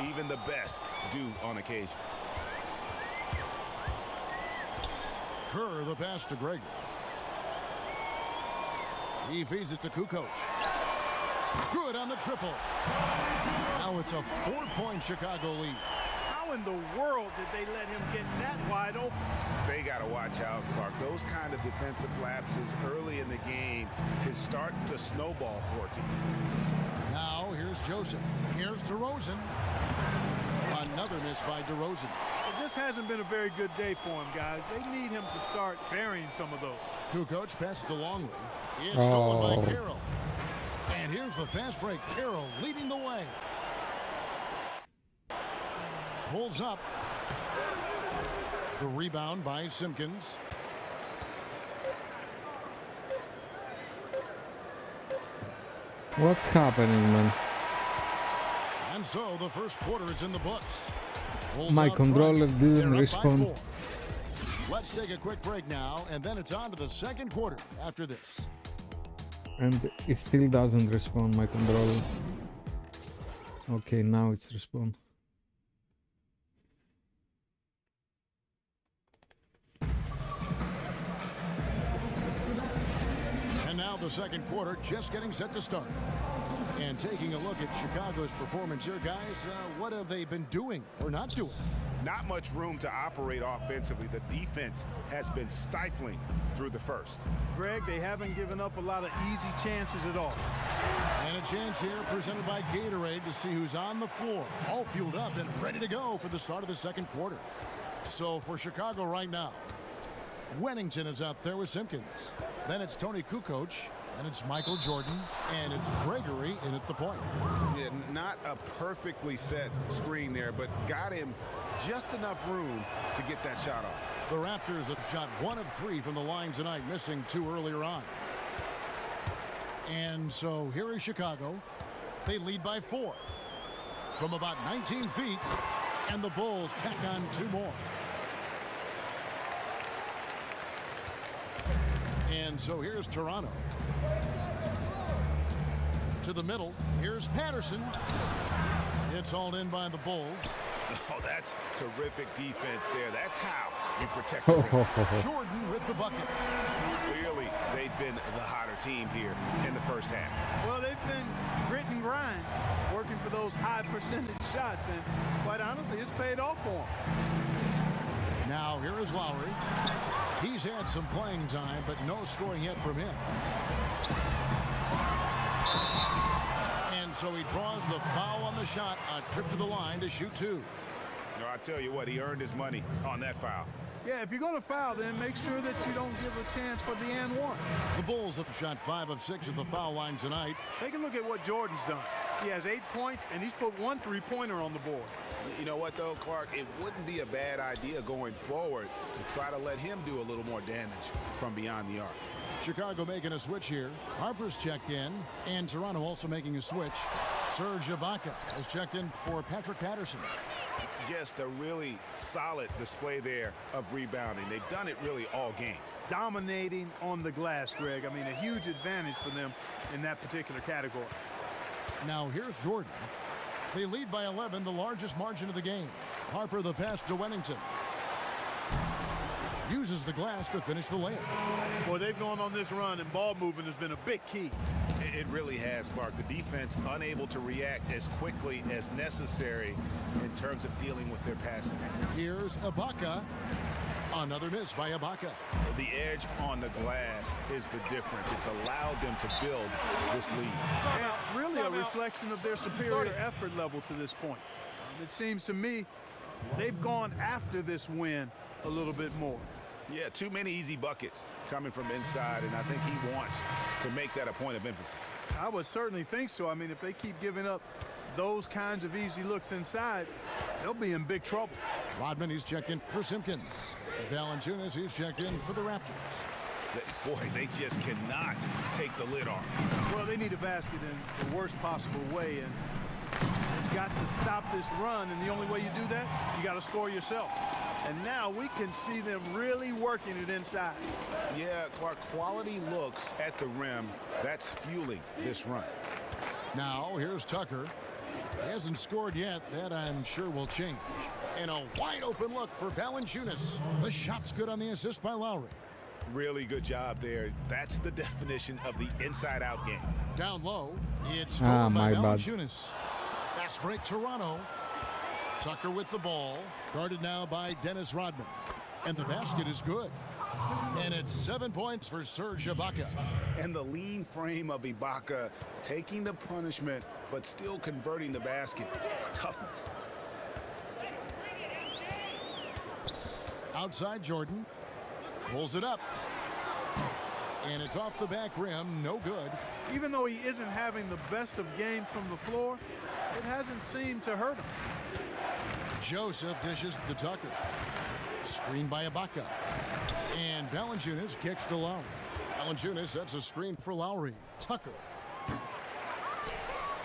even the best do on occasion. Kerr the pass to Greg. He feeds it to Kukoc. Good on the triple. Now it's a 4-point Chicago lead. How in the world did they let him get that wide open? They got to watch out, Clark. Those kind of defensive lapses early in the game can start to snowball for a team. Now here's Joseph. Here's DeRozan. Another miss by DeRozan. It just hasn't been a very good day for him, guys. They need him to start burying some of those. Kukoc passes to Longley. It's stolen by Carroll. And here's the fast break. Carroll leading the way. Pulls up. The rebound by Simpkins. What's happening, man? And so the first quarter is in the books. Bulls My out controller front. didn't They're up by respond. 4. Let's take a quick break now, and then it's on to the second quarter after this. And it still doesn't respond, my controller. Okay, now it's respawn. And now the second quarter just getting set to start. And taking a look at Chicago's performance here, guys, what have they been doing or not doing? Not much room to operate offensively. The defense has been stifling through the first. Greg, they haven't given up a lot of easy chances at all. And a chance here presented by Gatorade to see who's on the floor, all fueled up and ready to go for the start of the second quarter. So for Chicago right now, Wennington is out there with Simpkins. Then it's Tony Kukoc, and it's Michael Jordan, and it's Gregory in at the point. Yeah, not a perfectly set screen there, but got him just enough room to get that shot off. The Raptors have shot 1 of 3 from the line tonight, missing 2 earlier on. And so here is Chicago. They lead by 4 from about 19 feet, and the Bulls tack on 2 more. And so here's Toronto. To the middle, here's Patterson. It's hauled in by the Bulls. Oh, that's terrific defense there. That's how you protect the rim. Jordan with the bucket. Clearly, they've been the hotter team here in the first half. Well, they've been grit and grind, working for those high percentage shots, and quite honestly, it's paid off for them. Now here is Lowry. He's had some playing time, but no scoring yet from him. And so he draws the foul on the shot, a trip to the line to shoot 2. No, I tell you what, he earned his money on that foul. Yeah, if you're going to foul, then make sure that you don't give a chance for the and one. The Bulls have shot 5 of 6 at the foul line tonight. Take a look at what Jordan's done. He has 8 points, and he's put 1 3-pointer on the board. You know what, though, Clark? It wouldn't be a bad idea going forward to try to let him do a little more damage from beyond the arc. Chicago making a switch here. Harper's checked in, and Toronto also making a switch. Serge Ibaka has checked in for Patrick Patterson. Just a really solid display there of rebounding. They've done it really all game. Dominating on the glass, Greg. I mean, a huge advantage for them in that particular category. Now here's Jordan. They lead by 11, the largest margin of the game. Harper the pass to Wennington. Uses the glass to finish the layup. Boy, they've gone on this run, and ball movement has been a big key. It really has, Clark. The defense unable to react as quickly as necessary in terms of dealing with their passing. Here's Ibaka. Another miss by Ibaka. The edge on the glass is the difference. It's allowed them to build this lead. And really a reflection of their superior effort level to this point. It seems to me they've gone after this win a little bit more. Yeah, too many easy buckets coming from inside, and I think he wants to make that a point of emphasis. I would certainly think so. I mean, if they keep giving up those kinds of easy looks inside, they'll be in big trouble. Rodman, he's checked in for Simpkins. Valanciunas, he's checked in for the Raptors. Boy, they just cannot take the lid off. Well, they need a basket in the worst possible way, and you've got to stop this run, and the only way you do that, you got to score yourself. And now we can see them really working it inside. Yeah, Clark, quality looks at the rim. That's fueling this run. Now, here's Tucker. He hasn't scored yet. That, I'm sure, will change. And a wide-open look for Valanciunas. The shot's good on the assist by Lowry. Really good job there. That's the definition of the inside-out game. Down low, it's stolen by Valanciunas. Fast break, Toronto. Tucker with the ball, guarded now by Dennis Rodman. And the basket is good. And it's 7 points for Serge Ibaka. And the lean frame of Ibaka taking the punishment, but still converting the basket. Toughness. Outside Jordan. Pulls it up. And it's off the back rim, no good. Even though he isn't having the best of games from the floor, it hasn't seemed to hurt him. Joseph dishes to Tucker. Screen by Ibaka. And Valanciunas kicks to Lowry. Valanciunas sets a screen for Lowry. Tucker.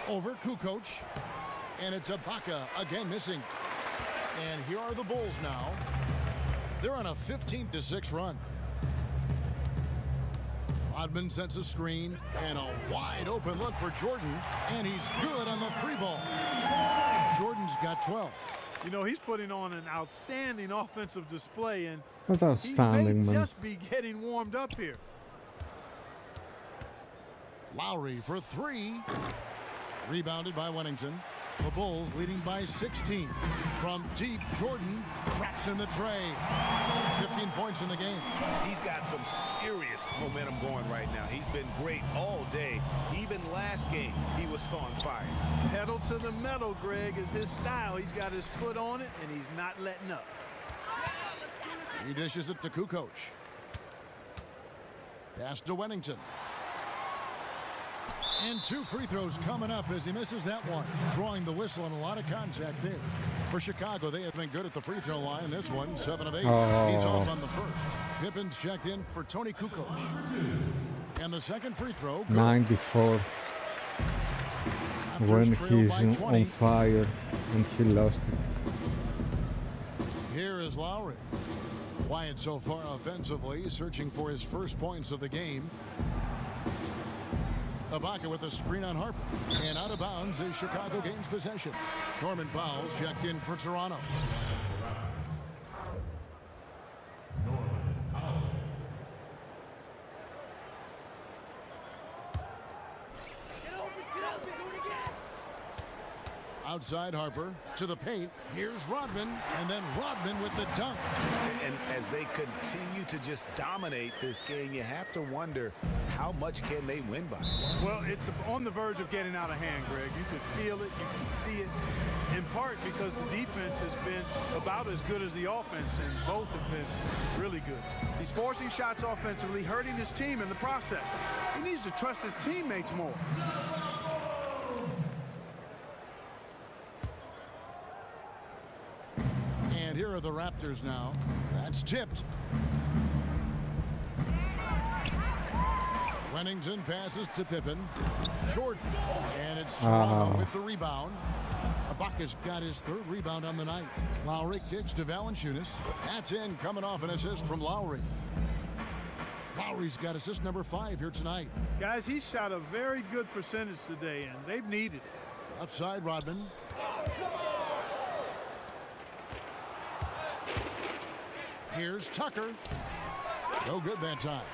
Over Kukoc. And it's Ibaka again missing. And here are the Bulls now. They're on a 15-6 run. Rodman sets a screen and a wide open look for Jordan, and he's good on the 3-ball. Jordan's got 12. You know, he's putting on an outstanding offensive display, and That's outstanding, he may man. just be getting warmed up here. Lowry for 3. Rebounded by Wennington. The Bulls leading by 16. From deep, Jordan traps in the tray. 15 points in the game. He's got some serious momentum going right now. He's been great all day. Even last game, he was on fire. Pedal to the metal, Greg, is his style. He's got his foot on it, and he's not letting up. He dishes it to Kukoc. Pass to Wennington. And 2 free throws coming up as he misses that one. Drawing the whistle and a lot of contact there. For Chicago, they have been good at the free throw line. This one, 7 of 8. Oh. He's off on the first. Pippin's checked in for Tony Kukoc. And the second free throw. 94. When he's on fire and he lost it. Here is Lowry. Quiet so far offensively, searching for his first points of the game. Ibaka with a screen on Harper. And out of bounds as Chicago gains possession. Norman Powell's checked in for Toronto. Outside Harper to the paint. Here's Rodman, and then Rodman with the dunk. And as they continue to just dominate this game, you have to wonder how much can they win by. Well, it's on the verge of getting out of hand, Greg. You can feel it, you can see it, in part because the defense has been about as good as the offense, and both have been really good. He's forcing shots offensively, hurting his team in the process. He needs to trust his teammates more. And here are the Raptors now. That's tipped. Wennington passes to Pippen. Jordan. And it's Toronto with the rebound. Ibaka's got his 3rd rebound on the night. Lowry kicks to Valanciunas. That's in, coming off an assist from Lowry. Lowry's got assist number 5 here tonight. Guys, he shot a very good percentage today, and they've needed it. Outside Rodman. Here's Tucker. No good that time.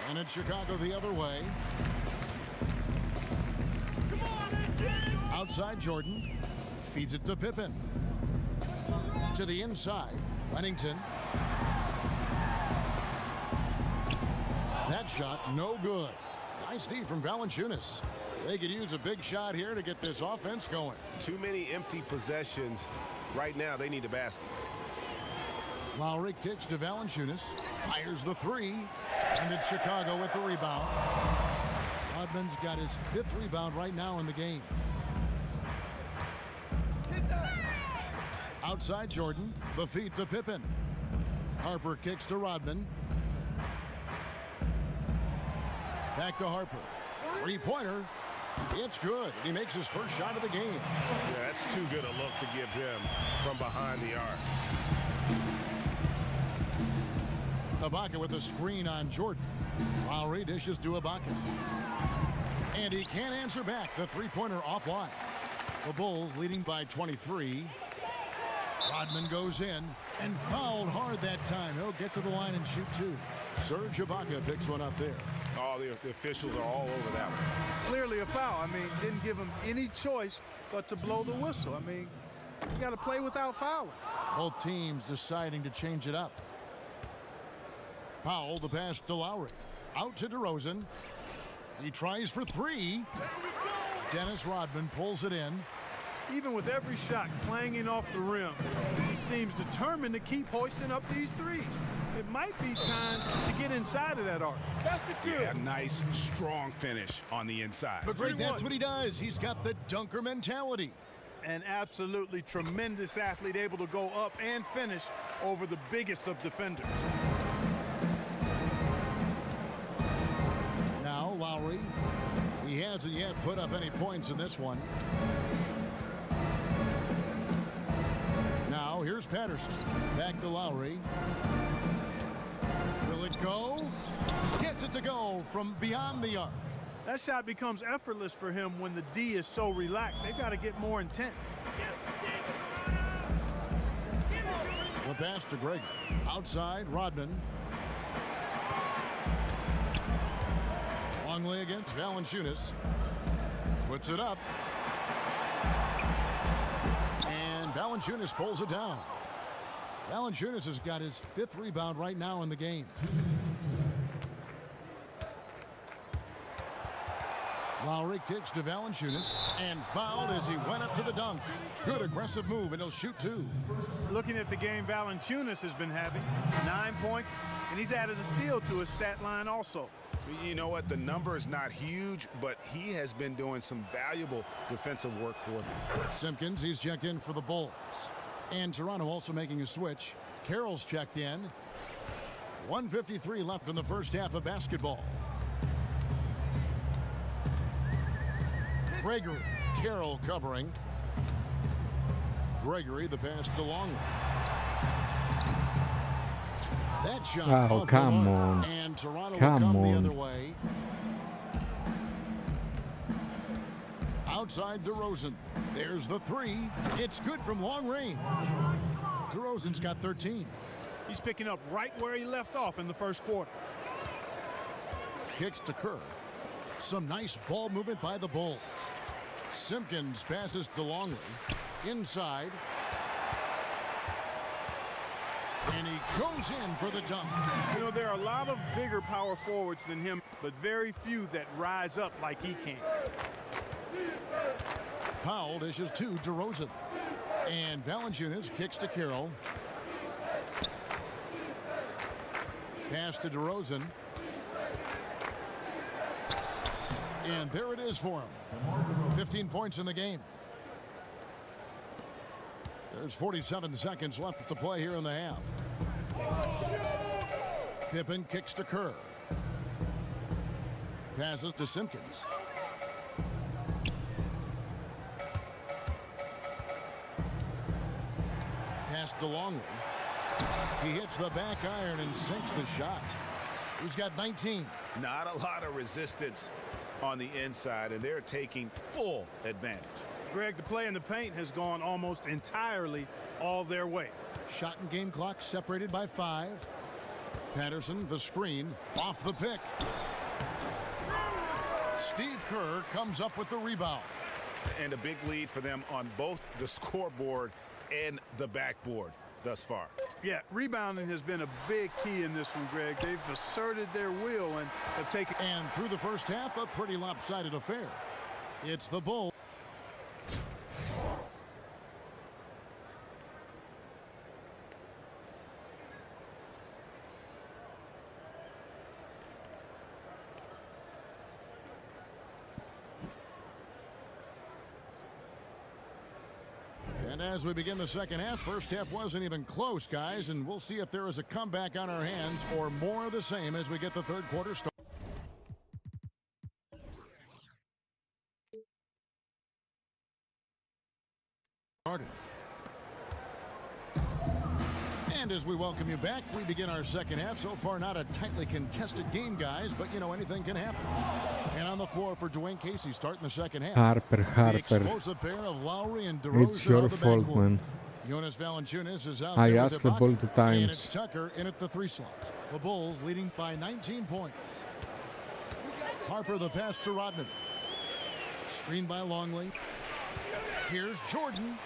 And it's Chicago the other way. Outside Jordan. Feeds it to Pippen. To the inside. Wennington. That shot no good. Nice D from Valanciunas. They could use a big shot here to get this offense going. Too many empty possessions. Right now, they need a basket. Lowry kicks to Valanciunas. Fires the 3. And it's Chicago with the rebound. Rodman's got his 5th rebound right now in the game. Outside Jordan. The feed to Pippen. Harper kicks to Rodman. Back to Harper. 3-pointer. It's good. He makes his first shot of the game. Yeah, that's too good a look to give him from behind the arc. Ibaka with a screen on Jordan. Lowry dishes to Ibaka. And he can't answer back. The 3-pointer offline. The Bulls leading by 23. Rodman goes in and fouled hard that time. He'll get to the line and shoot 2. Serge Ibaka picks one up there. Oh, the officials are all over that one. Clearly a foul. I mean, didn't give him any choice but to blow the whistle. I mean, you got to play without fouling. Both teams deciding to change it up. Powell, the pass to Lowry. Out to DeRozan. He tries for 3. Dennis Rodman pulls it in. Even with every shot clanging off the rim, he seems determined to keep hoisting up these 3. It might be time to get inside of that arc. Basket's good. Yeah, nice, strong finish on the inside. But Greg, that's what he does. He's got the dunker mentality. An absolutely tremendous athlete, able to go up and finish over the biggest of defenders. Now Lowry. He hasn't yet put up any points in this one. Now here's Patterson. Back to Lowry. Will it go? Gets it to go from beyond the arc. That shot becomes effortless for him when the D is so relaxed. They've got to get more intense. The pass to Greg. Outside, Rodman. Longley against Valanciunas. Puts it up. And Valanciunas pulls it down. Valanciunas has got his 5th rebound right now in the game. Lowry kicks to Valanciunas and fouled as he went up to the dunk. Good aggressive move, and he'll shoot 2. Looking at the game Valanciunas has been having, 9 points, and he's added a steal to his stat line also. You know what? The number is not huge, but he has been doing some valuable defensive work for them. Simpkins, he's checked in for the Bulls. And Toronto also making a switch. Carroll's checked in. 1:53 left in the first half of basketball. Gregory, Carroll covering. Gregory, the pass to Longley. That shot Oh, off come the mark, on. and Toronto Come will come the on. other way. Outside DeRozan. There's the 3. It's good from long range. DeRozan's got 13. He's picking up right where he left off in the first quarter. Kicks to Kerr. Some nice ball movement by the Bulls. Simpkins passes to Longley. Inside. And he goes in for the dunk. You know, there are a lot of bigger power forwards than him, but very few that rise up like he can. Powell dishes to DeRozan. And Valanciunas kicks to Carroll. Pass to DeRozan. And there it is for him. 15 points in the game. There's 47 seconds left to play here in the half. Pippen kicks to Kerr. Passes to Simpkins. Pass to Longley. He hits the back iron and sinks the shot. He's got 19. Not a lot of resistance on the inside, and they're taking full advantage. Greg, the play in the paint has gone almost entirely all their way. Shot and game clock separated by 5. Patterson, the screen, off the pick. Steve Kerr comes up with the rebound. And a big lead for them on both the scoreboard and the backboard thus far. Yeah, rebounding has been a big key in this one, Greg. They've asserted their will and have taken. And through the first half, a pretty lopsided affair. It's the Bulls. And as we begin the second half, first half wasn't even close, guys, and we'll see if there is a comeback on our hands or more of the same as we get the third quarter started. And as we welcome you back, we begin our second half. So far, not a tightly contested game, guys, but you know, anything can happen. And on the floor for Dwayne Casey starting the second half. Harper. The explosive pair of Lowry and DeRozan. It's your are the fault, backcourt. man. Jonas Valanciunas is out I there asked with the Ibaka, ball 2 times. and it's Tucker in at the 3 slot. The Bulls leading by 19 points. Harper the pass to Rodman. Screen by Longley. Here's Jordan.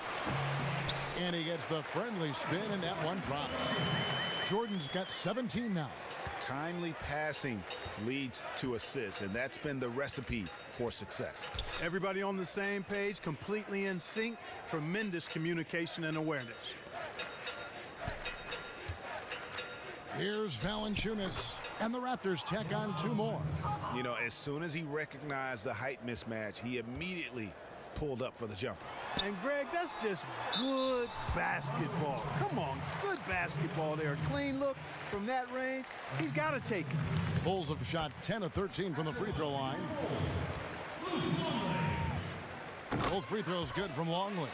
And he gets the friendly spin, and that one drops. Jordan's got 17 now. Timely passing leads to assists, and that's been the recipe for success. Everybody on the same page, completely in sync, tremendous communication and awareness. Here's Valanciunas, and the Raptors tack on 2 more. You know, as soon as he recognized the height mismatch, he immediately pulled up for the jumper. And Greg, that's just good basketball. Come on, good basketball there. Clean look from that range. He's got to take it. Bulls have shot 10 of 13 from the free throw line. Both free throws good from Longley.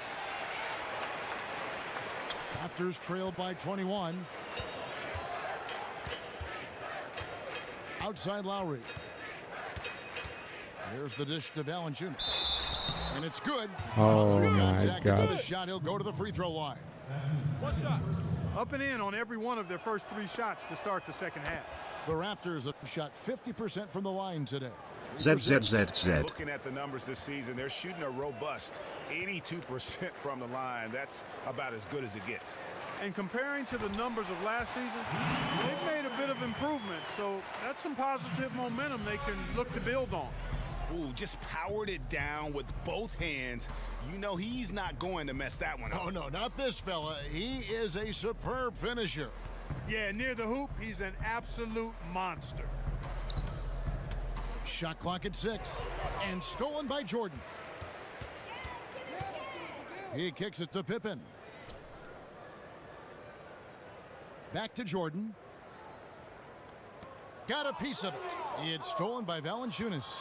Raptors trailed by 21. Outside Lowry. Here's the dish to Valanciunas. And it's good. Oh Through my contact, gets God. the shot. He'll go to the free throw line. What's up? Up and in on every one of their first 3 shots to start the second half. The Raptors have shot 50% from the line today. ZZZZ. Looking at the numbers this season, they're shooting a robust 82% from the line. That's about as good as it gets. And comparing to the numbers of last season, they've made a bit of improvement. So that's some positive momentum they can look to build on. Ooh, just powered it down with both hands. You know he's not going to mess that one up. Oh, no, not this fella. He is a superb finisher. Yeah, near the hoop, he's an absolute monster. Shot clock at 6. And stolen by Jordan. He kicks it to Pippen. Back to Jordan. Got a piece of it. It's stolen by Valanciunas.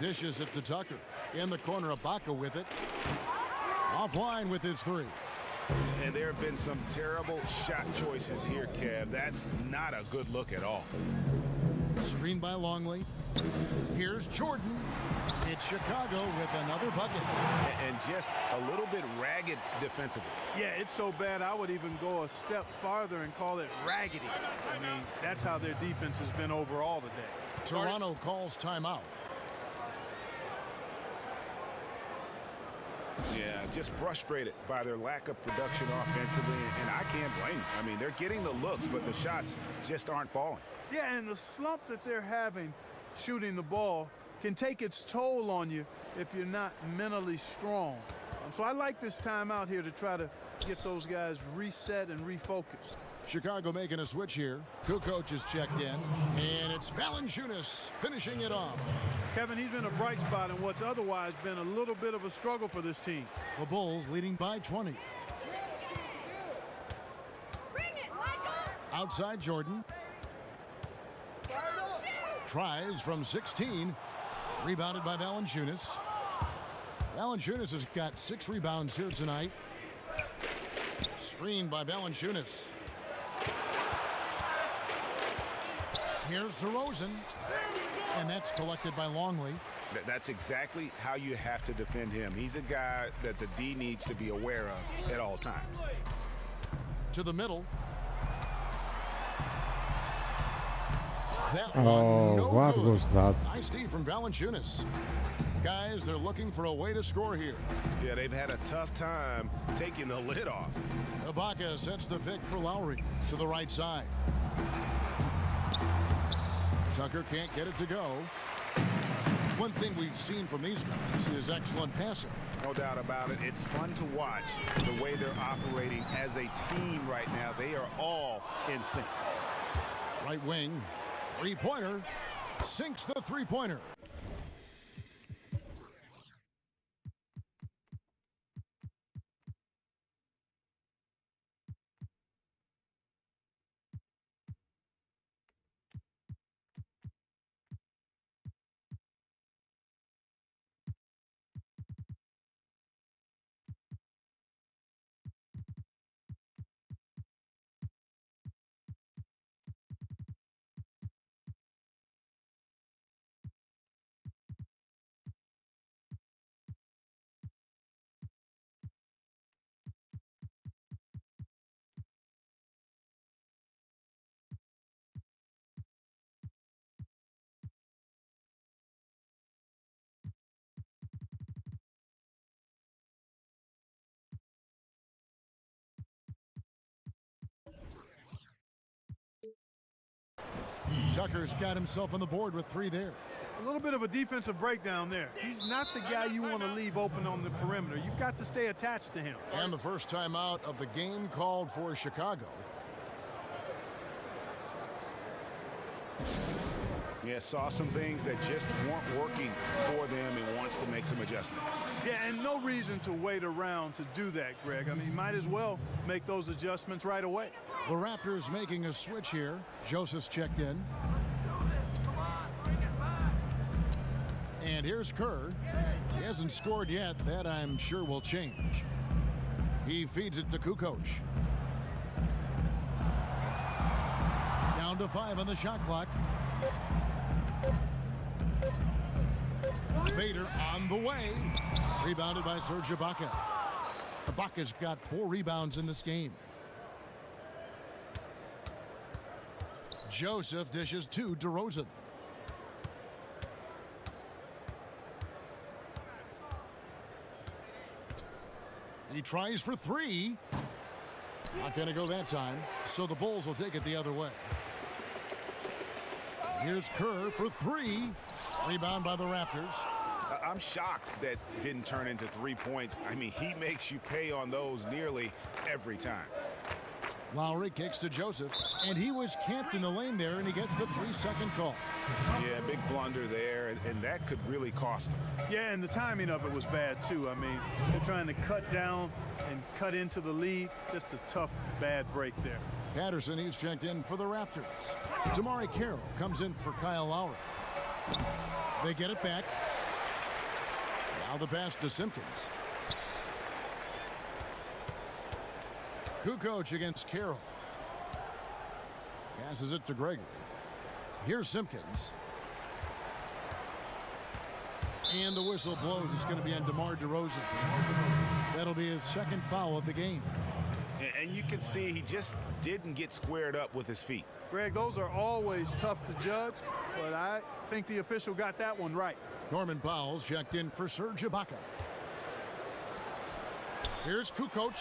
Dishes it to Tucker. In the corner, Ibaka with it. Offline with his 3. And there have been some terrible shot choices here, Kev. That's not a good look at all. Screened by Longley. Here's Jordan. It's Chicago with another bucket. And just a little bit ragged defensively. Yeah, it's so bad I would even go a step farther and call it raggedy. I mean, that's how their defense has been overall today. Toronto calls timeout. Yeah, just frustrated by their lack of production offensively, and I can't blame them. I mean, they're getting the looks, but the shots just aren't falling. Yeah, and the slump that they're having shooting the ball can take its toll on you if you're not mentally strong. So I like this timeout here to try to get those guys reset and refocused. Chicago making a switch here. Kukoc is checked in, and it's Valanciunas finishing it off. Kevin, he's been a bright spot in what's otherwise been a little bit of a struggle for this team. The Bulls leading by 20. Outside Jordan. Tries from 16. Rebounded by Valanciunas. Valanciunas has got 6 rebounds here tonight. Screened by Valanciunas. Here's DeRozan. And that's collected by Longley. That's exactly how you have to defend him. He's a guy that the D needs to be aware of at all times. To the middle. That Oh, one, no what good. was that? Nice D from Valanciunas. Guys, they're looking for a way to score here. Yeah, they've had a tough time taking the lid off. Ibaka sets the pick for Lowry to the right side. Tucker can't get it to go. One thing we've seen from these guys is excellent passing. No doubt about it. It's fun to watch the way they're operating as a team right now. They are all in sync. Right wing, three-pointer, sinks the three-pointer. Tucker's got himself on the board with 3 there. A little bit of a defensive breakdown there. He's not the guy you want to leave open on the perimeter. You've got to stay attached to him. And the first timeout of the game called for Chicago. Yeah, saw some things that just weren't working for them and wants to make some adjustments. Yeah, and no reason to wait around to do that, Greg. I mean, you might as well make those adjustments right away. The Raptors making a switch here. Joseph's checked in. And here's Kerr. He hasn't scored yet. That I'm sure will change. He feeds it to Kukoc. Down to 5 on the shot clock. Fader on the way. Rebounded by Serge Ibaka. Ibaka's got 4 rebounds in this game. Joseph dishes to DeRozan. He tries for 3. Not going to go that time, so the Bulls will take it the other way. Here's Kerr for 3. Rebound by the Raptors. I'm shocked that didn't turn into 3 points. I mean, he makes you pay on those nearly every time. Lowry kicks to Joseph, and he was camped in the lane there, and he gets the 3-second call. Yeah, big blunder there, and that could really cost him. Yeah, and the timing of it was bad, too. I mean, they're trying to cut down and cut into the lead. Just a tough, bad break there. Patterson, he's checked in for the Raptors. Damari Carroll comes in for Kyle Lowry. They get it back. Now the pass to Simpkins. Kukoc against Carroll. Passes it to Gregory. Here's Simpkins. And the whistle blows. It's going to be on DeMar DeRozan. That'll be his second foul of the game. And you can see he just didn't get squared up with his feet. Greg, those are always tough to judge, but I think the official got that one right. Norman Powell's checked in for Serge Ibaka. Here's Kukoc.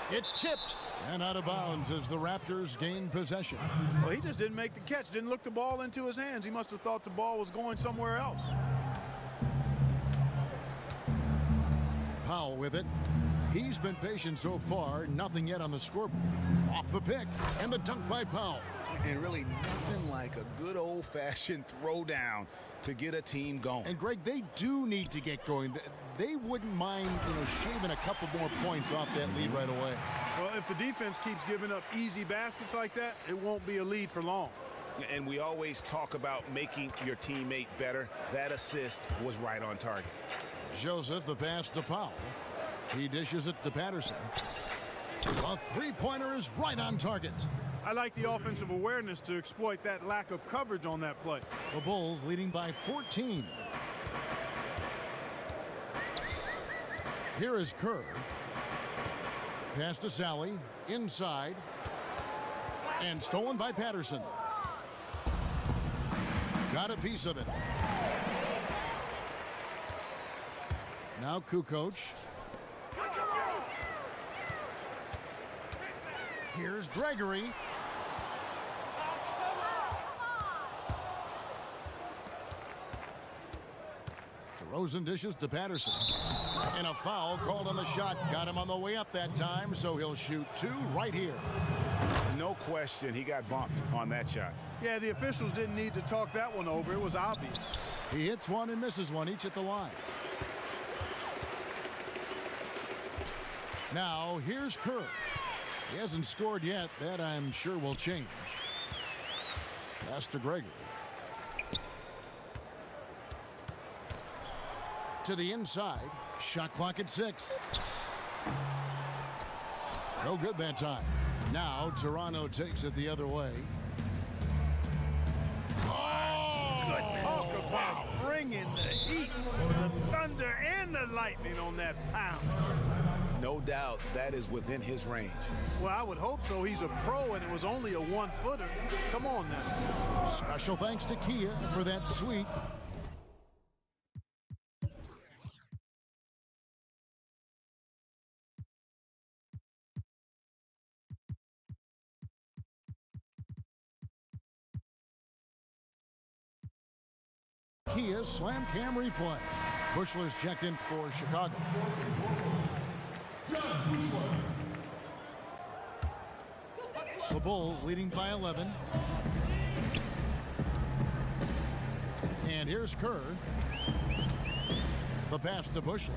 It's tipped and out of bounds as the Raptors gain possession. Well, he just didn't make the catch, didn't look the ball into his hands. He must have thought the ball was going somewhere else. Powell with it. He's been patient so far, nothing yet on the scoreboard. Off the pick, and the dunk by Powell. And really nothing like a good old-fashioned throwdown to get a team going. And Greg, they do need to get going. They wouldn't mind, shaving a couple more points off that lead right away. Well, if the defense keeps giving up easy baskets like that, it won't be a lead for long. And we always talk about making your teammate better. That assist was right on target. Joseph, the pass to Powell. He dishes it to Patterson. A three-pointer is right on target. I like the offensive awareness to exploit that lack of coverage on that play. The Bulls leading by 14. Here is Kerr. Pass to Sally. Inside. And stolen by Patterson. Got a piece of it. Now Kukoc. Here's Gregory. DeRozan dishes to Patterson. And a foul called on the shot. Got him on the way up that time, so he'll shoot 2 right here. No question, he got bumped on that shot. Yeah, the officials didn't need to talk that one over. It was obvious. He hits one and misses one, each at the line. Now, here's Kerr. He hasn't scored yet. That, I'm sure, will change. Pass to Gregory. To the inside. Shot clock at 6. No good that time. Now, Toronto takes it the other way. Talk about bringing the heat, the thunder, and the lightning on that pound. No doubt that is within his range. Well, I would hope so. He's a pro, and it was only a 1-footer. Come on now. Special thanks to Kia for that sweet. Kia Slam Cam replay. Bushler's checked in for Chicago. The Bulls leading by 11. And here's Kerr. The pass to Bushler.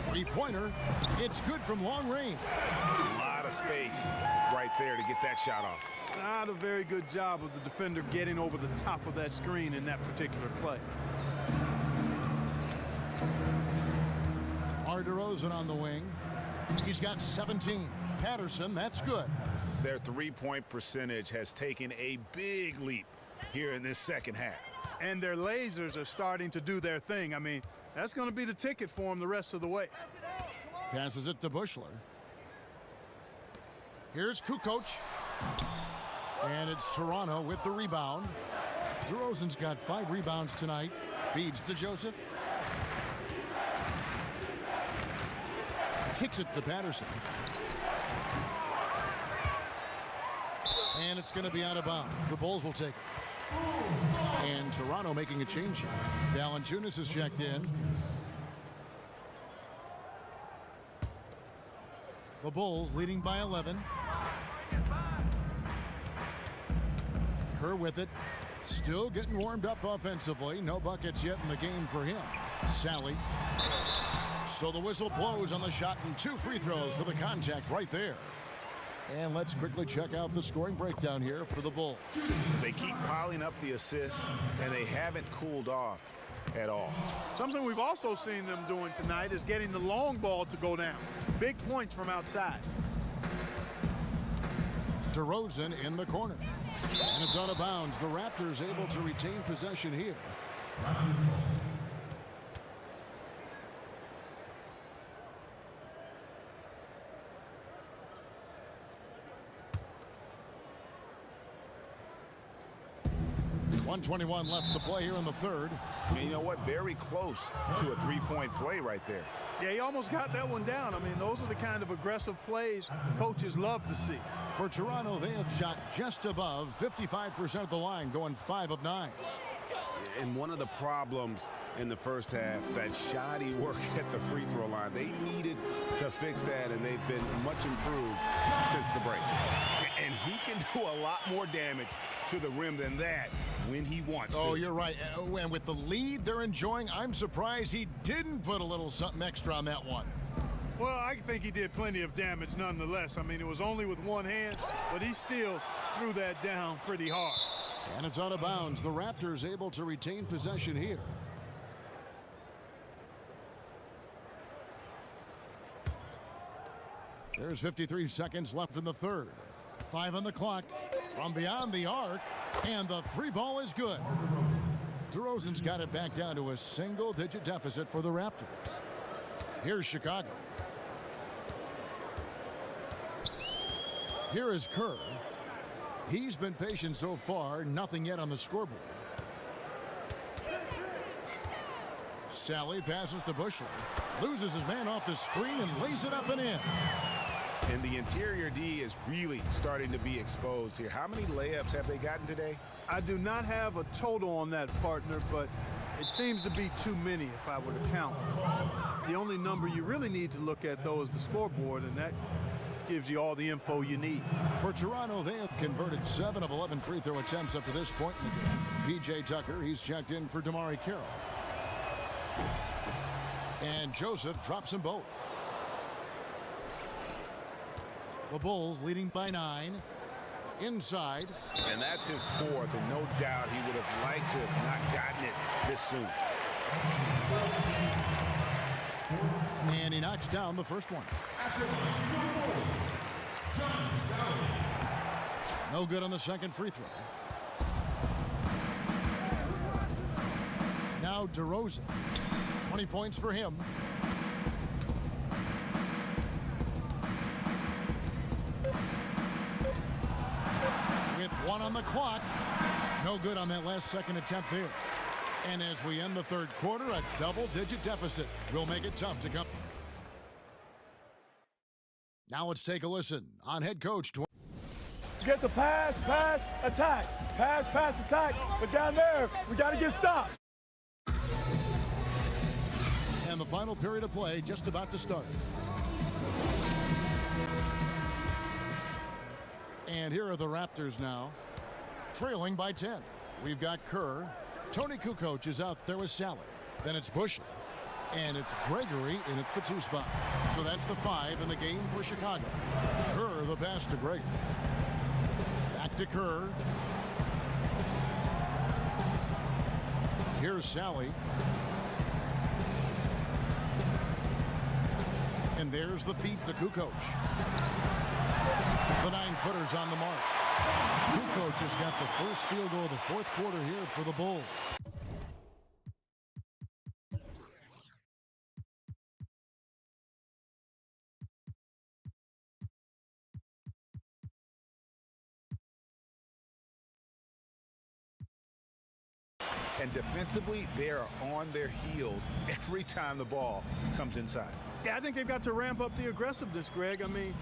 Three-pointer. It's good from long range. A lot of space right there to get that shot off. Not a very good job of the defender getting over the top of that screen in that particular play. DeRozan on the wing. He's got 17. Patterson, that's good. Their three-point percentage has taken a big leap here in this second half. And their lasers are starting to do their thing. I mean, that's going to be the ticket for them the rest of the way. Passes it to Bushler. Here's Kukoc. And it's Toronto with the rebound. DeRozan's got 5 rebounds tonight. Feeds to Joseph. Kicks it to Patterson. And it's going to be out of bounds. The Bulls will take it. And Toronto making a change here. Valanciunas is checked in. The Bulls leading by 11. Kerr with it. Still getting warmed up offensively. No buckets yet in the game for him. Sally. So the whistle blows on the shot and 2 free throws for the contact right there. And let's quickly check out the scoring breakdown here for the Bulls. They keep piling up the assists, and they haven't cooled off at all. Something we've also seen them doing tonight is getting the long ball to go down. Big points from outside. DeRozan in the corner. And it's out of bounds. The Raptors able to retain possession here. .121 left to play here in the third. And you know what? Very close to a three-point play right there. Yeah, he almost got that one down. I mean, those are the kind of aggressive plays coaches love to see. For Toronto, they have shot just above 55% of the line, going 5 of 9. And one of the problems in the first half, that shoddy work at the free throw line. They needed to fix that, and they've been much improved since the break. And he can do a lot more damage to the rim than that when he wants to. Oh, you're right. And with the lead they're enjoying, I'm surprised he didn't put a little something extra on that one. Well, I think he did plenty of damage nonetheless. I mean, it was only with one hand, but he still threw that down pretty hard. And it's out of bounds. The Raptors able to retain possession here. There's 53 seconds left in the third. 5 on the clock. From beyond the arc. And the 3 ball is good. DeRozan's got it back down to a single-digit deficit for the Raptors. Here's Chicago. Here is Kerr. He's been patient so far. Nothing yet on the scoreboard. Sally passes to Bushler. Loses his man off the screen and lays it up and in. And the interior D is really starting to be exposed here. How many layups have they gotten today? I do not have a total on that, partner, but it seems to be too many if I were to count. The only number you really need to look at, though, is the scoreboard, and that gives you all the info you need. For Toronto, they have converted 7 of 11 free throw attempts up to this point in the game. P.J. Tucker, he's checked in for Damari Carroll. And Joseph drops them both. The Bulls leading by 9. Inside. And that's his 4th, and no doubt he would have liked to have not gotten it this soon. And he knocks down the first one. No good on the second free throw. Now DeRozan. 20 points for him. With 1 on the clock. No good on that last second attempt there. And as we end the third quarter, a double-digit deficit will make it tough to come. Now let's take a listen on head coach. Get the pass, attack. Pass, attack. But down there, we got to get stopped. And the final period of play just about to start. And here are the Raptors now, trailing by 10. We've got Kerr. Tony Kukoc is out there with Sally. Then it's Bushler. And it's Gregory in at the 2 spot. So that's the 5 in the game for Chicago. Kerr the pass to Gregory. Back to Kerr. Here's Sally. And And there's the feed to Kukoc. The 9-footer's on the mark. Kukoc has got the first field goal of the fourth quarter here for the Bulls. And defensively, they are on their heels every time the ball comes inside. Yeah, I think they've got to ramp up the aggressiveness, Greg. I mean,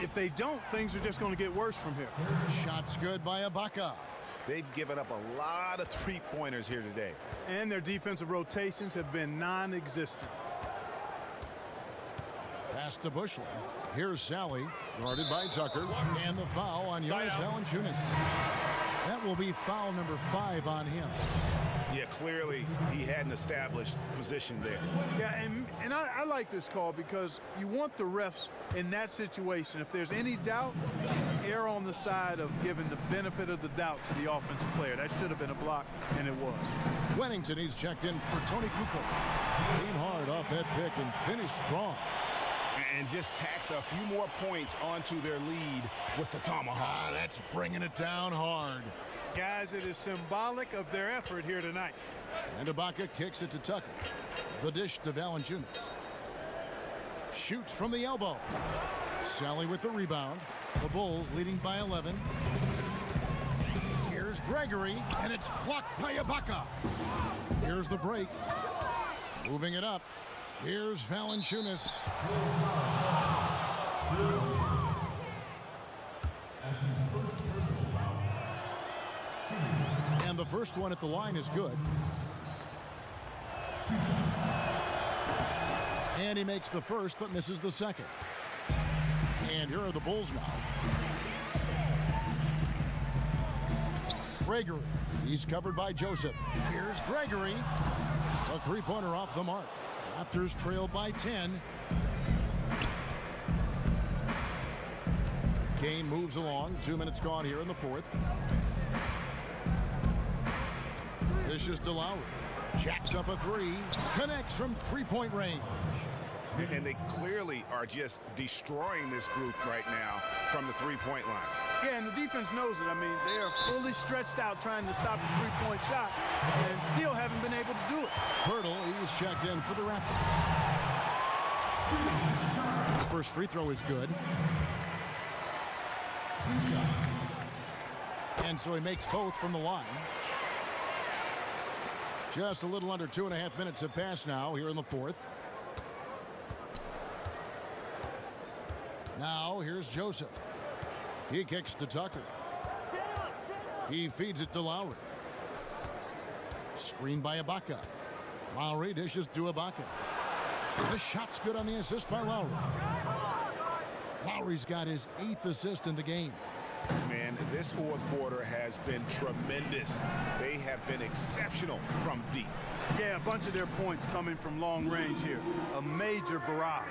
if they don't, things are just going to get worse from here. Shot's good by Ibaka. They've given up a lot of three-pointers here today. And their defensive rotations have been non-existent. Pass to Bushley. Here's Sally, guarded by Tucker. And the foul on Jonas Valanciunas. That will be foul number 5 on him. Yeah, clearly he had an established position there. Yeah, and I like this call because you want the refs in that situation. If there's any doubt, err on the side of giving the benefit of the doubt to the offensive player. That should have been a block, and it was. Wennington, he's checked in for Tony Kukoc. Came hard off that pick and finished strong. And just tacks a few more points onto their lead with the tomahawk. That's bringing it down hard. Guys, it is symbolic of their effort here tonight. And Ibaka kicks it to Tucker. The dish to Valanciunas. Shoots from the elbow. Sally with the rebound. The Bulls leading by 11. Here's Gregory, and it's blocked by Ibaka. Here's the break. Moving it up. Here's Valanciunas. And the first one at the line is good. And he makes the first but misses the second. And here are the Bulls now. Gregory. He's covered by Joseph. Here's Gregory. A three-pointer off the mark. Raptors trail by 10. Game moves along. 2 minutes gone here in the fourth. This is DeLowry. Jacks up a three. Connects from three-point range. And they clearly are just destroying this group right now from the three-point line. Yeah, and the defense knows it. I mean, they are fully stretched out trying to stop the three-point shot and still haven't been able to do it. Hurdle, he's checked in for the Raptors. The first free throw is good. And so he makes both from the line. Just a little under 2.5 minutes have passed now here in the fourth. Now here's Joseph. He kicks to Tucker. He feeds it to Lowry. Screen by Ibaka. Lowry dishes to Ibaka. The shot's good on the assist by Lowry. Lowry's got his 8th assist in the game. Man, this fourth quarter has been tremendous. They have been exceptional from deep. Yeah, a bunch of their points coming from long range here. A major barrage.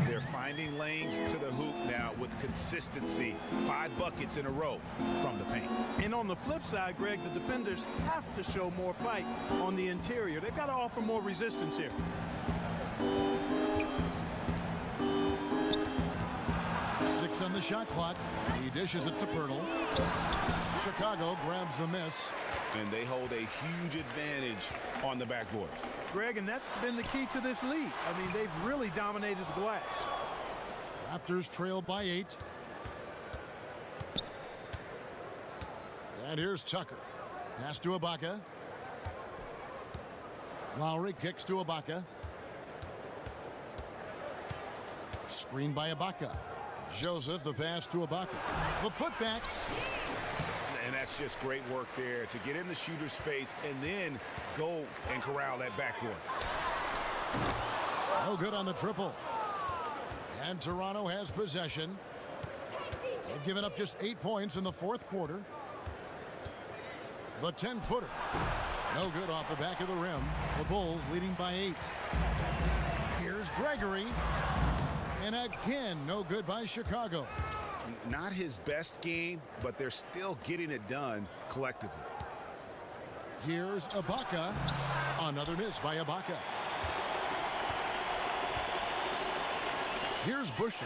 They're finding lanes to the hoop now with consistency. 5 buckets in a row from the paint. And on the flip side, Greg, the defenders have to show more fight on the interior. They've got to offer more resistance here. 6 on the shot clock. He dishes it to Pirtle. Chicago grabs the miss. And they hold a huge advantage on the backboard. Greg, and that's been the key to this lead. I mean, they've really dominated the glass. Raptors trail by 8. And here's Tucker. Pass to Ibaka. Lowry kicks to Ibaka. Screen by Ibaka. Joseph, the pass to Ibaka. The putback. And that's just great work there to get in the shooter's face and then go and corral that backboard. No good on the triple. And Toronto has possession. They've given up just 8 points in the fourth quarter. The 10-footer. No good off the back of the rim. The Bulls leading by 8. Here's Gregory. And again, no good by Chicago. Not his best game, but they're still getting it done collectively. Here's Ibaka. Another miss by Ibaka. Here's Busher.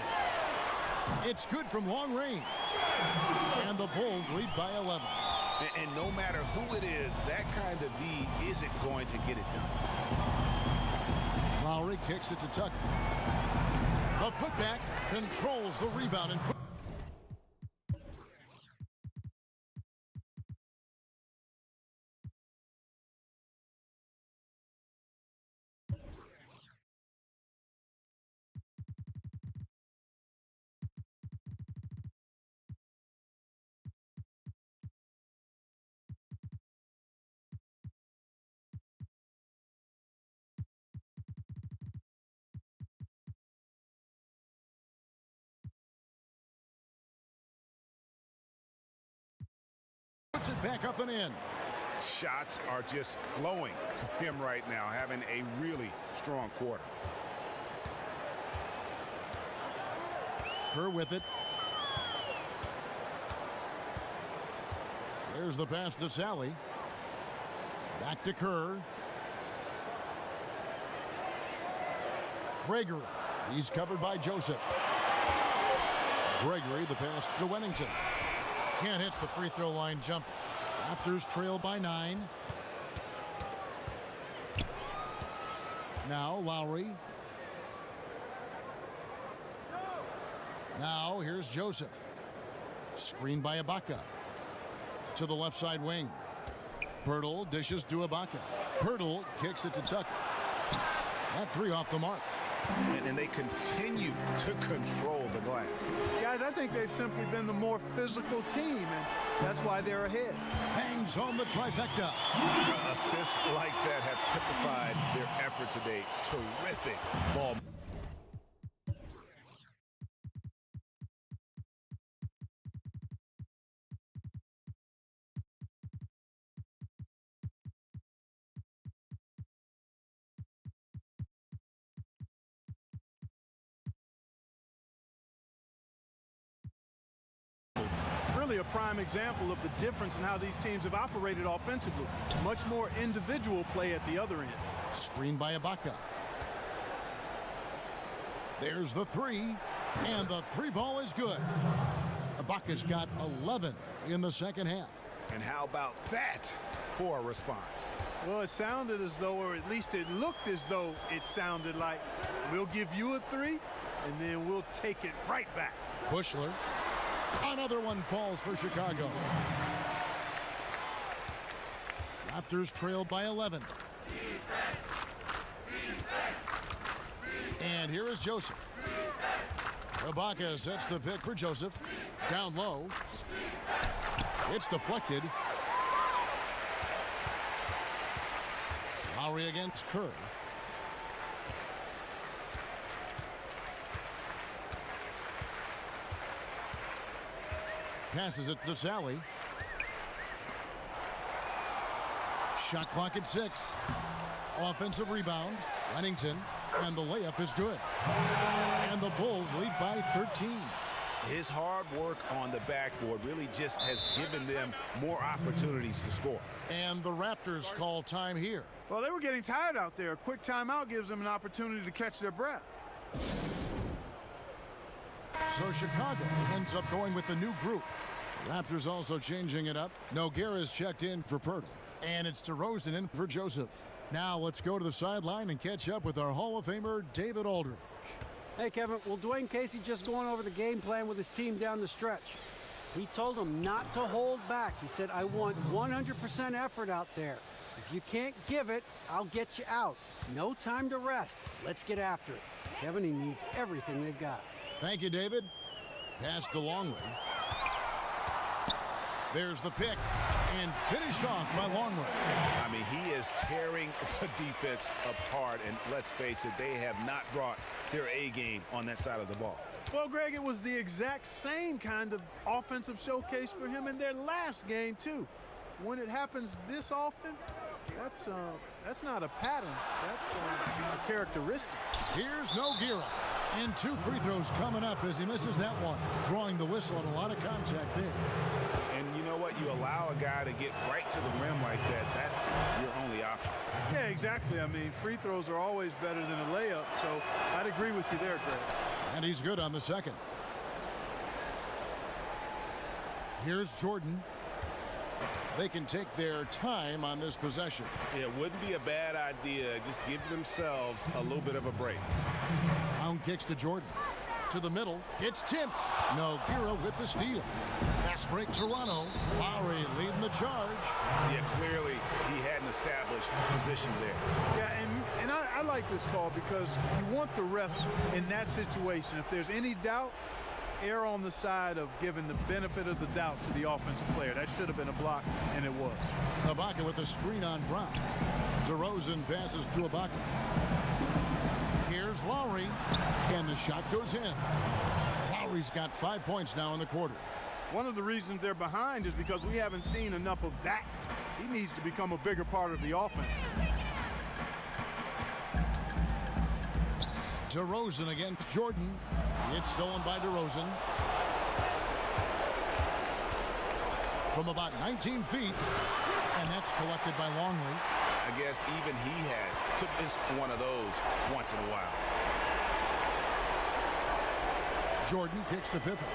It's good from long range. And the Bulls lead by 11. And no matter who it is, that kind of D isn't going to get it done. Lowry kicks it to Tucker. The putback controls the rebound and puts it back up and in. Shots are just flowing for him right now, having a really strong quarter. Kerr with it. There's the pass to Sally. Back to Kerr. Gregory. He's covered by Joseph. Gregory, the pass to Wennington. Can't hit the free throw line jumper. Raptors trail by 9. Now Lowry. Now here's Joseph. Screened by Ibaka. To the left side wing. Pirtle dishes to Ibaka. Pirtle kicks it to Tucker. That three off the mark. And they continue to control the glass. Guys, I think they've simply been the more physical team, and that's why they're ahead. Hangs home the trifecta. Assists like that have typified their effort today. Terrific ball. Really a prime example of the difference in how these teams have operated offensively. Much more individual play at the other end. Screened by Ibaka. There's the three, and the three ball is good. Ibaka's got 11 in the second half. And how about that for a response? Well, it sounded as though, or at least it looked as though it sounded like, we'll give you a three, and then we'll take it right back. Bushler. Another one falls for Chicago. Raptors trailed by 11. And here is Joseph. Ibaka sets the pick for Joseph. Down low. It's deflected. Lowry against Kerr. Passes it to Sally. Shot clock at 6. Offensive rebound. Wennington. And the layup is good. And the Bulls lead by 13. His hard work on the backboard really just has given them more opportunities to score. And the Raptors call time here. Well, they were getting tired out there. A quick timeout gives them an opportunity to catch their breath. So Chicago ends up going with the new group. The Raptors also changing it up. Nogueira's checked in for Pirtle. And it's DeRozan in for Joseph. Now let's go to the sideline and catch up with our Hall of Famer, David Aldridge. Hey, Kevin, well, Dwayne Casey just going over the game plan with his team down the stretch. He told them not to hold back. He said, I want 100% effort out there. If you can't give it, I'll get you out. No time to rest. Let's get after it. Kevin, he needs everything they've got. Thank you, David. Pass to Longley. There's the pick, and finished off by Longley. I mean, he is tearing the defense apart, and let's face it, they have not brought their A game on that side of the ball. Well, Greg, it was the exact same kind of offensive showcase for him in their last game, too. When it happens this often, that's not a pattern. That's a characteristic. Here's Nogueira. And 2 free throws coming up as he misses that one. Drawing the whistle and a lot of contact there. And you know what? You allow a guy to get right to the rim like that. That's your only option. Yeah, Exactly. I mean, free throws are always better than a layup, so I'd agree with you there, Greg. And he's good on the second. Here's Jordan. They can take their time on this possession. It wouldn't be a bad idea. Just give themselves a little bit of a break. Brown kicks to Jordan. To the middle. It's tipped. Nogueira with the steal. Fast break Toronto. Lowry leading the charge. Yeah, clearly he had an established position there. Yeah, and I like this call because you want the refs in that situation. If there's any doubt, err on the side of giving the benefit of the doubt to the offensive player. That should have been a block, and it was. Ibaka with a screen on Brown. DeRozan passes to Ibaka. Here's Lowry, and the shot goes in. Lowry's got 5 points now in the quarter. One of the reasons they're behind is because we haven't seen enough of that. He needs to become a bigger part of the offense. DeRozan against Jordan. It's stolen by DeRozan. From about 19 feet, and that's collected by Longley. I guess even he has to miss one of those once in a while. Jordan kicks to Pippen.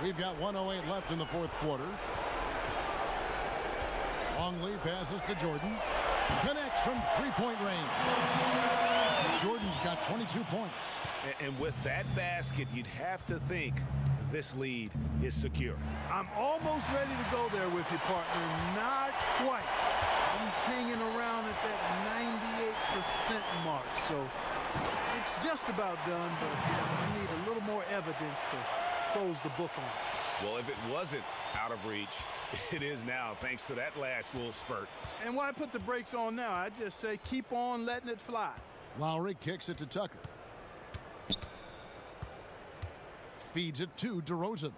We've got 1:08 left in the fourth quarter. Longley passes to Jordan. Connects from three-point range. Jordan's got 22 points. And with that basket, you'd have to think this lead is secure. I'm almost ready to go there with you, partner. Not quite. I'm hanging around at that 98% mark, so it's just about done, but I need a little more evidence to close the book on it. Well, if it wasn't out of reach, it is now, thanks to that last little spurt. And why put the brakes on now? I just say keep on letting it fly. Lowry kicks it to Tucker. Feeds it to DeRozan.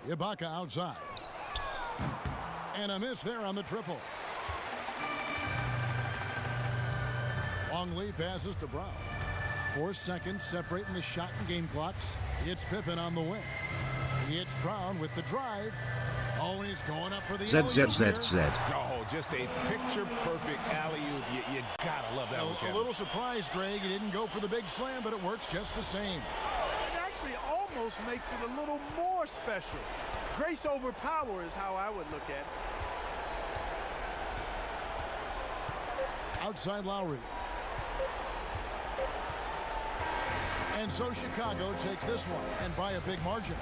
Ibaka outside. And a miss there on the triple. Longley passes to Brown. 4 seconds separating the shot and game clocks. It's Pippen on the wing. It's Brown with the drive. Oh, he's going up for the ZZZZ. Oh, just a picture-perfect alley-oop. You gotta love that one, Kevin. A little surprised, Greg. He didn't go for the big slam, but it works just the same. It actually almost makes it a little more special. Grace over power is how I would look at it. Outside Lowry. And so Chicago takes this one, and by a big margin.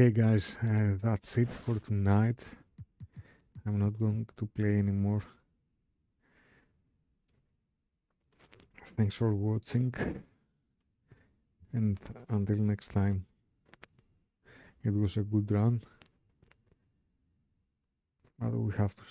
Okay, guys, that's it for tonight. I'm not going to play anymore. Thanks for watching, and until next time. It was a good run, but we have to